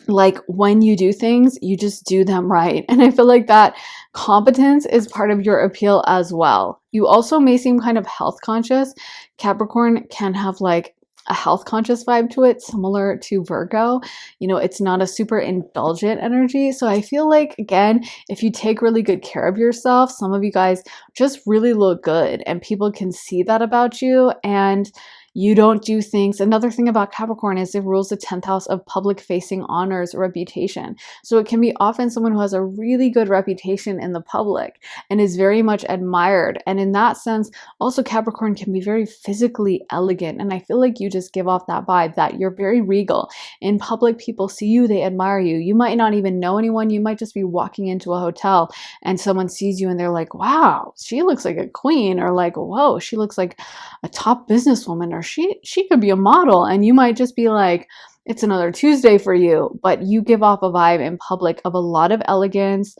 Like when you do things, you just do them right. And I feel like that competence is part of your appeal as well. You also may seem kind of health conscious. Capricorn can have like a health conscious vibe to it, similar to Virgo. You know, it's not a super indulgent energy. So I feel like, again, if you take really good care of yourself, some of you guys just really look good and people can see that about you. And you don't do things. Another thing about Capricorn is it rules the 10th house of public facing honors, reputation. So it can be often someone who has a really good reputation in the public and is very much admired. And in that sense, also Capricorn can be very physically elegant. And I feel like you just give off that vibe that you're very regal. In public, people see you, they admire you. You might not even know anyone. You might just be walking into a hotel and someone sees you and they're like, wow, she looks like a queen, or like, whoa, she looks like a top businesswoman, or she could be a model, and you might just be like, it's another Tuesday for you. But you give off a vibe in public of a lot of elegance,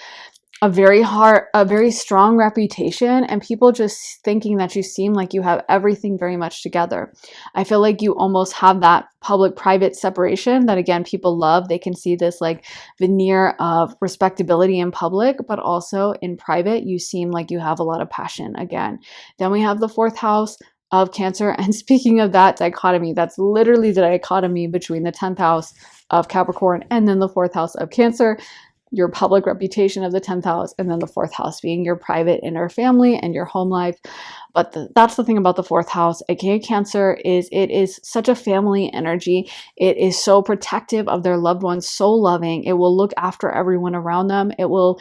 a very strong reputation, and people just thinking that you seem like you have everything very much together. I feel like you almost have that public-private separation that, again, people love. They can see this like veneer of respectability in public, but also in private, you seem like you have a lot of passion again. Then we have the fourth house of Cancer. And speaking of that dichotomy, that's literally the dichotomy between the 10th house of Capricorn and then the fourth house of Cancer, your public reputation of the 10th house, and then the fourth house being your private inner family and your home life. But that's the thing about the fourth house, aka Cancer, is it is such a family energy. It is so protective of their loved ones, so loving. It will look after everyone around them. It will,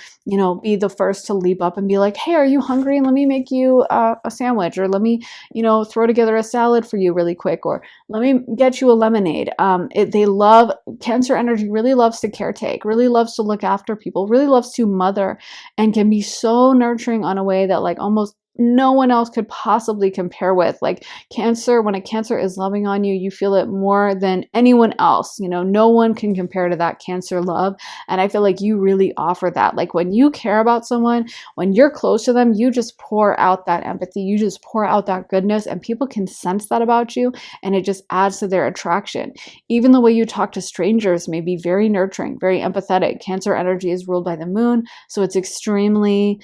be the first to leap up and be like, hey, are you hungry? Let me make you a sandwich, or let me, throw together a salad for you really quick, or let me get you a lemonade. They love, Cancer energy really loves to caretake, really loves to look after people, really loves to mother, and can be so nurturing on a way that like almost no one else could possibly compare with. Like Cancer, when a Cancer is loving on you, you feel it more than anyone else. No one can compare to that Cancer love. And I feel like you really offer that. Like when you care about someone, when you're close to them, you just pour out that empathy, you just pour out that goodness, and people can sense that about you, and it just adds to their attraction. Even the way you talk to strangers may be very nurturing, very empathetic. Cancer energy is ruled by the moon, so it's extremely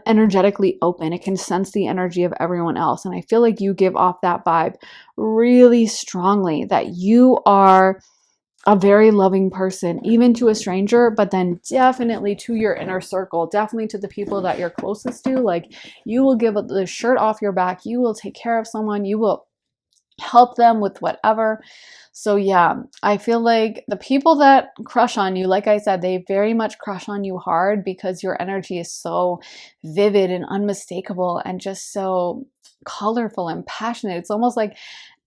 energetically open. It can sense the energy of everyone else. And I feel like you give off that vibe really strongly, that you are a very loving person, even to a stranger, but then definitely to your inner circle, definitely to the people that you're closest to. Like you will give the shirt off your back. You will take care of someone. You will help them with whatever. So yeah, I feel like the people that crush on you, like I said, they very much crush on you hard because your energy is so vivid and unmistakable and just so colorful and passionate. It's almost like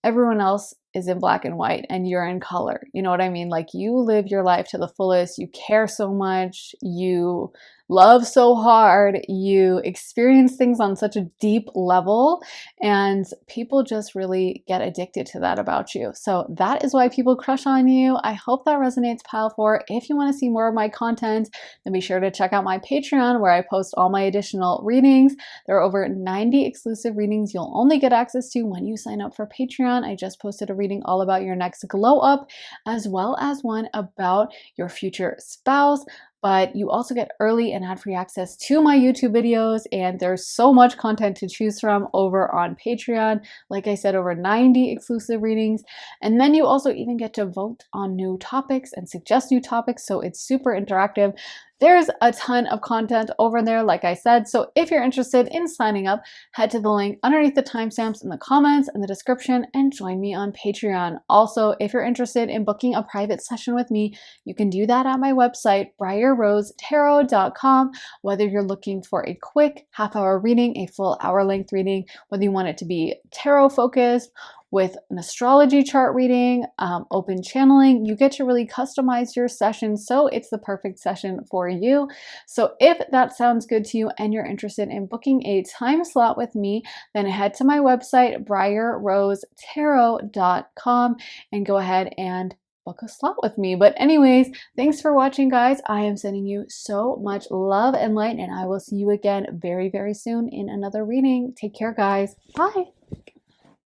everyone else is in black and white and you're in color. You know what I mean? Like you live your life to the fullest. You care so much. You love so hard. You experience things on such a deep level, and people just really get addicted to that about you. So that is why people crush on you. I hope that resonates, pile 4. If you want to see more of my content, then be sure to check out my Patreon, where I post all my additional readings. There are over 90 exclusive readings you'll only get access to when you sign up for Patreon. I just posted a reading all about your next glow up, as well as one about your future spouse. But you also get early and ad-free access to my YouTube videos, and there's so much content to choose from over on Patreon. Like I said, over 90 exclusive readings. And then you also even get to vote on new topics and suggest new topics, so it's super interactive. There's a ton of content over there, like I said. So if you're interested in signing up, head to the link underneath the timestamps in the comments and the description and join me on Patreon. Also, if you're interested in booking a private session with me, you can do that at my website, briarrosetarot.com. Whether you're looking for a quick half-hour reading, a full hour-length reading, whether you want it to be tarot focused, with an astrology chart reading, open channeling, you get to really customize your session, so it's the perfect session for you. So if that sounds good to you and you're interested in booking a time slot with me, then head to my website, briarrosetarot.com, and go ahead and book a slot with me. But anyways, thanks for watching, guys. I am sending you so much love and light, and I will see you again very, very soon in another reading. Take care, guys. Bye.